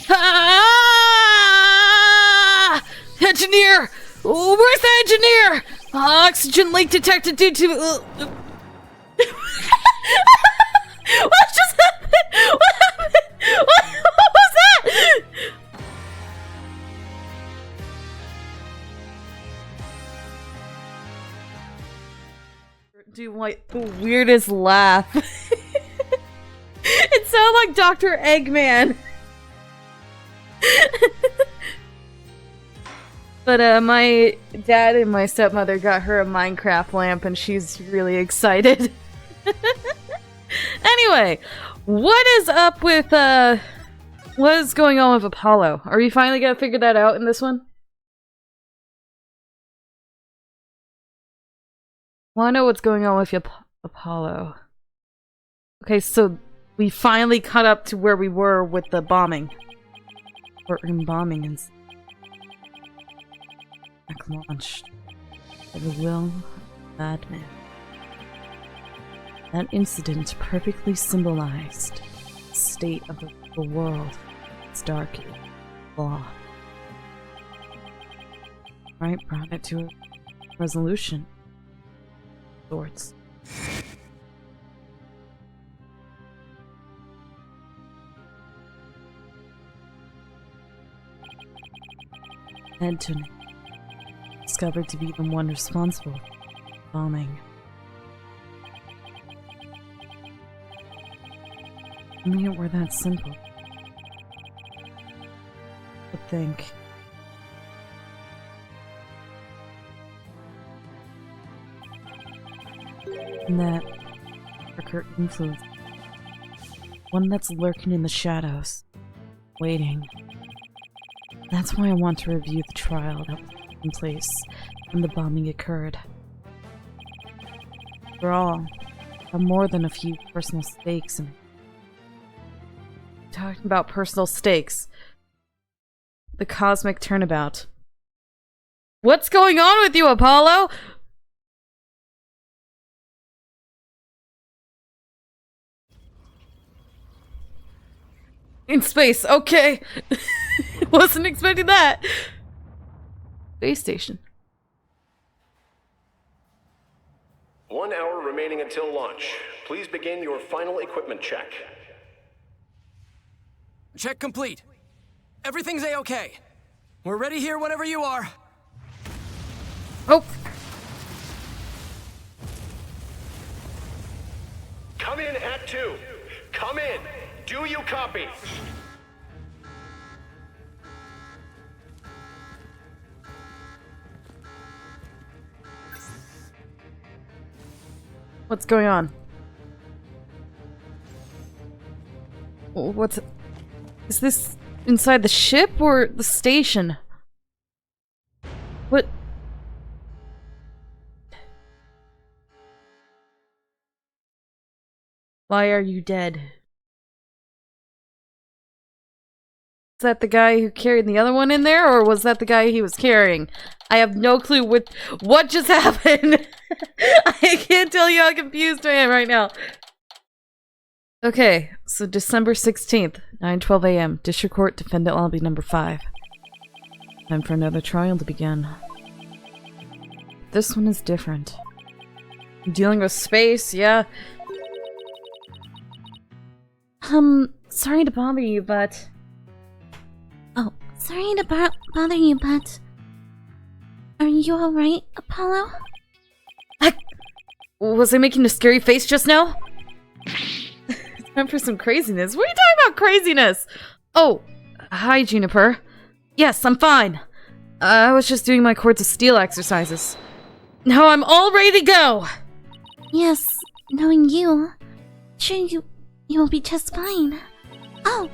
Ah! Engineer! Where's the engineer? Oxygen leak detected due to... What just happened? What happened? What was that? Do like the weirdest laugh. It sounded like Dr. Eggman. But my dad and my stepmother got her a Minecraft lamp and she's really excited. Anyway, what is up with what is going on with Apollo? Are we finally gonna figure that out in this one? Wanna know what's going on with Apollo? Okay, so we finally caught up to where we were with the bombing. Or bombing and launched by the will of madman. That incident perfectly symbolized the state of the world. Its dark law. Right, brought it to a resolution. Sorts. Anthony discovered to be the one responsible for bombing. Only it were that simple. But think. And that darker influence. One that's lurking in the shadows. Waiting. That's why I want to review the trial that was in place when the bombing occurred. After all, I have more than a few personal stakes in it. Talking about personal stakes. The cosmic turnabout. What's going on with you, Apollo? In space, okay. Wasn't expecting that. Space station. 1 hour remaining until launch. Please begin your final equipment check. Check complete. Everything's A-okay. We're ready here whenever you are. Oh. Come in, Act 2. Come in. Do you copy? What's going on? What's... Is this inside the ship or the station? What? Why are you dead? Is that the guy who carried the other one in there, or was that the guy he was carrying? I have no clue what just happened. I can't tell you how confused I am right now. Okay, so December 16th, 9:12 a.m. District Court, Defendant Lobby number 5. Time for another trial to begin. This one is different. I'm dealing with space, yeah. Sorry to bother you, but... Oh, sorry to bother you, but... Are you alright, Apollo? Was I making a scary face just now? Time for some craziness. What are you talking about, craziness? Oh, hi, Juniper. Yes, I'm fine. I was just doing my Cords of Steel exercises. Now I'm all ready to go! Yes, knowing you, sure you will be just fine. Oh,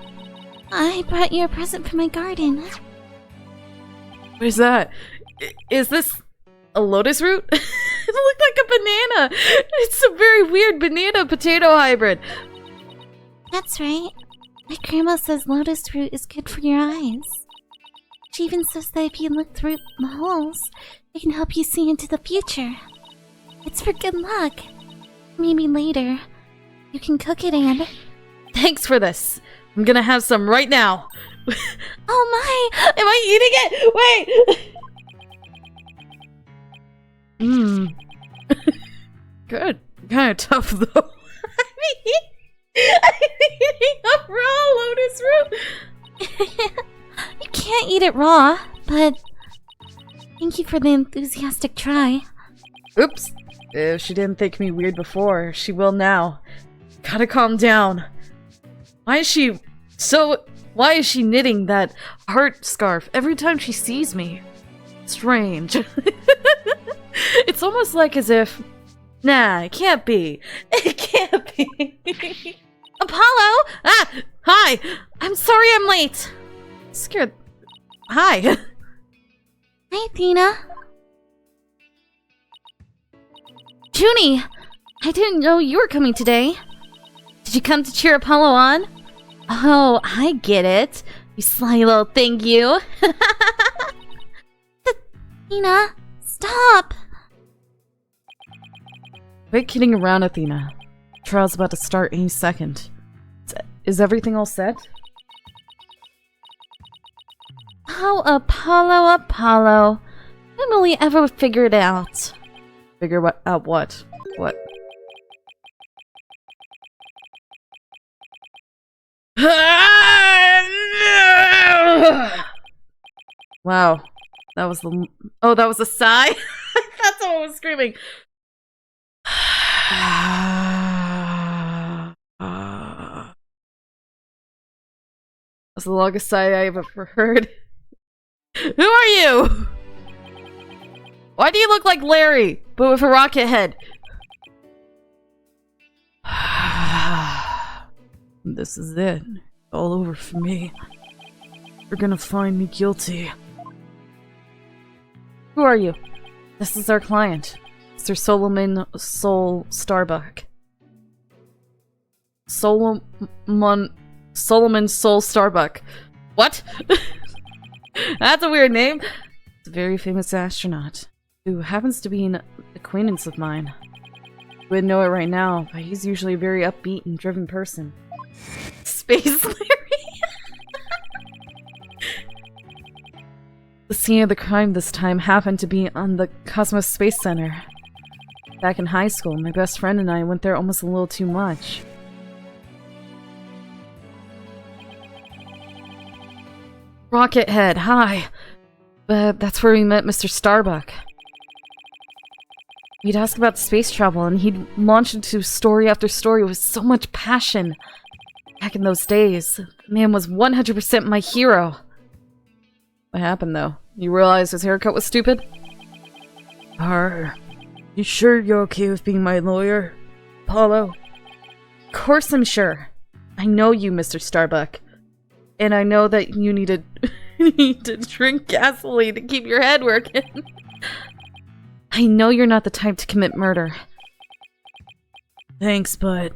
I brought you a present from my garden. What is that? Is this a lotus root? It looked like a banana! It's a very weird banana-potato hybrid. That's right. My grandma says lotus root is good for your eyes. She even says that if you look through the holes, it can help you see into the future. It's for good luck. Maybe later, you can cook it and... Thanks for this. I'm gonna have some right now. Oh my! Am I eating it? Wait! Mmm. Good. Kind of tough, though. I'm eating a raw lotus root! You can't eat it raw, but thank you for the enthusiastic try. Oops. If she didn't think me weird before, she will now. Gotta calm down. Why is she knitting that heart scarf every time she sees me? Strange. It's almost like as if... Nah, it can't be. It can't be. Apollo! Ah! Hi! I'm sorry I'm late. Scared. Hi. Hi, Athena. Junie, I didn't know you were coming today. Did you come to cheer Apollo on? Oh, I get it. You sly little thing, you. Athena, stop. Quit kidding around, Athena. Trial's about to start any second. Is everything all set? Oh, Apollo. When will we ever figure it out? Figure out what? What? Wow. That was the... Oh, that was a sigh? That's someone was screaming. That's the longest sigh I've ever heard. Who are you? Why do you look like Larry, but with a rocket head? This is it. All over for me. You're gonna find me guilty. Who are you? This is our client, Mr. Solomon Starbuck. Solomon Soul Starbuck. What? That's a weird name. It's a very famous astronaut who happens to be an acquaintance of mine. You wouldn't know it right now, but he's usually a very upbeat and driven person. Space Larry. The scene of the crime this time happened to be on the Cosmos Space Center. Back in high school, my best friend and I went there almost a little too much. Rocket Head, hi. But that's where we met Mr. Starbuck. We'd ask about space travel, and he'd launch into story after story with so much passion. Back in those days, the man was 100% my hero. What happened, though? You realized his haircut was stupid? You sure you're okay with being my lawyer, Apollo? Of course I'm sure. I know you, Mr. Starbuck. And I know that you need to drink gasoline to keep your head working. I know you're not the type to commit murder. Thanks, but...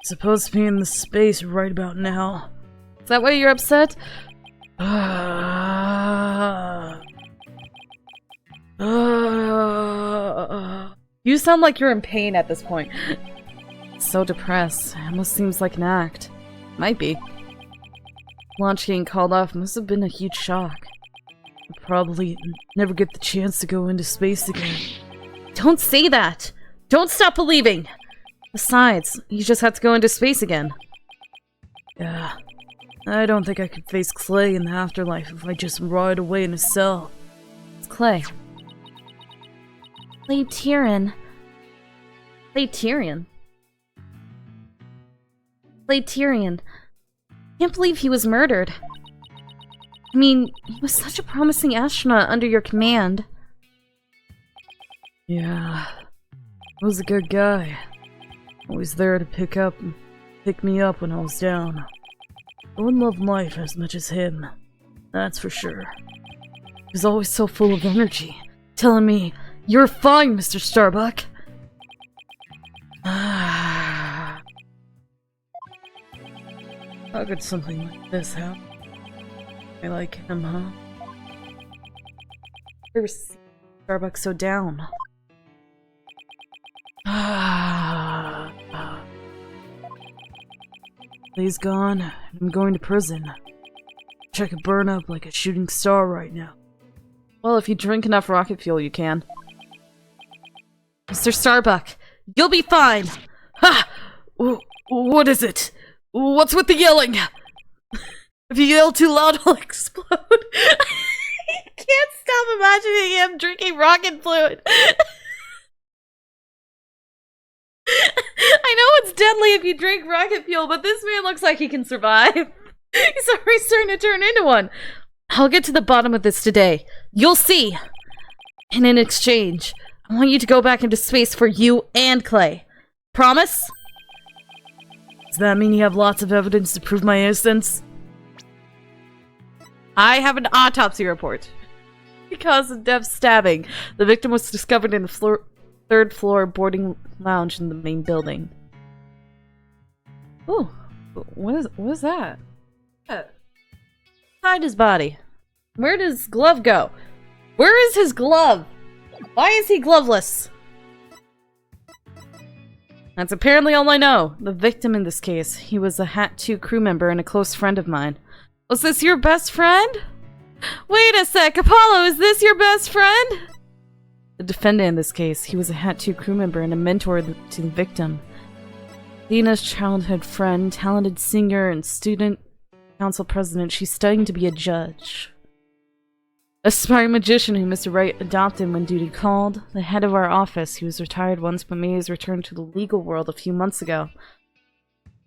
supposed to be in the space right about now. Is that why you're upset? You sound like you're in pain at this point. So depressed. It almost seems like an act. Might be. Launch getting called off must have been a huge shock. I'll probably never get the chance to go into space again. Don't say that! Don't stop believing! Besides, you just have to go into space again. Yeah. I don't think I could face Clay in the afterlife if I just rotted away in a cell. It's Clay. Clay Tyrion. Can't believe he was murdered. I mean, he was such a promising astronaut under your command. Yeah. He was a good guy. Always there to pick me up when I was down. I wouldn't love life as much as him. That's for sure. He was always so full of energy, telling me, "You're fine, Mr. Starbuck." How could something like this happen? I like him, huh? Never seen Starbuck so down. Clay's gone, and I'm going to prison. Wish I could burn up like a shooting star right now. Well, if you drink enough rocket fuel, you can. Mr. Starbuck, you'll be fine! Ha! What is it? What's with the yelling? If you yell too loud, I'll explode. I can't stop imagining him drinking rocket fluid. I know it's deadly if you drink rocket fuel, but this man looks like he can survive. He's already starting to turn into one. I'll get to the bottom of this today. You'll see. And in exchange, I want you to go back into space for you and Clay. Promise? Does that mean you have lots of evidence to prove my innocence? I have an autopsy report. Because of death stabbing, the victim was discovered in the third floor boarding lounge in the main building. Ooh, what is that? Inside his body. Where did his glove go? Where is his glove? Why is he gloveless? That's apparently all I know. The victim in this case, he was a Hat 2 crew member and a close friend of mine. Was this your best friend? Wait a sec, Apollo, is this your best friend? The defendant in this case, he was a Hat 2 crew member and a mentor to the victim. Dina's childhood friend, talented singer and student council president, she's studying to be a judge. Aspiring magician who Mr. Wright adopted when duty called. The head of our office, he was retired once but made his return to the legal world a few months ago.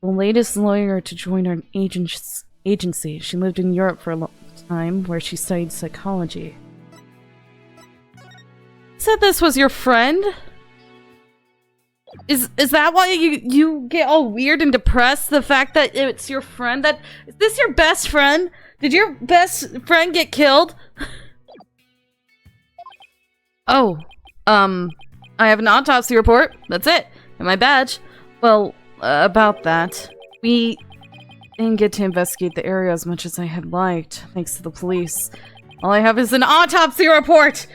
The latest lawyer to join our agency. She lived in Europe for a long time, where she studied psychology. Said this was your friend? Is that why you get all weird and depressed? The fact that it's your friend? Is this your best friend? Did your best friend get killed? Oh, I have an autopsy report. That's it. And my badge. Well, about that. We didn't get to investigate the area as much as I had liked, thanks to the police. All I have is an autopsy report!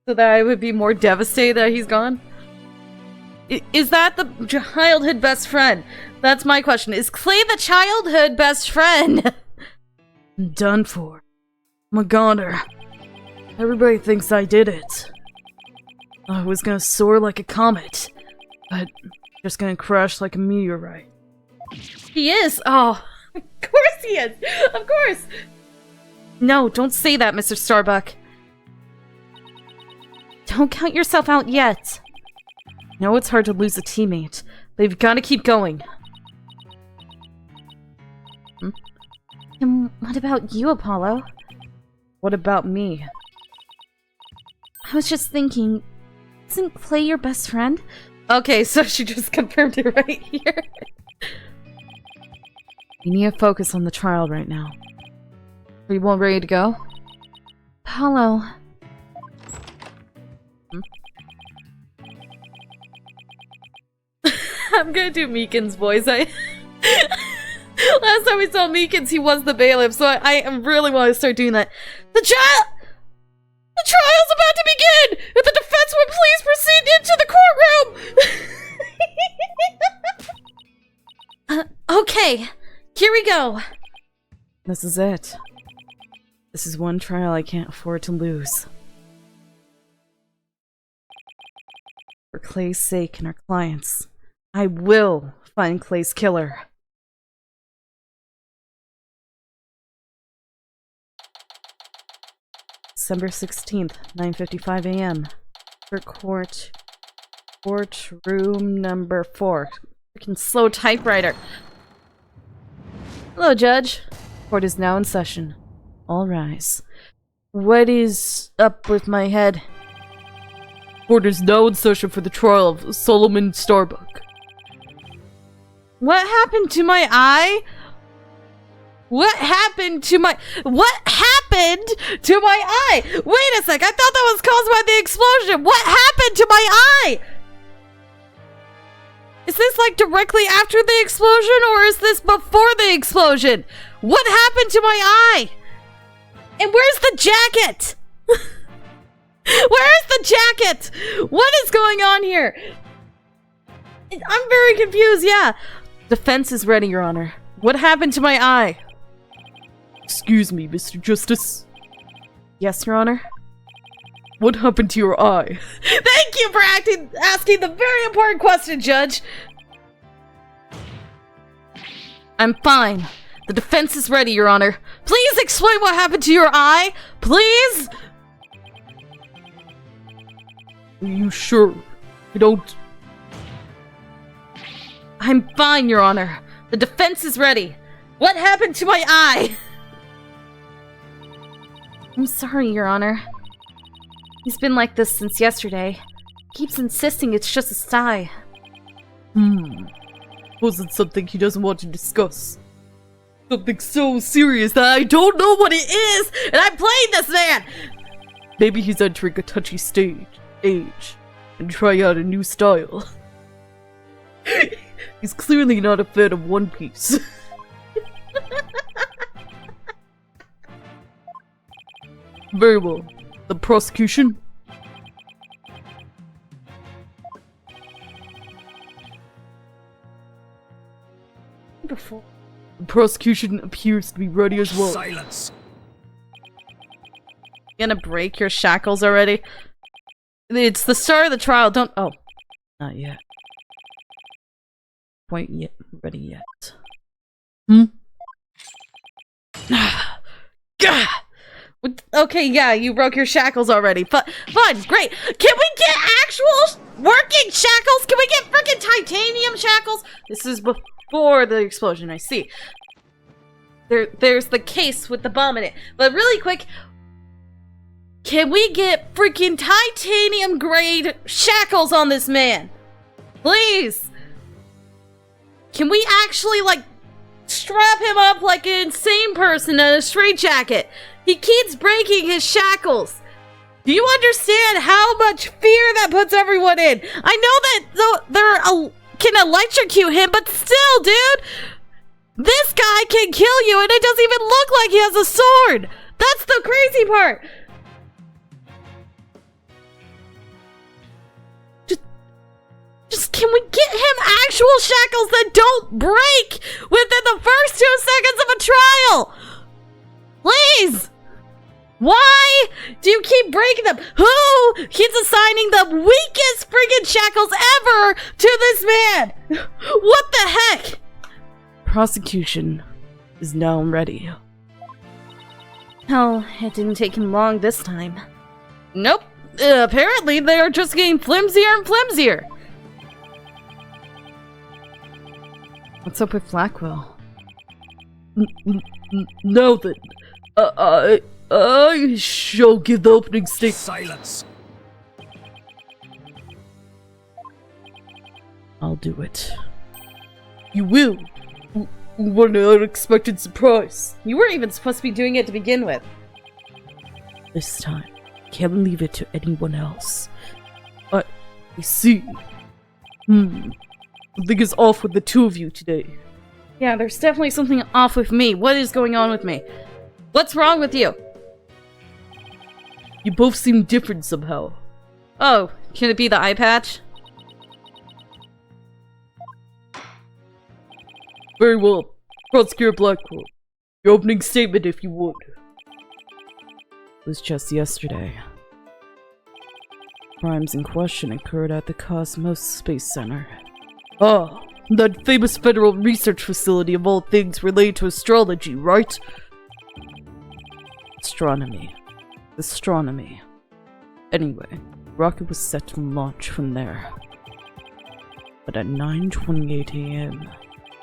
So that I would be more devastated that he's gone? Is that the childhood best friend? That's my question. Is Clay the childhood best friend? I'm done for. I'm a goner. Everybody thinks I did it. I was gonna soar like a comet, but just gonna crash like a meteorite. He is! Oh, of course he is! Of course! No, don't say that, Mr. Starbuck. Don't count yourself out yet. I know it's hard to lose a teammate, but you've gotta keep going. And what about you, Apollo? What about me? I was just thinking, isn't Clay your best friend? Okay, so she just confirmed it right here. We need to focus on the trial right now. Are you all ready to go? Apollo. I'm gonna do Meekin's voice. Last time we saw Meekins, he was the bailiff, so I really want to start doing that. The trial's about to begin! If the defense would please proceed into the courtroom! Okay, here we go. This is it. This is one trial I can't afford to lose. For Clay's sake and our clients, I will find Clay's killer. December 16th, 9:55 a.m. For courtroom number 4. Freaking slow typewriter. Hello, Judge. Court is now in session. All rise. What is up with my head? Court is now in session for the trial of Solomon Starbuck. What happened to my eye? What happened to my eye? Wait a sec, I thought that was caused by the explosion. What happened to my eye? Is this like directly after the explosion or is this before the explosion? What happened to my eye? And where's the jacket? Where is the jacket! What is going on here? I'm very confused, yeah. Defense is ready, Your Honor. What happened to my eye? Excuse me, Mr. Justice. Yes, Your Honor? What happened to your eye? Thank you for asking the very important question, Judge! I'm fine. The defense is ready, Your Honor. Please explain what happened to your eye! Please! Are you sure? I don't... I'm fine, Your Honor. The defense is ready. What happened to my eye? I'm sorry, Your Honor. He's been like this since yesterday. Keeps insisting it's just a sigh. Wasn't something he doesn't want to discuss. Something so serious that I don't know what it is, and I'm playing this man! Maybe he's entering a touchy age, and trying out a new style. He's clearly not a fan of One Piece. Very well. The prosecution? The prosecution appears to be ready as well. Silence. You gonna break your shackles already? It's the start of the trial, don't- oh. Not yet. Quite yet ready yet. Okay, yeah, you broke your shackles already. Fine, great. Can we get actual working shackles? Can we get freaking titanium shackles? This is before the explosion, I see. There's the case with the bomb in it. But really quick, can we get freaking titanium grade shackles on this man? Please. Can we actually, like, strap him up like an insane person in a straitjacket? He keeps breaking his shackles. Do you understand how much fear that puts everyone in? I know that they're can electrocute him, but still, dude, this guy can kill you, and it doesn't even look like he has a sword. That's the crazy part. Just can we get him actual shackles that don't break within the first 2 seconds of a trial? Please. Why do you keep breaking them? Who keeps assigning the weakest friggin' shackles ever to this man? What the heck? Prosecution is now ready. Oh, it didn't take him long this time. Nope. Apparently they are just getting flimsier and flimsier. What's up with Blackwell? Now then, I shall give the opening statement. Silence. I'll do it. You will? What an unexpected surprise. You weren't even supposed to be doing it to begin with. This time, can't leave it to anyone else. I see. Something is off with the two of you today. Yeah, there's definitely something off with me. What is going on with me? What's wrong with you? You both seem different somehow. Oh, can it be the eye patch? Very well. Prosecutor Blackwell, your opening statement if you would. It was just yesterday. Crimes in question occurred at the Cosmos Space Center. Ah, that famous federal research facility of all things related to astrology, right? Astronomy. Anyway, the rocket was set to launch from there. But at 9:28 AM,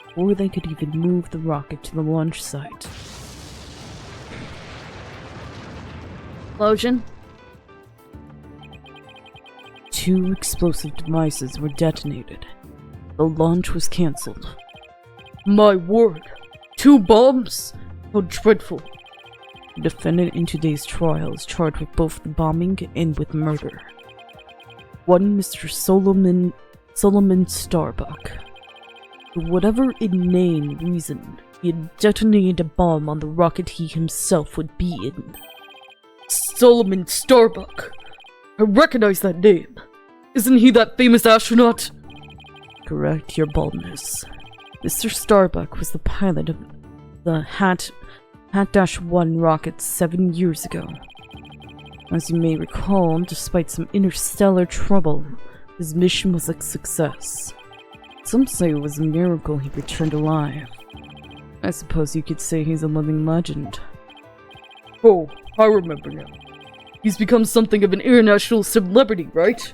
before they could even move the rocket to the launch site. Explosion? 2 explosive devices were detonated. The launch was cancelled. My word! 2 bombs? How dreadful. The defendant in today's trial is charged with both the bombing and with murder. One Mr. Solomon Starbuck. For whatever inane reason, he had detonated a bomb on the rocket he himself would be in. Solomon Starbuck! I I recognize that name. Isn't he that famous astronaut? Correct, your baldness. Mr. Starbuck was the pilot of the Hat-1 rocket 7 years ago. As you may recall, despite some interstellar trouble, his mission was a success. Some say it was a miracle he returned alive. I suppose you could say he's a living legend. Oh, I remember now. He's become something of an international celebrity, right?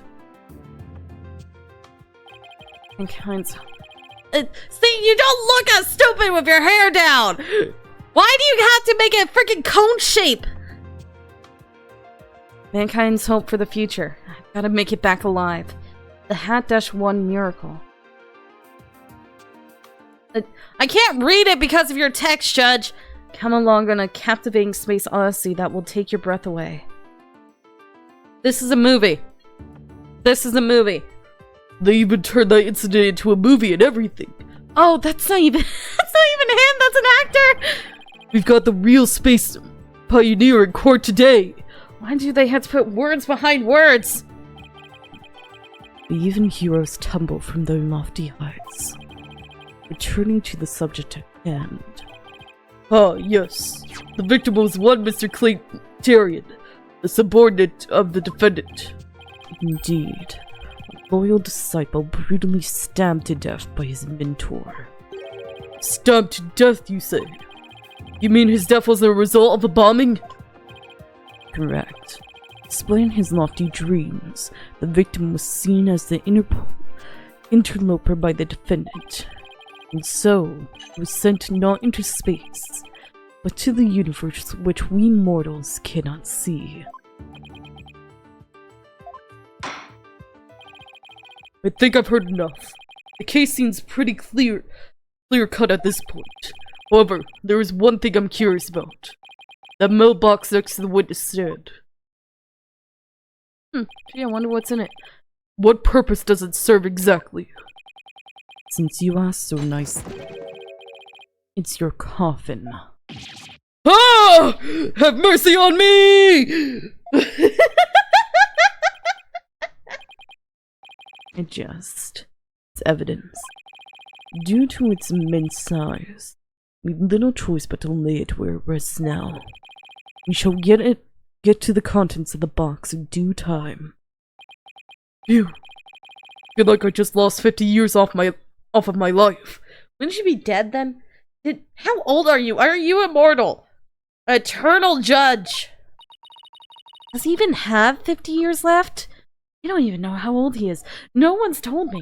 Mankind's... see, you don't look as stupid with your hair down! Why do you have to make it a freaking cone shape? Mankind's hope for the future. I've gotta make it back alive. The Hat-1 miracle. I can't read it because of your text, Judge! Come along on a captivating space odyssey that will take your breath away. This is a movie. This is a movie. They even turned that incident into a movie and everything. Oh, that's not even... that's not even him! That's an actor! We've got the real space pioneer in court today. Why do they have to put words behind words? Even heroes tumble from their lofty heights. Returning to the subject at hand. Ah, yes. The victim was one Mr. Claytarian, the subordinate of the defendant. Indeed. A loyal disciple brutally stabbed to death by his mentor. Stabbed to death, you say? You mean his death was a result of a bombing? Correct. Displaying his lofty dreams, the victim was seen as the interloper by the defendant. And so, he was sent not into space, but to the universe which we mortals cannot see. I think I've heard enough. The case seems pretty clear-cut at this point. However, there is one thing I'm curious about. That mailbox next to the witness stand. Gee, I wonder what's in it. What purpose does it serve exactly? Since you asked so nicely, it's your coffin. Ah! Have mercy on me! I jest. It's evidence. Due to its immense size, we've little choice but to lay it where it rests now. We shall get to the contents of the box in due time. Phew. Feel like I just lost 50 years off of my life. Wouldn't you be dead then? How old are you? Are you immortal? Eternal Judge! Does he even have 50 years left? You don't even know how old he is. No one's told me.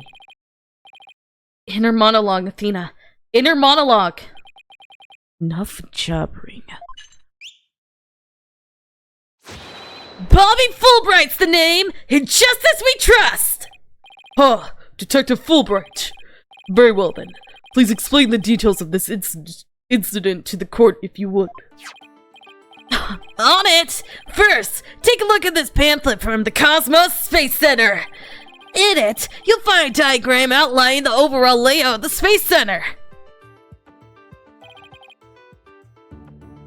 Inner monologue, Athena. Inner monologue. Enough jabbering. Bobby Fulbright's the name! In justice we trust! Huh, Detective Fulbright. Very well then. Please explain the details of this incident to the court if you would. On it! First, take a look at this pamphlet from the Cosmos Space Center. In it, you'll find a diagram outlining the overall layout of the Space Center.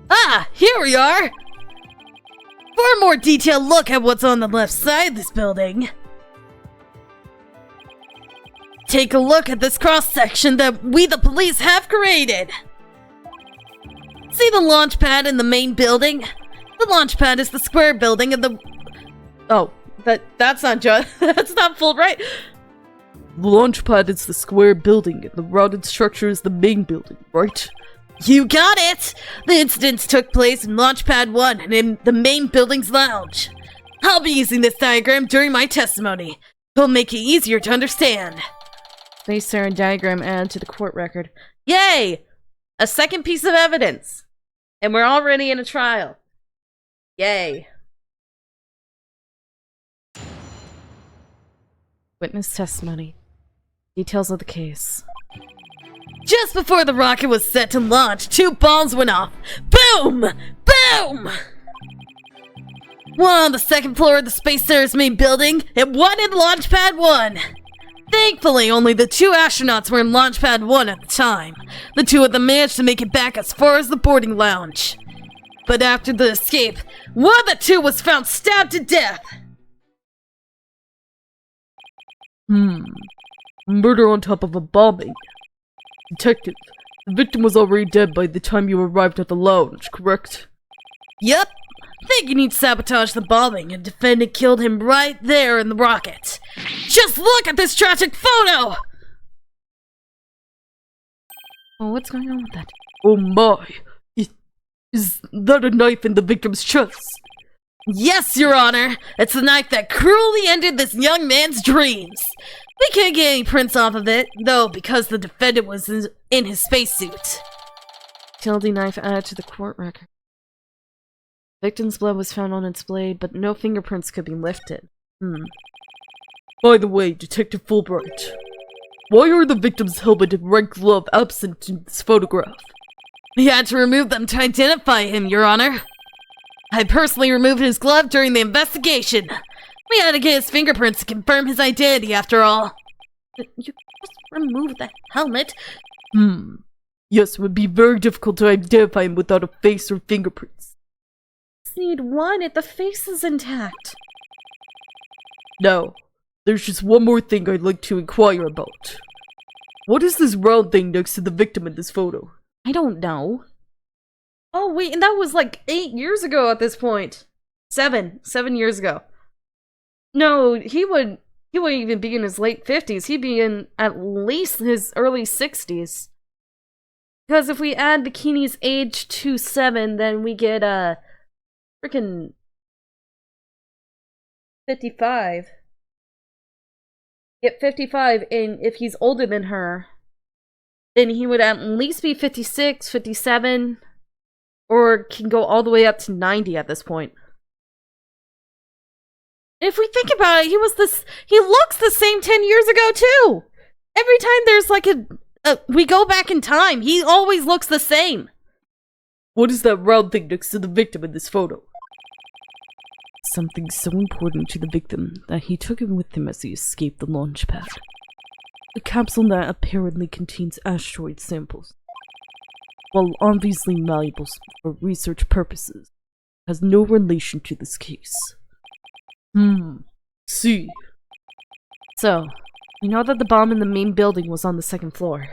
Ah, here we are! For a more detailed look at what's on the left side of this building, take a look at this cross-section that we the police have created. See the launch pad in the main building? The launch pad is the square building of the... Oh, that's not that's not Fulbright. The launch pad is the square building and the rounded structure is the main building, right? You got it! The incidents took place in Launchpad 1 and in the main building's lounge. I'll be using this diagram during my testimony. It'll make it easier to understand. Space Center diagram added to the court record. Yay! A second piece of evidence. And we're already in a trial. Yay. Witness testimony. Details of the case. Just before the rocket was set to launch, 2 bombs went off. Boom! Boom! One on the second floor of the Space Center's main building, and one in Launchpad 1. Thankfully, only the 2 astronauts were in Launchpad 1 at the time. The 2 of them managed to make it back as far as the boarding lounge. But after the escape, one of the 2 was found stabbed to death. Murder on top of a bombing. Detective, the victim was already dead by the time you arrived at the lounge, correct? Yep. Thinking he'd sabotage the bombing, and defendant killed him right there in the rocket. Just look at this tragic photo! Oh, what's going on with that? Oh my! Is that a knife in the victim's chest? Yes, Your Honor! It's the knife that cruelly ended this young man's dreams! We can't get any prints off of it, though, because the defendant was in his spacesuit. Utility knife added to the court record. Victim's blood was found on its blade, but no fingerprints could be lifted. By the way, Detective Fulbright, why are the victim's helmet and right glove absent in this photograph? We had to remove them to identify him, Your Honor. I personally removed his glove during the investigation. We had to get his fingerprints to confirm his identity, after all. You just removed the helmet? Yes, it would be very difficult to identify him without a face or fingerprints. Just need one if the face is intact. Now, there's just one more thing I'd like to inquire about. What is this round thing next to the victim in this photo? I don't know. Oh wait, and that was like 8 years ago at this point. 7 years ago. No, he wouldn't even be in his late 50s. He'd be in at least his early 60s. Because if we add Bikini's age to 7, then we get freaking 55. Get 55, and if he's older than her, then he would at least be 56, 57, or can go all the way up to 90 at this point. If we think about it, he looks the same 10 years ago too! Every time there's like we go back in time, he always looks the same! What is that round thing next to the victim in this photo? Something so important to the victim that he took it with him as he escaped the launch pad. A capsule that apparently contains asteroid samples. While obviously malleable for research purposes, has no relation to this case. See. So, we know that the bomb in the main building was on the 2nd floor.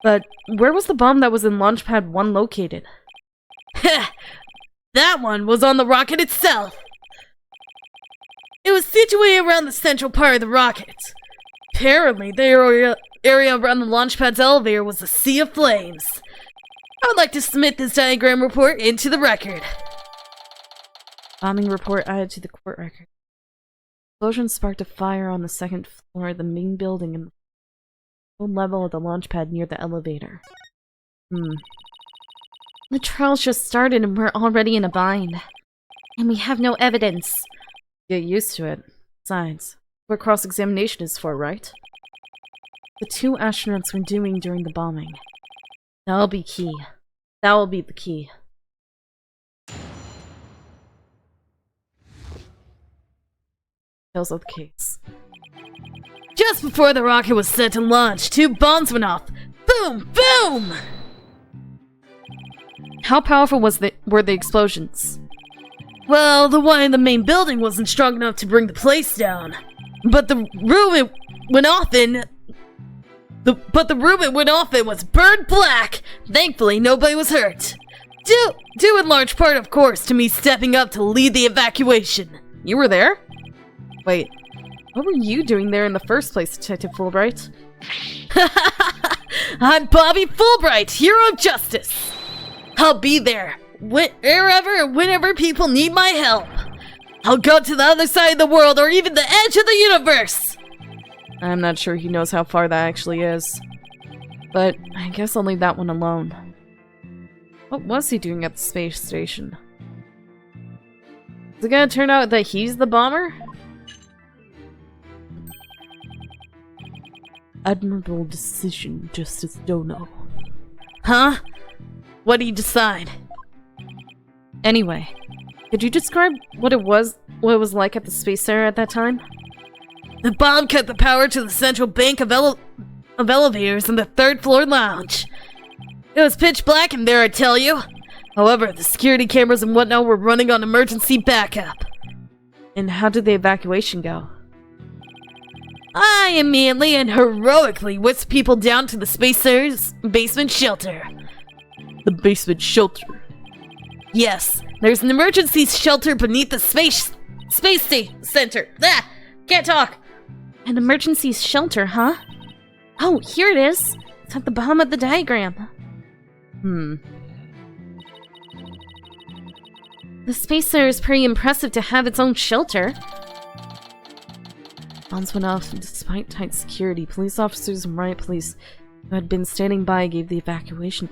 But where was the bomb that was in Launchpad 1 located? Heh! That one was on the rocket itself! It was situated around the central part of the rocket. Apparently, the area around the Launchpad's elevator was a sea of flames. I would like to submit this diagram report into the record. Bombing report added to the court record. Explosion sparked a fire on the 2nd floor of the main building and the level of the launch pad near the elevator. The trial's just started and we're already in a bind. And we have no evidence. Get used to it. Besides, what cross-examination is for, right? The 2 astronauts were doing during the bombing. That'll be key. That will be the key. Details of the case. Just before the rocket was set to launch, 2 bombs went off. Boom! Boom! How powerful were the explosions? Well, the one in the main building wasn't strong enough to bring the place down. But the room it went off in... was burned black! Thankfully, nobody was hurt. Due in large part, of course, to me stepping up to lead the evacuation. You were there? Wait, what were you doing there in the first place, Detective Fulbright? I'm Bobby Fulbright, hero of justice! I'll be there, wherever and whenever people need my help. I'll go to the other side of the world or even the edge of the universe! I'm not sure he knows how far that actually is. But I guess I'll leave that one alone. What was he doing at the space station? Is it gonna turn out that he's the bomber? Admirable decision, Justice Dono. Huh? What do you decide? Anyway, could you describe what it was like at the space center at that time? The bomb cut the power to the central bank of elevators in the 3rd floor lounge. It was pitch black in there, I tell you. However, the security cameras and whatnot were running on emergency backup. And how did the evacuation go? I immediately and heroically whisked people down to the Spacer's basement shelter. The basement shelter? Yes, there's an emergency shelter beneath the space center. Ah, can't talk. An emergency shelter, huh? Oh, here it is. It's at the bottom of the diagram. The Space Center is pretty impressive to have its own shelter. Bombs went off despite tight security. Police officers and riot police who had been standing by gave the evacuation.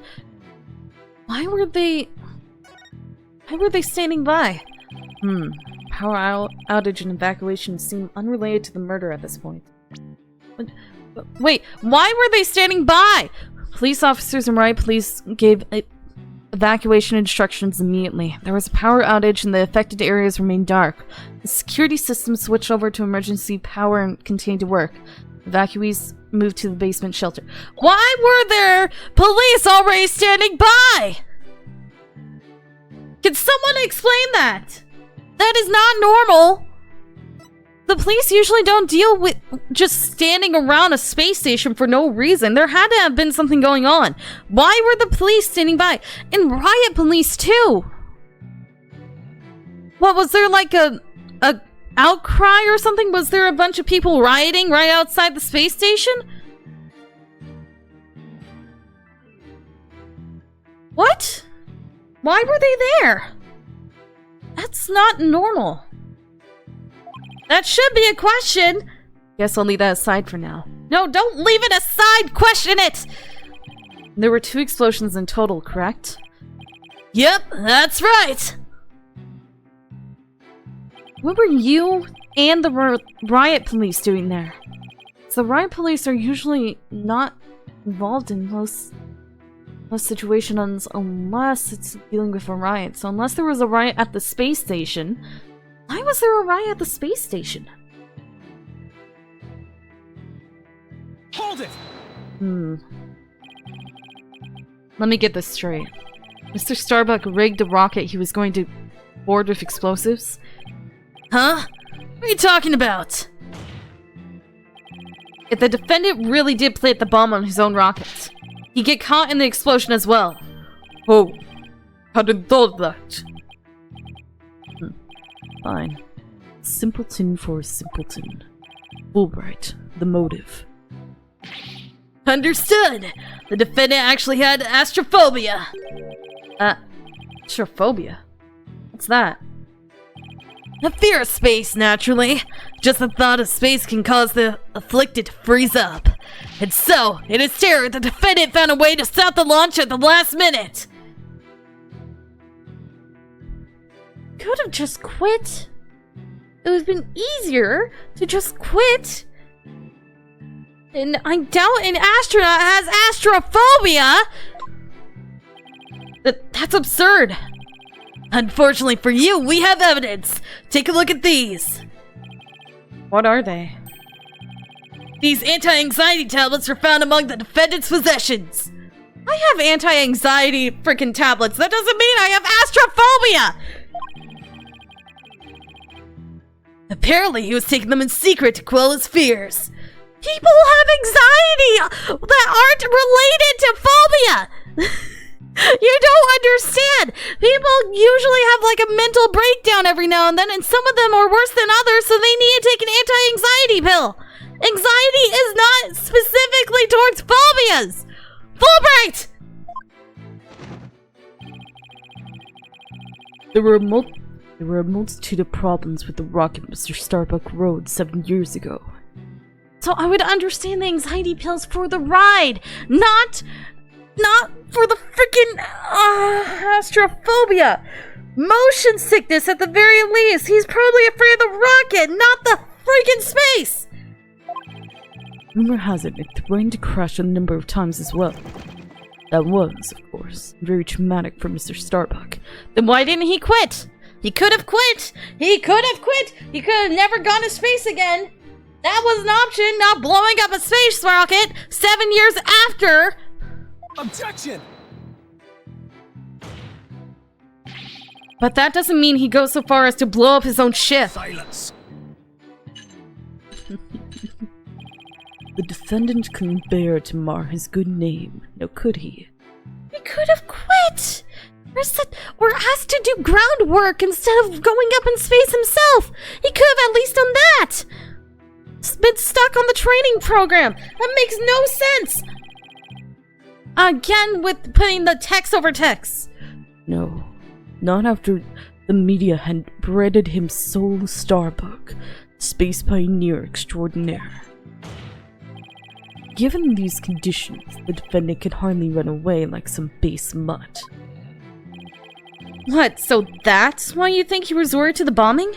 Why were they standing by? Power outage and evacuation seem unrelated to the murder at this point. Wait, why were they standing by? Police officers and riot police gave evacuation instructions immediately. There was a power outage and the affected areas remained dark. The security system switched over to emergency power and continued to work. Evacuees moved to the basement shelter. Why were there police already standing by? Can someone explain that? That is not normal. The police usually don't deal with just standing around a space station for no reason. There had to have been something going on. Why were the police standing by? And riot police too. What, was there like a outcry or something? Was there a bunch of people rioting right outside the space station? What? Why were they there? That's not normal. That should be a question. Guess I'll leave that aside for now. No, don't leave it aside! Question it! There were 2 explosions in total, correct? Yep, that's right! What were you and the riot police doing there? So the riot police are usually not involved in most situations unless it's dealing with a riot. So unless there was a riot at the space station, why was there a riot at the space station? Hold it! Let me get this straight. Mr. Starbuck rigged a rocket he was going to board with explosives? Huh? What are you talking about? If the defendant really did plant the bomb on his own rocket, he'd get caught in the explosion as well. Oh, hadn't thought that. Fine. Simpleton for simpleton. Fulbright, the motive. Understood! The defendant actually had astrophobia! Astrophobia? What's that? A fear of space, naturally. Just the thought of space can cause the afflicted to freeze up. And so, in his terror, the defendant found a way to stop the launch at the last minute! Could have just quit. It would have been easier to just quit. And I doubt an astronaut has astrophobia. That's absurd. Unfortunately for you, we have evidence. Take a look at these. What are they? These anti-anxiety tablets were found among the defendant's possessions. I have anti-anxiety freaking tablets. That doesn't mean I have astrophobia. Apparently, he was taking them in secret to quell his fears. People have anxiety that aren't related to phobia! You don't understand! People usually have like a mental breakdown every now and then, and some of them are worse than others, so they need to take an anti-anxiety pill! Anxiety is not specifically towards phobias! Fulbright! There were a multitude of problems with the rocket Mr. Starbuck rode 7 years ago. So I would understand the anxiety pills for the ride, not for the freaking astrophobia. Motion sickness at the very least. He's probably afraid of the rocket, not the freaking space. Rumor has it threatened to crash a number of times as well. That was, of course, very traumatic for Mr. Starbuck. Then why didn't he quit? He could have quit! He could have quit! He could have never gone to space again! That was an option, not blowing up a space rocket 7 years after! Objection! But that doesn't mean he goes so far as to blow up his own ship. Silence. The defendant couldn't bear to mar his good name, now could he? He could have quit! Or asked to do groundwork instead of going up in space himself! He could have at least done that! Been stuck on the training program! That makes no sense! Again with putting the text over text! No, not after the media had breaded him Soul Starbuck, space pioneer extraordinaire. Given these conditions, the defendant could hardly run away like some base mutt. What, so that's why you think he resorted to the bombing?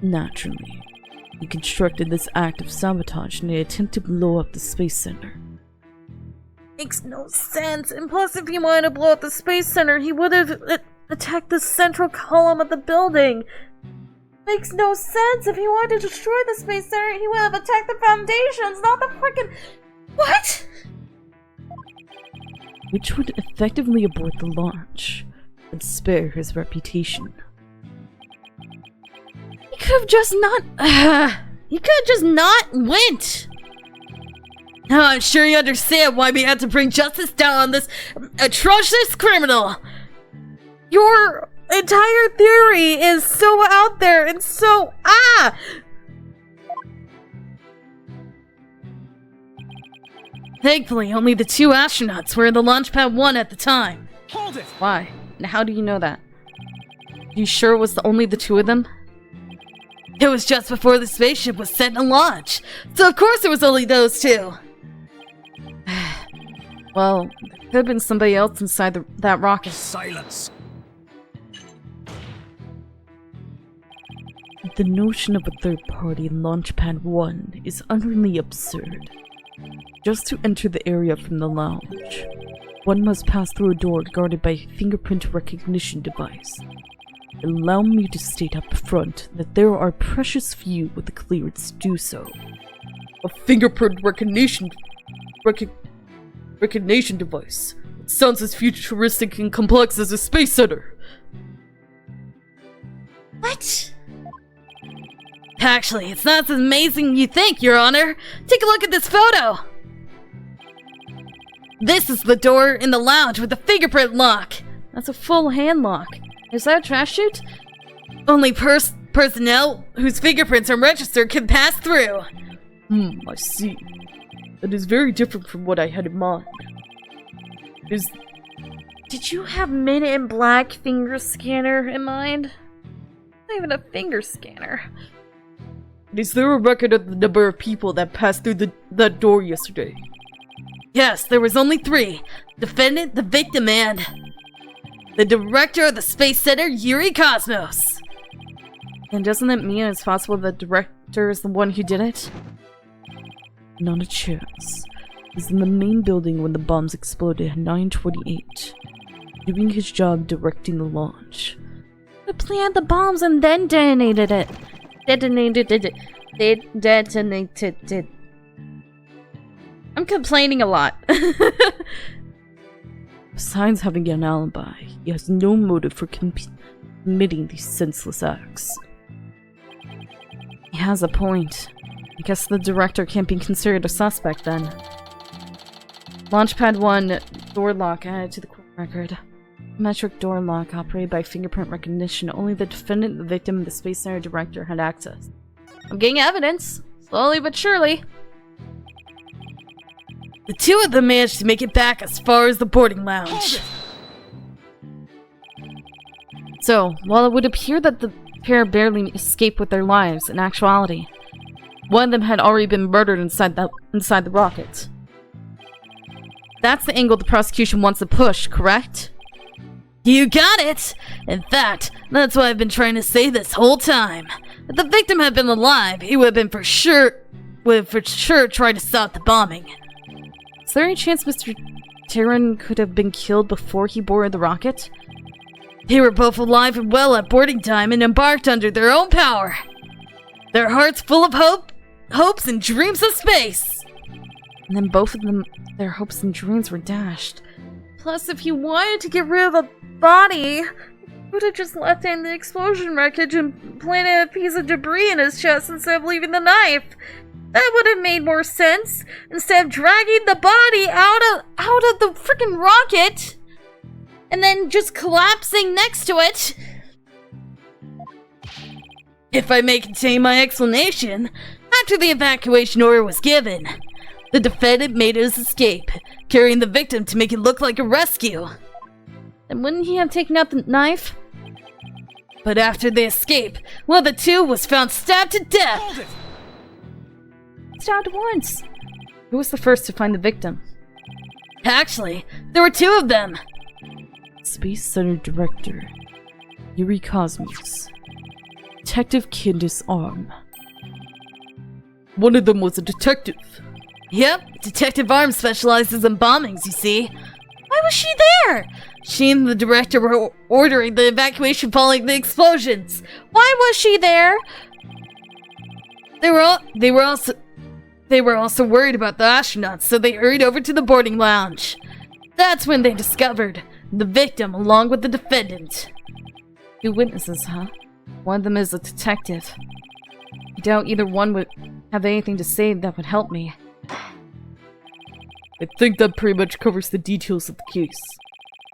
Naturally. He constructed this act of sabotage in an attempt to blow up the Space Center. Makes no sense, and plus if he wanted to blow up the Space Center, he would have attacked the central column of the building. Makes no sense. If he wanted to destroy the Space Center, he would have attacked the foundations, not the frickin'... What? Which would effectively abort the launch, but spare his reputation. He could have just not... he could have just not went! Now I'm sure you understand why we had to bring justice down on this atrocious criminal! Your entire theory is so out there and so... Thankfully, only the 2 astronauts were in the launch pad 1 at the time. Hold it! Why? And how do you know that? You sure it was only the 2 of them? It was just before the spaceship was set to launch, so of course it was only those 2. Well, there could have been somebody else inside that rocket. Silence! The notion of a third party in Launch Pad 1 is utterly absurd. Just to enter the area from the lounge, one must pass through a door guarded by a fingerprint recognition device. Allow me to state up front that there are precious few with the clearance to do so. A fingerprint recognition device. It sounds as futuristic and complex as a space center. What? Actually, it's not as amazing as you think, Your Honor. Take a look at this photo. This is the door in the lounge with the fingerprint lock. That's a full hand lock. Is that a trash chute? Only personnel whose fingerprints are registered can pass through. I see. That is very different from what I had in mind. Did you have Men in Black finger scanner in mind? Not even a finger scanner. Is there a record of the number of people that passed through that door yesterday? Yes, there was only 3. Defendant, the victim, and... the director of the Space Center, Yuri Cosmos! And doesn't that mean it's possible the director is the one who did it? Not a chance. He's in the main building when the bombs exploded at 9:28, doing his job directing the launch. They planted the bombs and then detonated it. They detonated it. I'm complaining a lot. Besides having an alibi, he has no motive for committing these senseless acts. He has a point. I guess the director can't be considered a suspect then. Launchpad 1, door lock added to the court record. Metric door lock operated by fingerprint recognition. Only the defendant, the victim, and the Space Center director had access. I'm getting evidence, slowly but surely. The 2 of them managed to make it back as far as the boarding lounge. So, while it would appear that the pair barely escaped with their lives, in actuality, one of them had already been murdered inside the rocket. That's the angle the prosecution wants to push, correct? You got it! In fact, that's what I've been trying to say this whole time. If the victim had been alive, he would have for sure tried to stop the bombing. Is there any chance Mr. Tyron could have been killed before he boarded the rocket? They were both alive and well at boarding time and embarked under their own power. Their hearts full of hopes and dreams of space. And then both of them, their hopes and dreams were dashed. Plus, if he wanted to get rid of the body, he would have just left it in the explosion wreckage and planted a piece of debris in his chest instead of leaving the knife. That would have made more sense instead of dragging the body out of the freaking rocket and then just collapsing next to it. If I may continue my explanation, after the evacuation order was given, the defendant made his escape, carrying the victim to make it look like a rescue. Then wouldn't he have taken out the knife? But after the escape, one of the two was found stabbed to death. Hold it! Stabbed once. Who was the first to find the victim? Actually, there were two of them. Space Center Director Yuri Cosmos, Detective Candace Arm. One of them was a detective. Yep, Detective Arm specializes in bombings, you see. Why was she there? She and the director were ordering the evacuation following the explosions. Why was she there? They were also worried about the astronauts, so they hurried over to the boarding lounge. That's when they discovered the victim along with the defendant. Two witnesses, huh? One of them is a detective. I doubt either one would have anything to say that would help me. I think that pretty much covers the details of the case.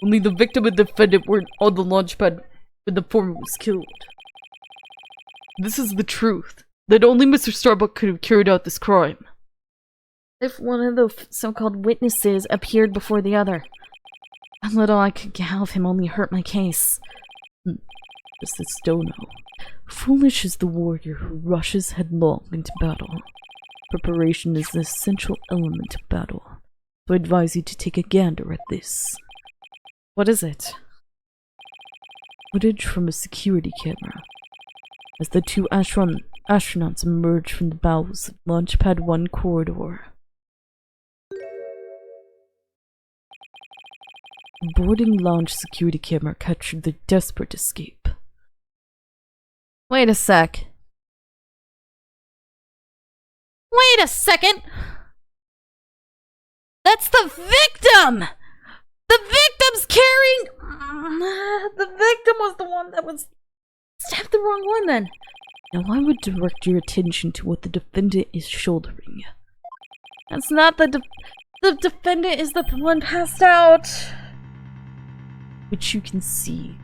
Only the victim and defendant weren't on the launch pad when the former was killed. This is the truth, that only Mr. Starbuck could have carried out this crime. If one of the so-called witnesses appeared before the other, how little I could get out of him only hurt my case. Justice Dono. Foolish is the warrior who rushes headlong into battle. Preparation is an essential element of battle, so I advise you to take a gander at this. what is it? Footage from a security camera. As the two astronauts emerge from the bowels of Launchpad 1 corridor. The boarding lounge security camera captured their desperate escape. Wait a sec. Wait a second! That's the victim! The victim's carrying... The victim was the one that was... stabbed the wrong one then. Now I would direct your attention to what the defendant is shouldering. That's not the defendant is the one passed out. Which you can see.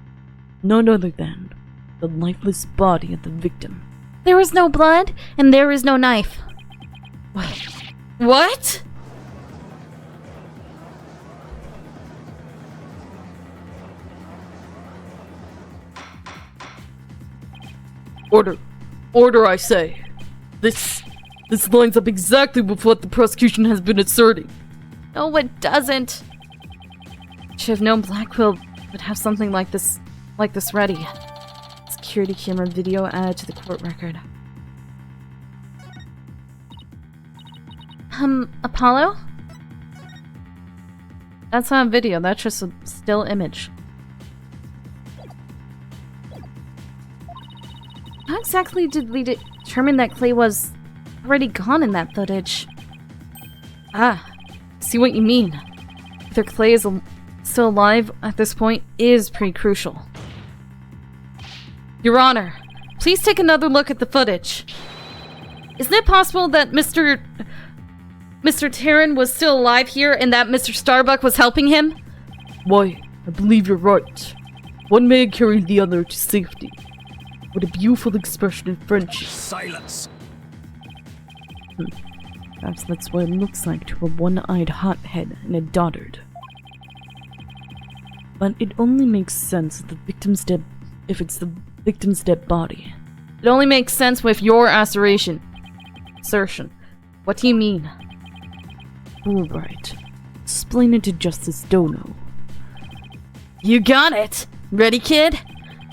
None other than the lifeless body of the victim. There was no blood, and there is no knife. What? Order. Order, I say. This lines up exactly with what the prosecution has been asserting. No, it doesn't. Should have known Blackwell would have something like this ready. Security camera video added to the court record. Apollo? That's not a video, that's just a still image. How exactly did we determine that Clay was already gone in that footage? Ah, see what you mean. Whether Clay is still alive at this point is pretty crucial. Your Honor, please take another look at the footage. Isn't it possible that Mr. Terran was still alive here and that Mr. Starbuck was helping him? Why, I believe you're right. One man carried the other to safety. What a beautiful expression in friendship. Silence. Perhaps that's what it looks like to a one-eyed hothead and a dotard. But it only makes sense if it's the victim's dead body. It only makes sense with your assertion. What do you mean? Alright. Explain it to Justice Dono. You got it! Ready, kid?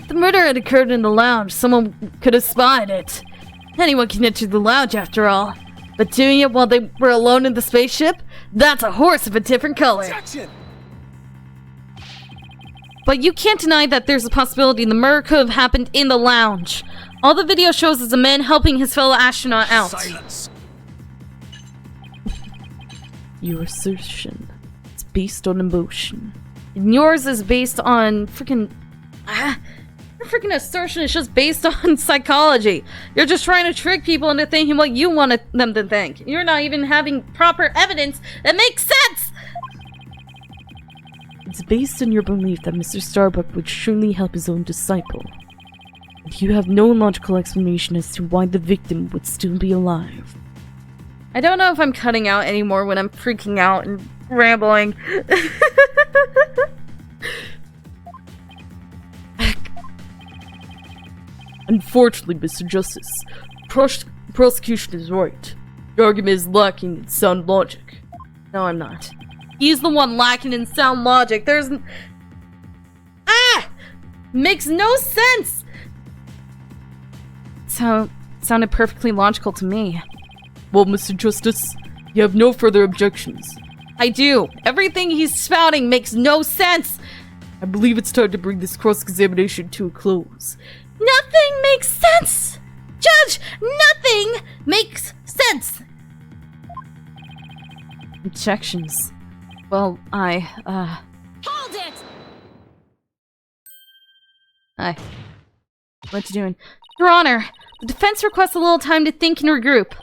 The murder had occurred in the lounge. Someone could have spied it. Anyone can enter the lounge after all. But doing it while they were alone in the spaceship? That's a horse of a different color. Objection! But you can't deny that there's a possibility the murder could have happened in the lounge. All the video shows is a man helping his fellow astronaut out. Silence. Your assertion is based on emotion. And yours is based on freaking... Your freaking assertion is just based on psychology. You're just trying to trick people into thinking what you want them to think. You're not even having proper evidence that makes sense! It's based on your belief that Mr. Starbuck would surely help his own disciple. But you have no logical explanation as to why the victim would still be alive. I don't know if I'm cutting out anymore when I'm freaking out and rambling. Unfortunately, Mr. Justice, prosecution is right. Your argument is lacking in sound logic. No, I'm not. He's the one lacking in sound logic. There's... Makes no sense! Sounded perfectly logical to me. Well, Mr. Justice, you have no further objections. I do. Everything he's spouting makes no sense. I believe it's time to bring this cross-examination to a close. Nothing makes sense! Judge, nothing makes sense! Objections. Well, Hold it! Hi. What you doing? Your Honor, the defense requests a little time to think and regroup.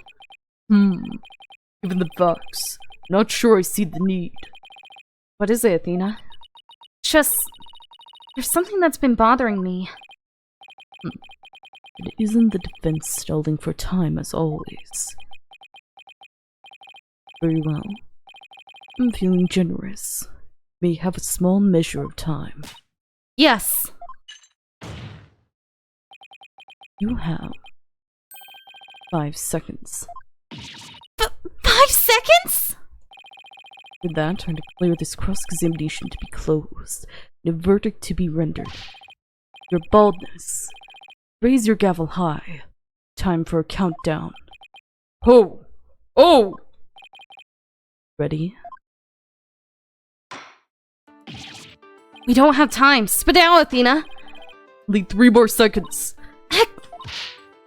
Given the facts, not sure I see the need. What is it, Athena? Just... there's something that's been bothering me. It isn't the defense stalling for time as always. Very well. I'm feeling generous. May have a small measure of time. Yes. You have 5 seconds. 5 seconds?! With that, I declare this cross-examination to be closed, and a verdict to be rendered. Your baldness. Raise your gavel high. Time for a countdown. Ho! Oh! Ready? We don't have time. Spit it out, Athena. Only 3 more seconds. Heck!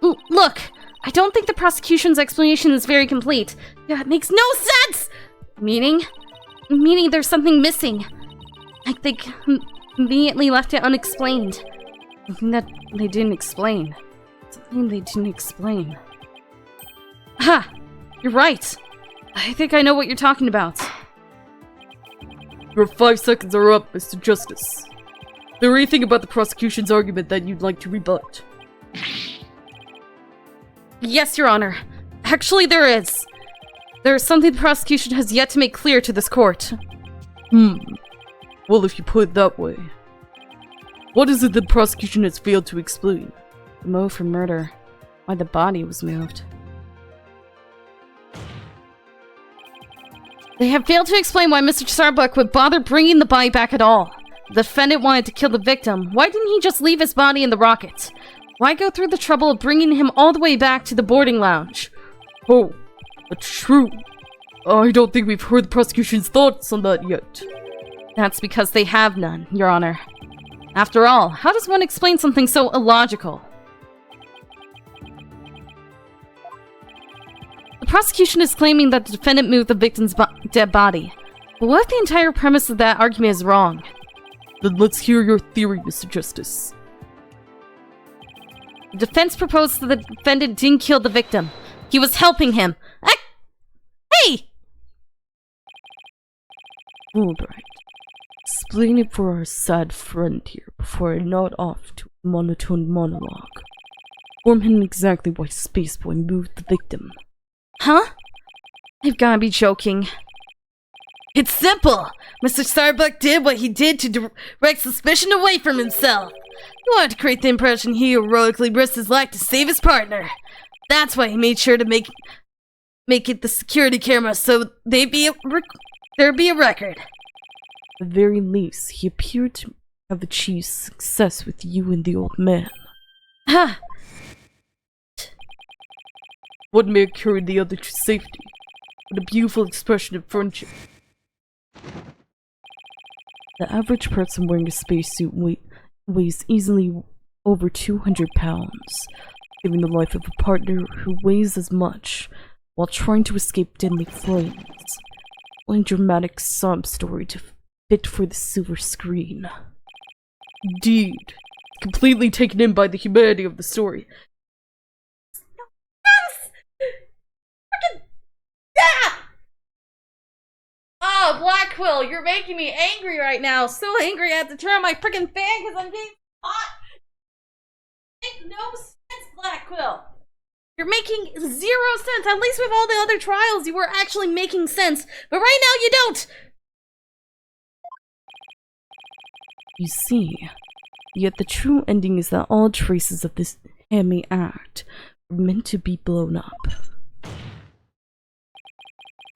Look, I don't think the prosecution's explanation is very complete. Yeah, it makes no sense! Meaning there's something missing. I think conveniently left it unexplained. Something that they didn't explain. Something they didn't explain. Ha! You're right. I think I know what you're talking about. Your 5 seconds are up, Mr. Justice. Is there anything about the prosecution's argument that you'd like to rebut? Yes, Your Honor. Actually, there is. There is something the prosecution has yet to make clear to this court. Well, if you put it that way. What is it the prosecution has failed to explain? The motive for murder. Why the body was moved. They have failed to explain why Mr. Starbuck would bother bringing the body back at all. The defendant wanted to kill the victim. Why didn't he just leave his body in the rocket? Why go through the trouble of bringing him all the way back to the boarding lounge? Oh, that's true. I don't think we've heard the prosecution's thoughts on that yet. That's because they have none, Your Honor. After all, how does one explain something so illogical? The prosecution is claiming that the defendant moved the victim's dead body. But what if the entire premise of that argument is wrong? Then let's hear your theory, Mr. Justice. The defense proposed that the defendant didn't kill the victim. He was helping him. Hey! Alright. Explain it for our sad friend here before I nod off to a monotone monologue. Inform him exactly why Spaceboy moved the victim. Huh? You've gotta be joking. It's simple! Mr. Starbuck did what he did to direct suspicion away from himself. He wanted to create the impression he heroically risked his life to save his partner. That's why he made sure to make it the security camera so there'd be a record. At the very least, he appeared to have achieved success with you and the old man. Ha! One man carried the other to safety. What a beautiful expression of friendship. The average person wearing a spacesuit weighs easily over 200 pounds, giving the life of a partner who weighs as much while trying to escape deadly flames. One dramatic sob story to fit for the silver screen. Indeed, completely taken in by the humanity of the story. Oh, Black Quill, you're making me angry right now. So angry I have to turn on my freaking fan because I'm getting hot. Make no sense, Black Quill. You're making 0 sense. At least with all the other trials, you were actually making sense. But right now, you don't. You see, yet the true ending is that all traces of this hammy act were meant to be blown up.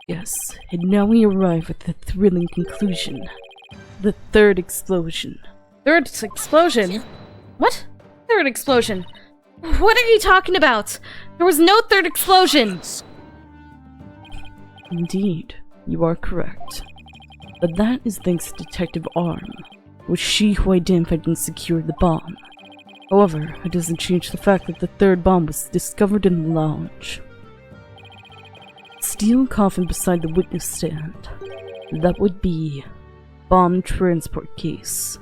Yes, and now we arrive at the thrilling conclusion. The third explosion. Third explosion? What? Third explosion? What are you talking about? There was no third explosion! Indeed, you are correct. But that is thanks to Detective Arm, was she who identified and secured the bomb. However, it doesn't change the fact that the third bomb was discovered in the lounge. Steel coffin beside the witness stand. That would be bomb transport case.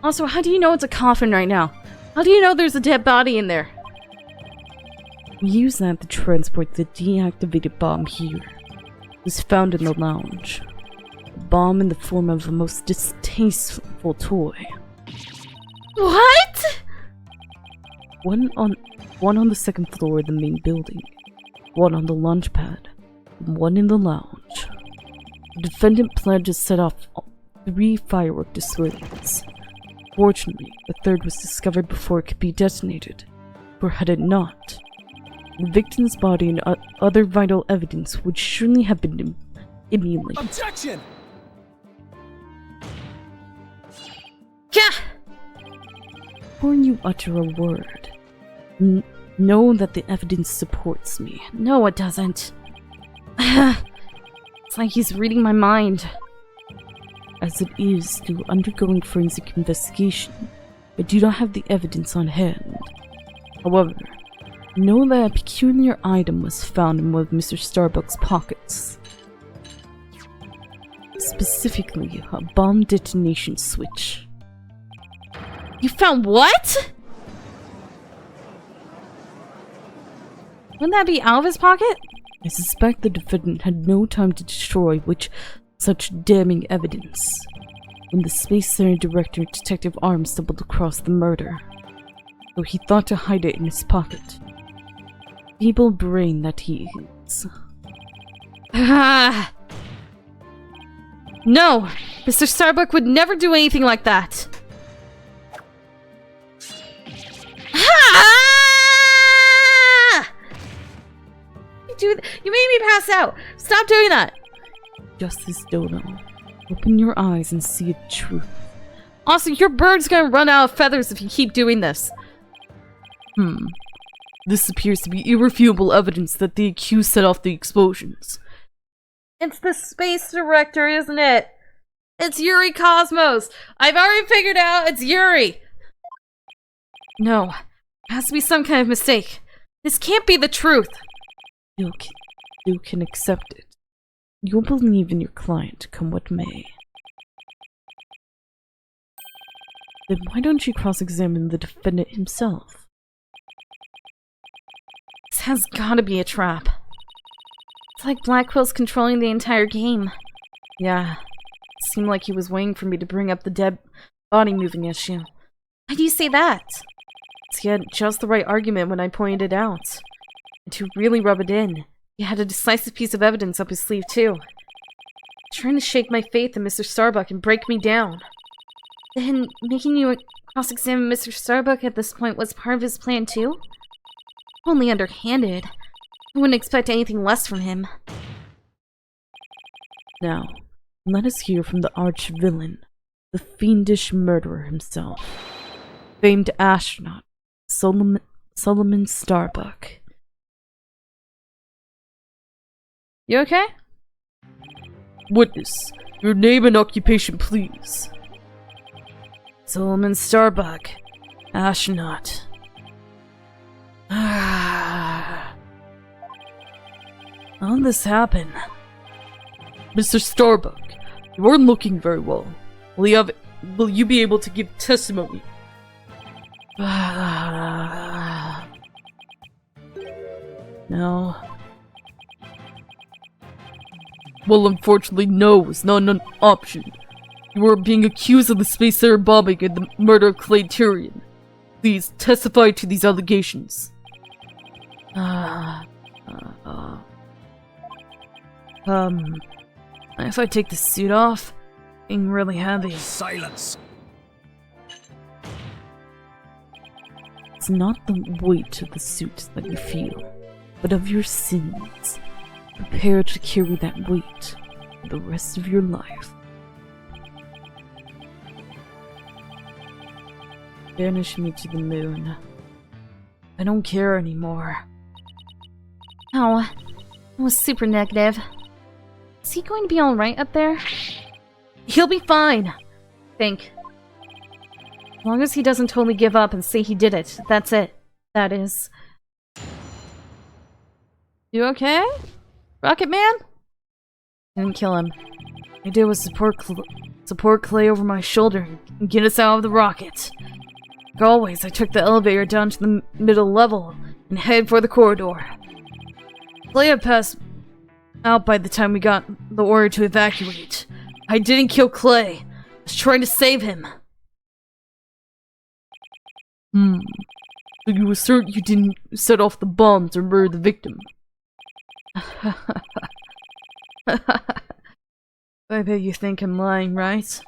Also, how do you know it's a coffin right now? How do you know there's a dead body in there? We use that to transport the deactivated bomb here. It was found in the lounge. A bomb in the form of a most distasteful toy. What? One on the second floor of the main building. One on the launch pad, and one in the lounge. The defendant planned to set off 3 firework displays. Fortunately, the third was discovered before it could be detonated, for had it not, the victim's body and other vital evidence would surely have been immediately. Objection! Yeah. Before you utter a word, know that the evidence supports me. No, it doesn't. It's like he's reading my mind. As it is through undergoing forensic investigation, I do not have the evidence on hand. However, know that a peculiar item was found in one of Mr. Starbuck's pockets. Specifically, a bomb detonation switch. You found what? Wouldn't that be out of his pocket? I suspect the defendant had no time to destroy such damning evidence when the Space Center Director, Detective Arm, stumbled across the murder, though he thought to hide it in his pocket. Feeble brain that he is. No! Mr. Starbuck would never do anything like that! You made me pass out! Stop doing that! Justice Dono, open your eyes and see the truth. Also, your bird's gonna run out of feathers if you keep doing this. This appears to be irrefutable evidence that the accused set off the explosions. It's the space director, isn't it? It's Yuri Cosmos! I've already figured out it's Yuri! No, it has to be some kind of mistake. This can't be the truth! You can accept it. You'll believe in your client, come what may. Then why don't you cross-examine the defendant himself? This has gotta be a trap. It's like Blackwell's controlling the entire game. Yeah, it seemed like he was waiting for me to bring up the dead body moving issue. Why do you say that? He had just the right argument when I pointed it out. And to really rub it in, he had a decisive piece of evidence up his sleeve too. Trying to shake my faith in Mr. Starbuck and break me down. Then, making you cross-examine Mr. Starbuck at this point was part of his plan too? Only underhanded. I wouldn't expect anything less from him. Now, let us hear from the arch-villain, the fiendish murderer himself. Famed astronaut, Solomon Starbuck. You okay? Witness, your name and occupation, please. Solomon Starbuck, astronaut. How did this happen? Mr. Starbuck, you aren't looking very well. Will you be able to give testimony? No. Well, unfortunately, no is not an option. You are being accused of the Space Center bombing and the murder of Clay Tyrion. Please testify to these allegations. If I take the suit off, it's being really heavy. Silence. It's not the weight of the suit that you feel, but of your sins. Prepare to carry that weight for the rest of your life. Banish me to the moon. I don't care anymore. Oh, that was super negative. Is he going to be alright up there? He'll be fine, I think. As long as he doesn't totally give up and say he did it. That's it. That is. You okay? Rocket Man? Didn't kill him. I did was support Clay over my shoulder and get us out of the rocket. Like always, I took the elevator down to the middle level and headed for the corridor. Clay had passed out by the time we got the order to evacuate. I didn't kill Clay. I was trying to save him. So you were certain you didn't set off the bombs or murder the victim? I bet you think I'm lying, right?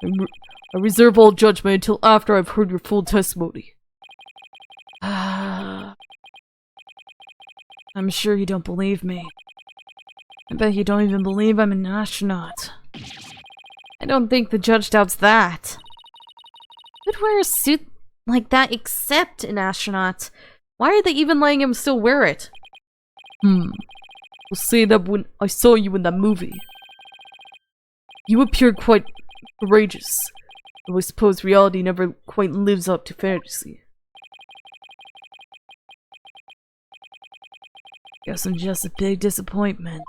I reserve all judgment until after I've heard your full testimony. I'm sure you don't believe me. I bet you don't even believe I'm an astronaut. I don't think the judge doubts that. Who'd wear a suit like that except an astronaut? Why are they even letting him still wear it? We'll say that when I saw you in that movie. You appeared quite courageous, though I suppose reality never quite lives up to fantasy. Guess I'm just a big disappointment.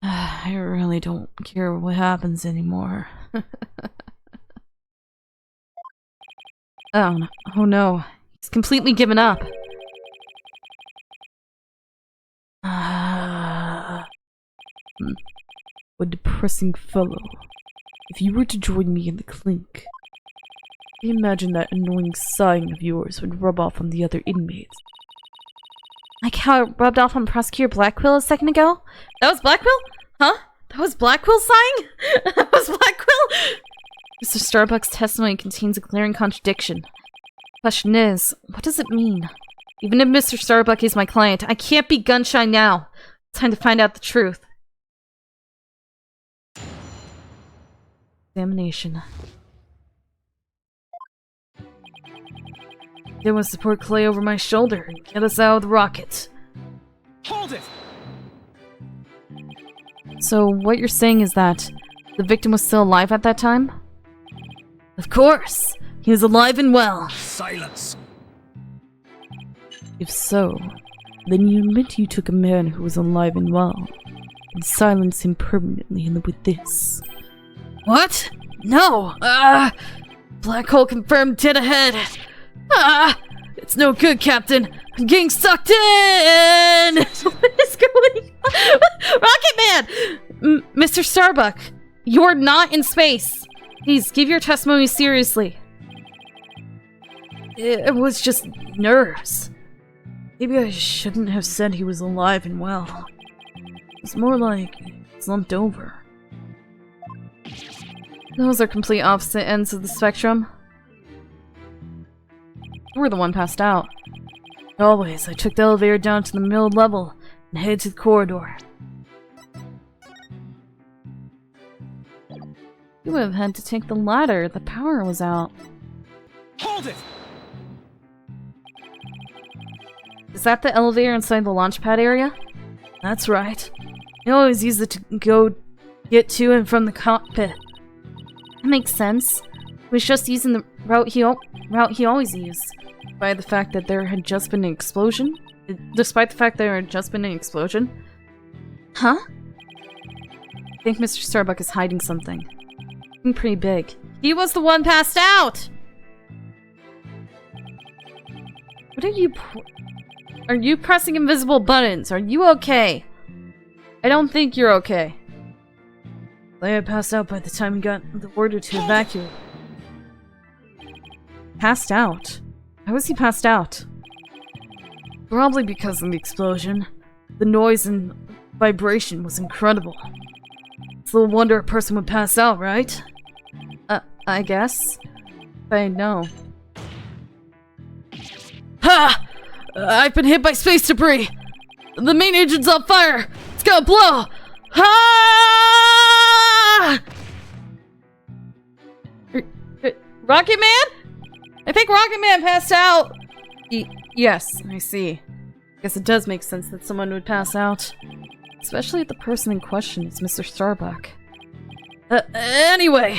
I really don't care what happens anymore. Oh no, he's completely given up. What a depressing fellow. If you were to join me in the clink, I imagine that annoying sighing of yours would rub off on the other inmates. Like how it rubbed off on Prosecutor Blackquill a second ago? That was Blackquill? Huh? That was Blackquill sighing? That was Blackquill? Mr. Starbuck's testimony contains a glaring contradiction. Question is, what does it mean? Even if Mr. Starbuck is my client, I can't be gun-shy now. It's time to find out the truth. Examination. There was support Clay over my shoulder and get us out of the rocket. Hold it! So what you're saying is that the victim was still alive at that time? Of course! He was alive and well! Silence! If so, then you admit you took a man who was alive and well, and silenced him permanently with this. What? No! Black hole confirmed dead ahead! It's no good, Captain! I'm getting sucked in! What is going on? Rocket Man! Mr. Starbuck, you're not in space! Please, give your testimony seriously. It was just nerves. Maybe I shouldn't have said he was alive and well. It's more like slumped over. Those are complete opposite ends of the spectrum. You were the one passed out. Always, I took the elevator down to the middle level and headed to the corridor. You would have had to take the ladder. The power was out. Hold it! Is that the elevator inside the launch pad area? That's right. I always use it to get to and from the cockpit. That makes sense. He was just using the route he always used. Despite the fact that there had just been an explosion? Huh? I think Mr. Starbuck is hiding something. Something pretty big. He was the one passed out! What are you... Are you pressing invisible buttons? Are you okay? I don't think you're okay. Leia passed out by the time we got the order to evacuate. Passed out? How was he passed out? Probably because of the explosion. The noise and vibration was incredible. It's little wonder a person would pass out, right? I guess. I know. Ha! I've been hit by space debris! The main engine's on fire! It's gonna blow! Ha! Rocket Man? I think Rocket Man passed out! Yes, I see. Guess it does make sense that someone would pass out. Especially if the person in question is Mr. Starbuck. Anyway!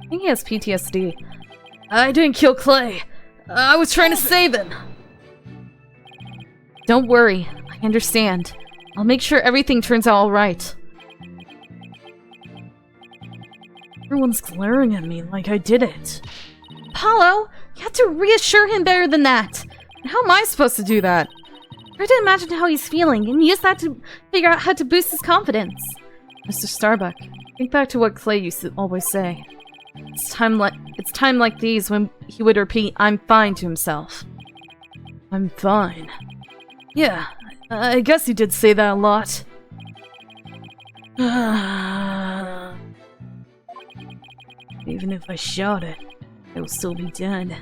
I think he has PTSD. I didn't kill Clay. I was trying to save him. Don't worry. I understand. I'll make sure everything turns out alright. Everyone's glaring at me like I did it. Apollo, you have to reassure him better than that. How am I supposed to do that? Try to imagine how he's feeling and use that to figure out how to boost his confidence. Mr. Starbuck, think back to what Clay used to always say. It's time like these when he would repeat, "I'm fine" to himself. I'm fine. Yeah, I guess he did say that a lot. Even if I shout it, I will still be dead.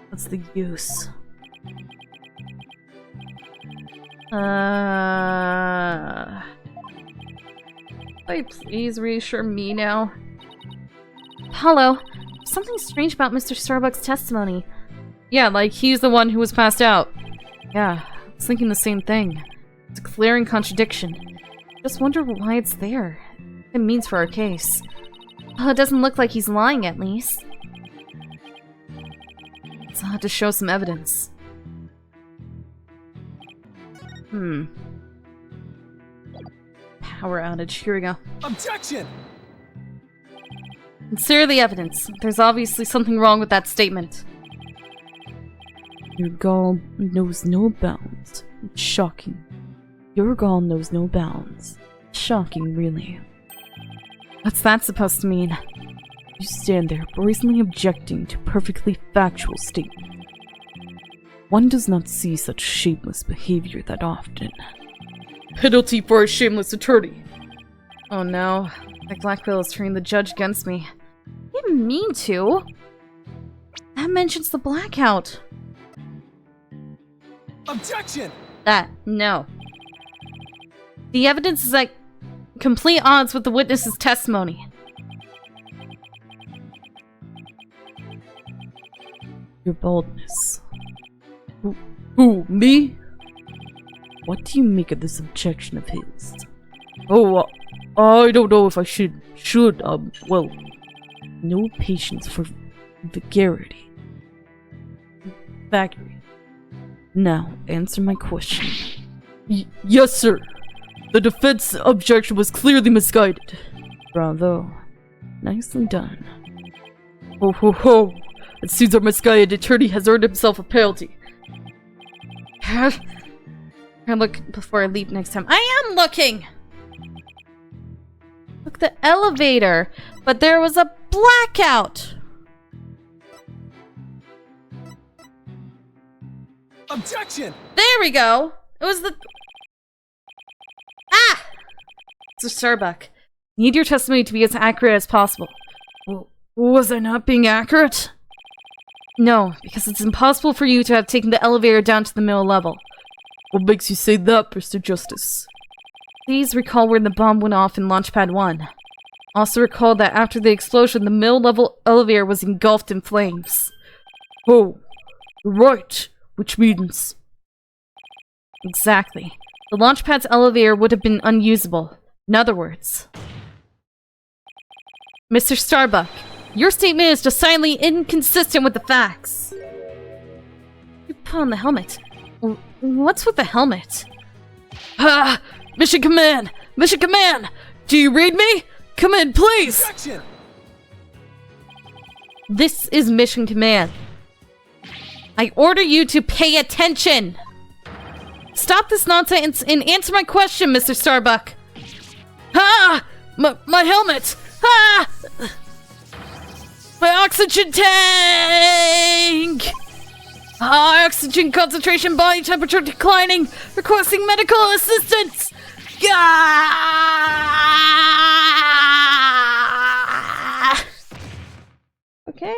What's the use? Could you please reassure me now? Apollo, there's something strange about Mr. Starbuck's testimony. Yeah, like he's the one who was passed out. Yeah, I was thinking the same thing. It's a glaring contradiction. Just wonder why it's there. What it means for our case. Well, it doesn't look like he's lying, at least. So I'll have to show some evidence. Power outage. Here we go. Objection! Consider the evidence. There's obviously something wrong with that statement. Your gall knows no bounds. Shocking. Your gall knows no bounds. Shocking, really. What's that supposed to mean? You stand there brazenly objecting to perfectly factual statement. One does not see such shameless behavior that often. Penalty for a shameless attorney. Oh no. That Blackbill is turning the judge against me. I didn't mean to. That mentions the blackout. Objection! No. The evidence is at complete odds with the witness's testimony. Your boldness. Who, me? What do you make of this objection of his? Oh, I don't know if I should, well, no patience for vagary. Now, answer my question. Yes, sir. The defense objection was clearly misguided. Bravo. Nicely done. Ho ho ho! It seems our misguided attorney has earned himself a penalty. I'll look before I leap next time. I am looking! Look, the elevator! But there was a blackout! Objection! There we go! It was the... Ah! Mr. Starbuck, need your testimony to be as accurate as possible. Well, was I not being accurate? No, because it's impossible for you to have taken the elevator down to the middle level. What makes you say that, Mr. Justice? Please recall where the bomb went off in Launchpad 1. Also recall that after the explosion, the middle level elevator was engulfed in flames. Oh, right. Which means... Exactly. The Launchpad's elevator would have been unusable. In other words... Mr. Starbuck, your statement is decidedly inconsistent with the facts. You put on the helmet. What's with the helmet? Ah! Mission Command! Mission Command! Do you read me? Come in, please! Action! This is Mission Command. I order you to pay attention! Stop this nonsense and answer my question, Mr. Starbuck! Ah! My helmet! Ah! My oxygen tank! Oxygen concentration, body temperature declining, requesting medical assistance! Ah! Okay.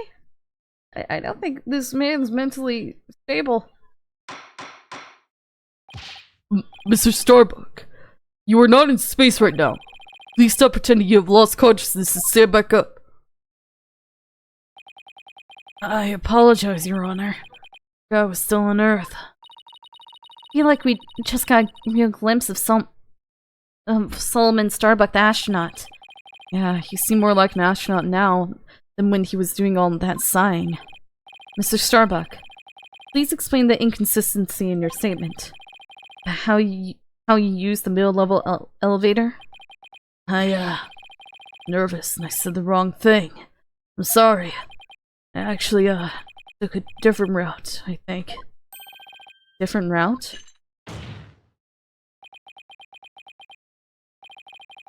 I don't think this man's mentally stable. Mr. Starbuck, you are not in space right now. Please stop pretending you have lost consciousness and stand back up. I apologize, Your Honor. I was still on Earth. I feel like we just got a real glimpse of Solomon Starbuck the astronaut. Yeah, he seemed more like an astronaut now than when he was doing all that sighing. Mr. Starbuck, please explain the inconsistency in your statement. How you used the middle-level elevator? Nervous and I said the wrong thing. I'm sorry. I actually, took a different route, I think. Different route?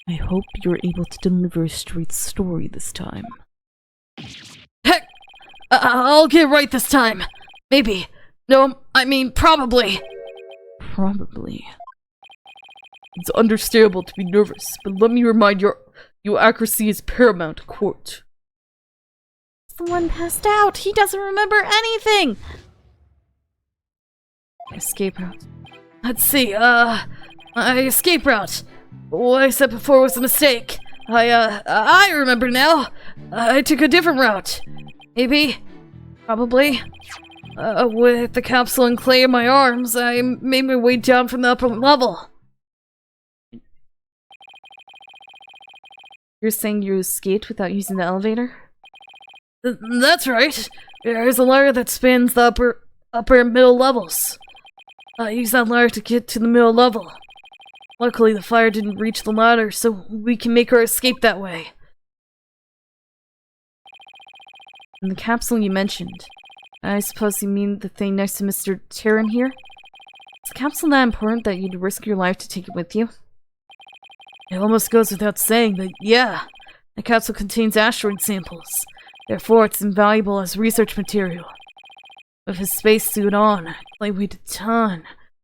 I hope you're able to deliver a straight story this time. Heck! I'll get right this time! Maybe. No, I mean probably. Probably. It's understandable to be nervous, but let me remind you, your accuracy is paramount to court. The one passed out. He doesn't remember anything. Escape route. Let's see. My escape route. What I said before was a mistake. I remember now. I took a different route. Maybe. Probably. With the capsule and clay in my arms, I made my way down from the upper level. You're saying you escaped without using the elevator? That's right. There's a ladder that spans the upper and middle levels. I used that ladder to get to the middle level. Luckily, the fire didn't reach the ladder, so we can make our escape that way. And the capsule you mentioned, I suppose you mean the thing next to Mr. Terran here? Is the capsule that important that you'd risk your life to take it with you? It almost goes without saying, but yeah, the capsule contains asteroid samples. Therefore, it's invaluable as research material. With his spacesuit on, I weighed a ton.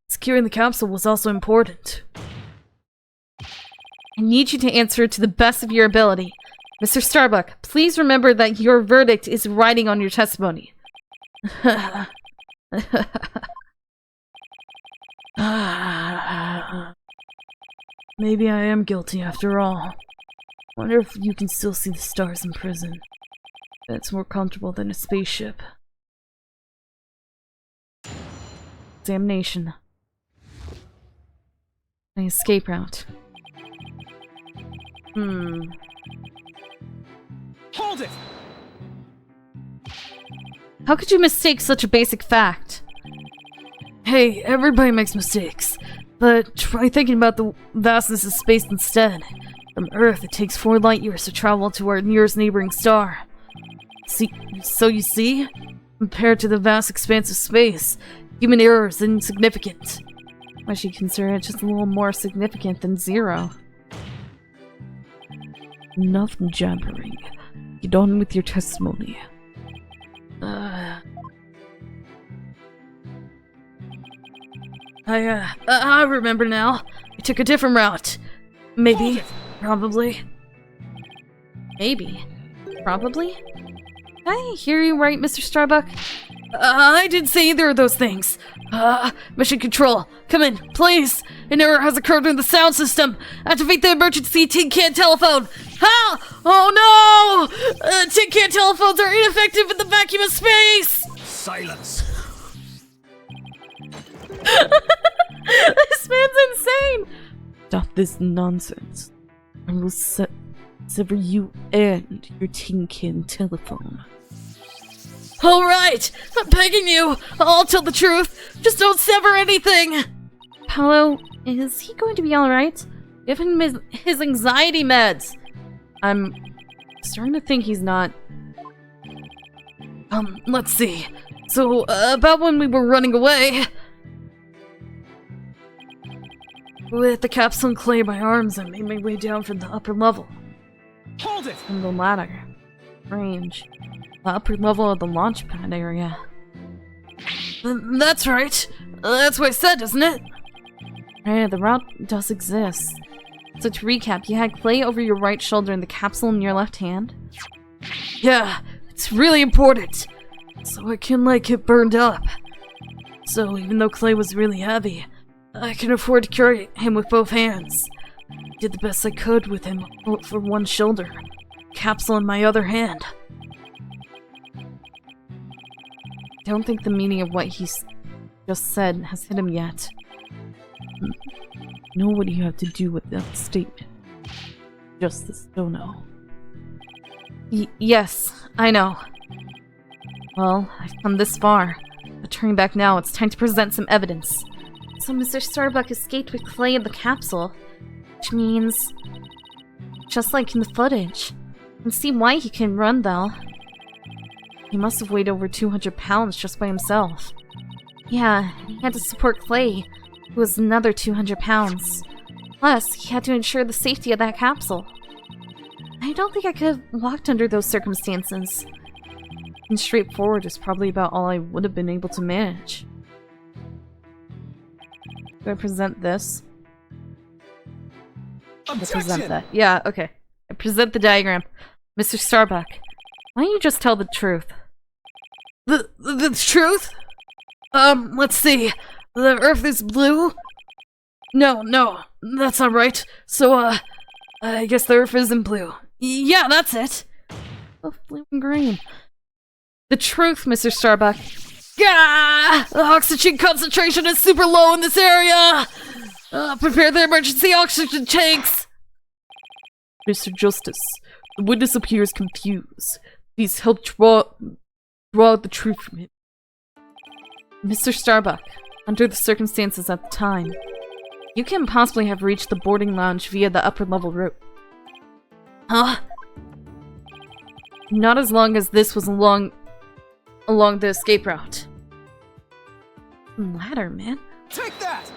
Securing the capsule was also important. I need you to answer to the best of your ability. Mr. Starbuck, please remember that your verdict is writing on your testimony. Maybe I am guilty after all. Wonder if you can still see the stars in prison. That's more comfortable than a spaceship. Examination. My escape route. Hold it! How could you mistake such a basic fact? Hey, everybody makes mistakes. But try thinking about the vastness of space instead. From Earth, it takes 4 light years to travel to our nearest neighboring star. So you see? Compared to the vast expanse of space, human error is insignificant. I should consider it just a little more significant than 0. Enough jabbering. Get on with your testimony. I remember now. I took a different route. Maybe. Probably. Maybe. Probably? Did I hear you right, Mr. Starbuck? I didn't say either of those things. Mission Control, come in, please. An error has occurred in the sound system. Activate the emergency tin can telephone. How? Oh no! Tin can telephones are ineffective in the vacuum of space! Silence. This man's insane! Stop this nonsense. I will sever you and your tin can telephone. Alright! I'm begging you! I'll tell the truth! Just don't sever anything! Is he going to be alright? Give him his anxiety meds! I'm starting to think he's not. Let's see. So, about when we were running away... With the capsule and clay in my arms, I made my way down from the upper level. Hold it! From the ladder. Range. The upper level of the launch pad area. That's right. That's what I said, isn't it? Right, the route does exist. So to recap, you had clay over your right shoulder and the capsule in your left hand? Yeah, it's really important. So I can, get burned up. So even though clay was really heavy, I can afford to carry him with both hands. Did the best I could with him for one shoulder. Capsule in my other hand. Don't think the meaning of what he just said has hit him yet. Know what you have to do with that statement. Justice Dono. Yes, I know. Well, I've come this far. But turning back now, it's time to present some evidence. So Mr. Starbuck escaped with clay in the capsule. Which means... just like in the footage. I can see why he can run, though. He must have weighed over 200 pounds just by himself. Yeah, he had to support Clay, who was another 200 pounds. Plus, he had to ensure the safety of that capsule. I don't think I could have walked under those circumstances. And straightforward is probably about all I would have been able to manage. Do I present this? I present that. Yeah, okay. I present the diagram. Mr. Starbuck, why don't you just tell the truth? The truth? Let's see. The Earth is blue? No, that's not right. So, I guess the Earth isn't blue. Yeah, that's it. Oh, blue and green. The truth, Mr. Starbuck. Gah! The oxygen concentration is super low in this area! Prepare the emergency oxygen tanks! Mr. Justice, the witness appears confused. Please help draw out the truth from him. Mr. Starbuck, under the circumstances at the time, you can't possibly have reached the boarding lounge via the upper level route. Huh? Not as long as this was along the escape route. Ladder, man. Take that!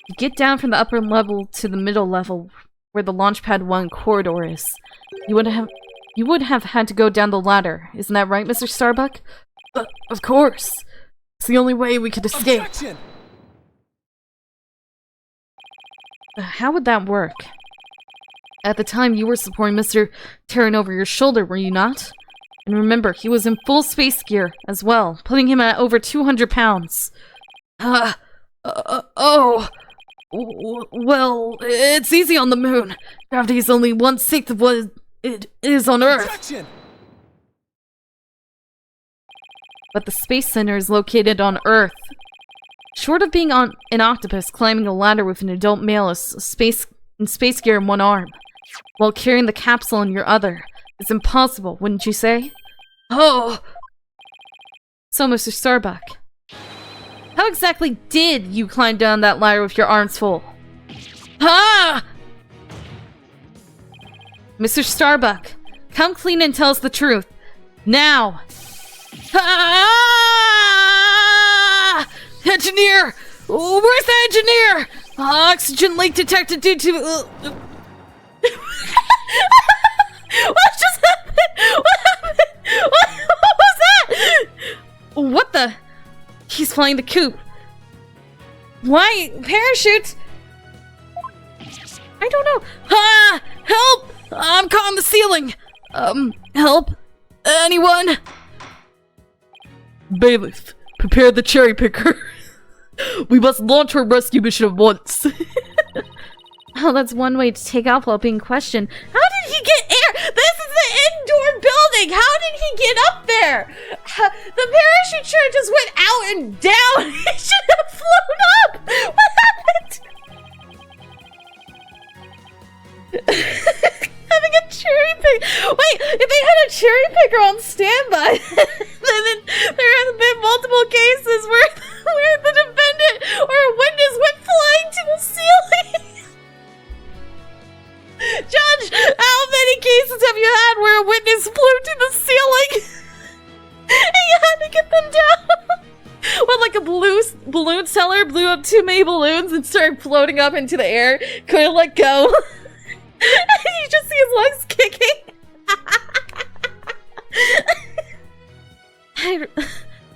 You get down from the upper level to the middle level, where the Launchpad 1 corridor is. You would have had to go down the ladder. Isn't that right, Mr. Starbuck? Of course. It's the only way we could escape. Objection! How would that work? At the time, you were supporting Mr. Terran over your shoulder, were you not? And remember, he was in full space gear as well, putting him at over 200 pounds. Well, it's easy on the moon. Gravity is only 1/6 of what it is on Earth. Objection! But the Space Center is located on Earth. Short of being on an octopus climbing a ladder with an adult male in space gear in one arm, while carrying the capsule in your other, it's impossible, wouldn't you say? Oh! So, Mr. Starbuck, how exactly did you climb down that ladder with your arms full? Ah! Mr. Starbuck, come clean and tell us the truth. Now! Ah! Engineer! Where's the engineer? Oxygen leak detected due to... What just happened? What happened? What was that? What the? He's flying the coop. Why? Parachute? I don't know. Ah! Help! I'm caught on the ceiling. Help? Anyone? Bailiff, prepare the cherry picker. We must launch our rescue mission at once. Oh, that's one way to take off while being questioned. How did he get air? This is an indoor building! How did he get up there? The parachute should have just went out and down! He should have flown up! What happened? Having a cherry pick. Wait, if they had a cherry picker on standby, then there have been multiple cases where the defendant where a witness went flying to the ceiling. Judge, how many cases have you had where a witness flew to the ceiling? And you had to get them down? Well, like a balloon seller blew up too many balloons and started floating up into the air. Couldn't let go. And you just see his legs kicking.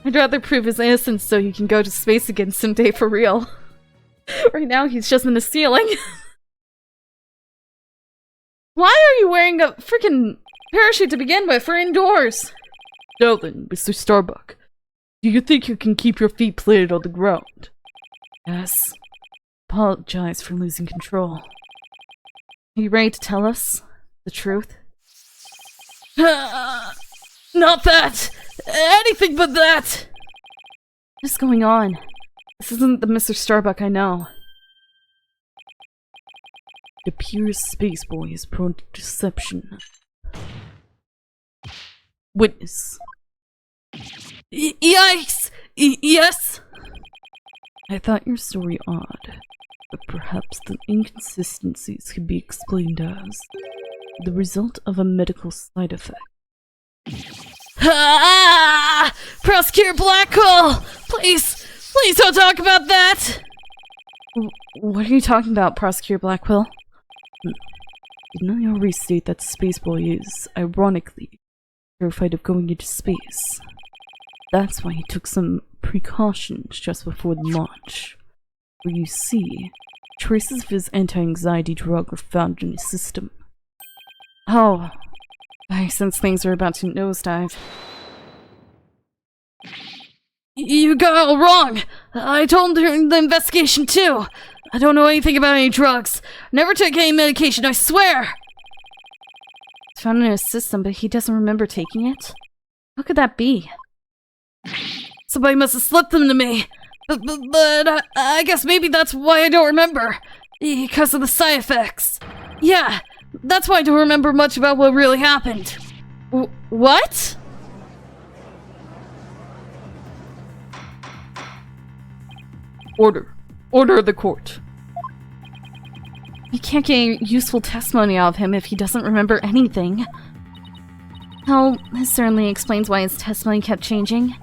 I'd rather prove his innocence so he can go to space again someday for real. Right now, he's just in the ceiling. Why are you wearing a freaking parachute to begin with? We're indoors. Now then, Mr. Starbuck, do you think you can keep your feet planted on the ground? Yes. Apologize for losing control. Are you ready to tell us the truth? Not that! Anything but that! What's going on? This isn't the Mr. Starbuck I know. It appears Space Boy is prone to deception. Witness. Yikes! Yes? I thought your story odd, but perhaps the inconsistencies could be explained as the result of a medical side effect. Ah! Prosecutor Blackhole! Please don't talk about that! What are you talking about, Prosecutor Blackwell? Didn't I already state that Space Boy is, ironically, terrified of going into space? That's why he took some precautions just before the launch. Where you see, traces of his anti-anxiety drug were found in his system. Oh, I sense things are about to nosedive. You got it all wrong! I told him during the investigation too! I don't know anything about any drugs. Never took any medication, I swear! It's found in his system, but he doesn't remember taking it? How could that be? Somebody must have slipped them to me! But I guess maybe that's why I don't remember. Because of the side effects. Yeah, that's why I don't remember much about what really happened. What? Order of the court. You can't get any useful testimony out of him if he doesn't remember anything. Well, this certainly explains why his testimony kept changing.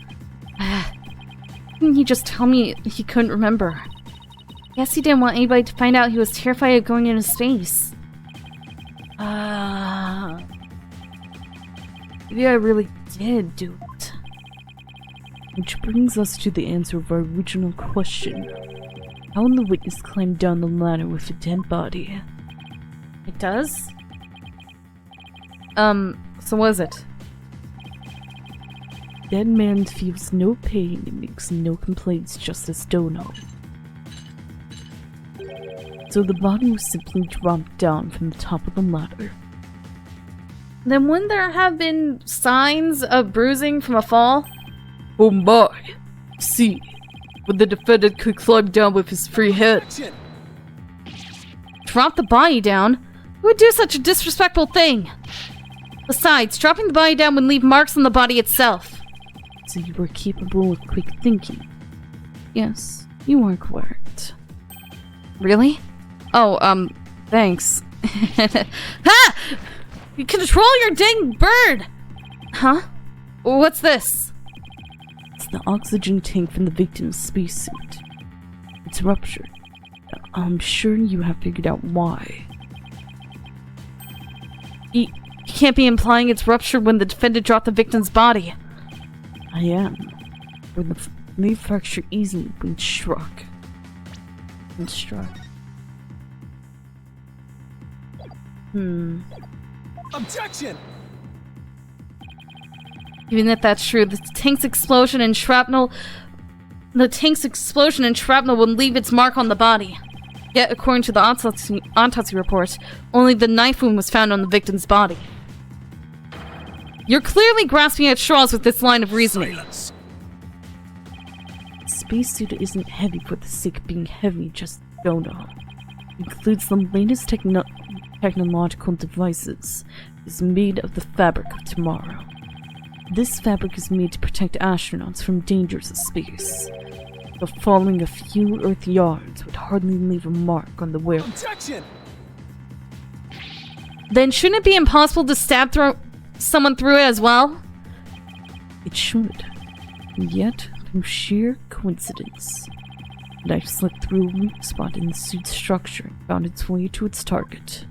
He just told me he couldn't remember. Guess he didn't want anybody to find out he was terrified of going into space. Maybe I really did do it. Which brings us to the answer of our original question. How will the witness climb down the ladder with a dead body? It does? So what is it? Dead man feels no pain and makes no complaints, just as Dono. So the body was simply dropped down from the top of the ladder. Then wouldn't there have been signs of bruising from a fall? Oh my! See, when the defendant could climb down with his free hand. Drop the body down? Who would do such a disrespectful thing? Besides, dropping the body down would leave marks on the body itself. So you were capable of quick thinking. Yes, you are correct. Really? Oh, thanks. Ha! You control your dang bird! Huh? What's this? It's the oxygen tank from the victim's spacesuit. It's ruptured. I'm sure you have figured out why. You can't be implying it's ruptured when the defendant dropped the victim's body. I am. Where the may fracture easily when struck. Objection! Even if that's true, the tank's explosion and shrapnel would leave its mark on the body. Yet, according to the autopsy report, only the knife wound was found on the victim's body. You're clearly grasping at straws with this line of reasoning. Silence. Spacesuit isn't heavy for the sake of being heavy, just don't know. Includes the latest technological devices. Is made of the fabric of tomorrow. This fabric is made to protect astronauts from dangers of space. So falling a few Earth yards would hardly leave a mark on the wearer. Objection! Then shouldn't it be impossible to stab someone through it as well? It should. And yet, through sheer coincidence, the knife slipped through a weak spot in the suit's structure and found its way to its target.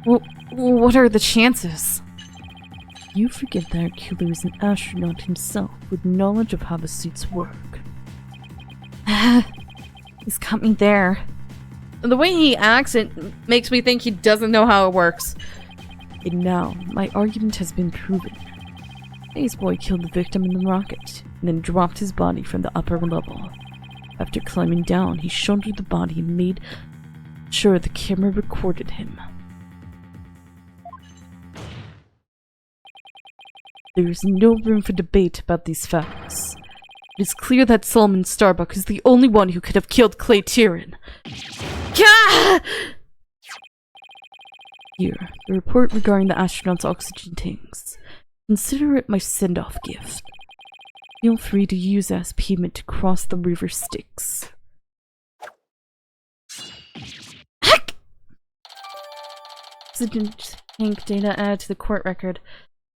Well, what are the chances? You forget that our killer is an astronaut himself with knowledge of how the suits work. He's got me there. The way he acts, it makes me think he doesn't know how it works. And now, my argument has been proven. Space Boy killed the victim in the rocket, and then dropped his body from the upper level. After climbing down, he shouldered the body and made sure the camera recorded him. There is no room for debate about these facts. It is clear that Solomon Starbuck is the only one who could have killed Clay Tyrion. Gah! Here, the report regarding the astronaut's oxygen tanks. Consider it my send-off gift. Feel free to use it as payment to cross the river Styx. Heck! Oxygen tank data added to the court record.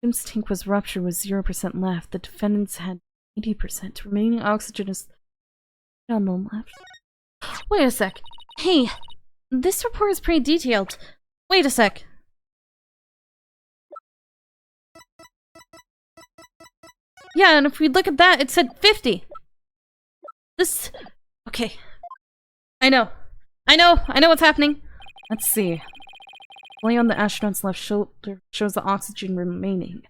Jim's tank was ruptured with 0% left. The defendants had 80%. Remaining oxygen is on the left. Wait a sec. Hey, this report is pretty detailed. Wait a sec. Yeah, and if we look at that, it said 50. This... Okay. I know what's happening. Let's see. Only on the astronaut's left shoulder shows the oxygen remaining.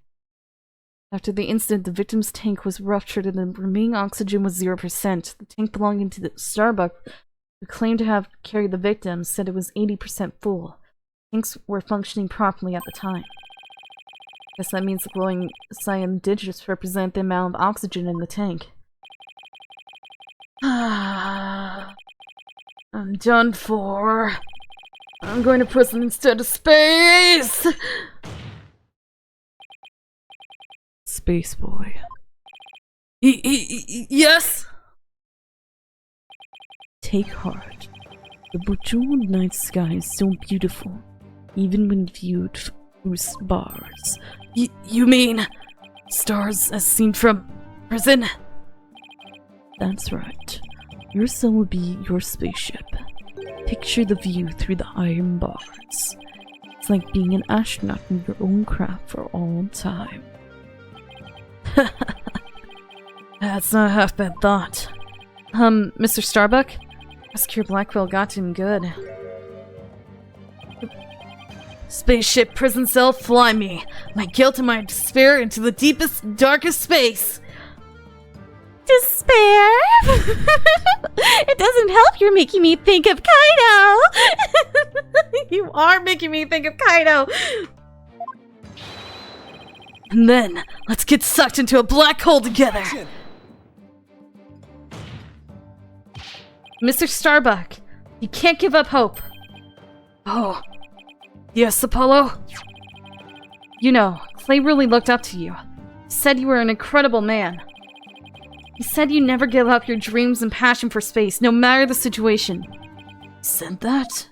After the incident, the victim's tank was ruptured and the remaining oxygen was 0%. The tank belonging to the Starbuck, who claimed to have carried the victim, said it was 80% full. Tanks were functioning properly at the time. Guess that means the glowing cyan digits represent the amount of oxygen in the tank. I'm done for. I'm going to prison instead of space! Space Boy. Yes? Take heart. The bejeweled night sky is so beautiful, even when viewed through bars. You mean stars as seen from prison? That's right. Your cell will be your spaceship. Picture the view through the iron bars. It's like being an astronaut in your own craft for all time. That's not a half-bad thought. Mr. Starbuck? Rescue Blackwell got to him good. Spaceship, prison cell, fly me. My guilt and my despair into the deepest, darkest space. Despair? It doesn't help you're making me think of Kaido! You are making me think of Kaido! And then, let's get sucked into a black hole together! Mr. Starbuck, you can't give up hope. Oh. Yes, Apollo? You know, Clay really looked up to you. He said you were an incredible man. He said you never give up your dreams and passion for space, no matter the situation. He said that?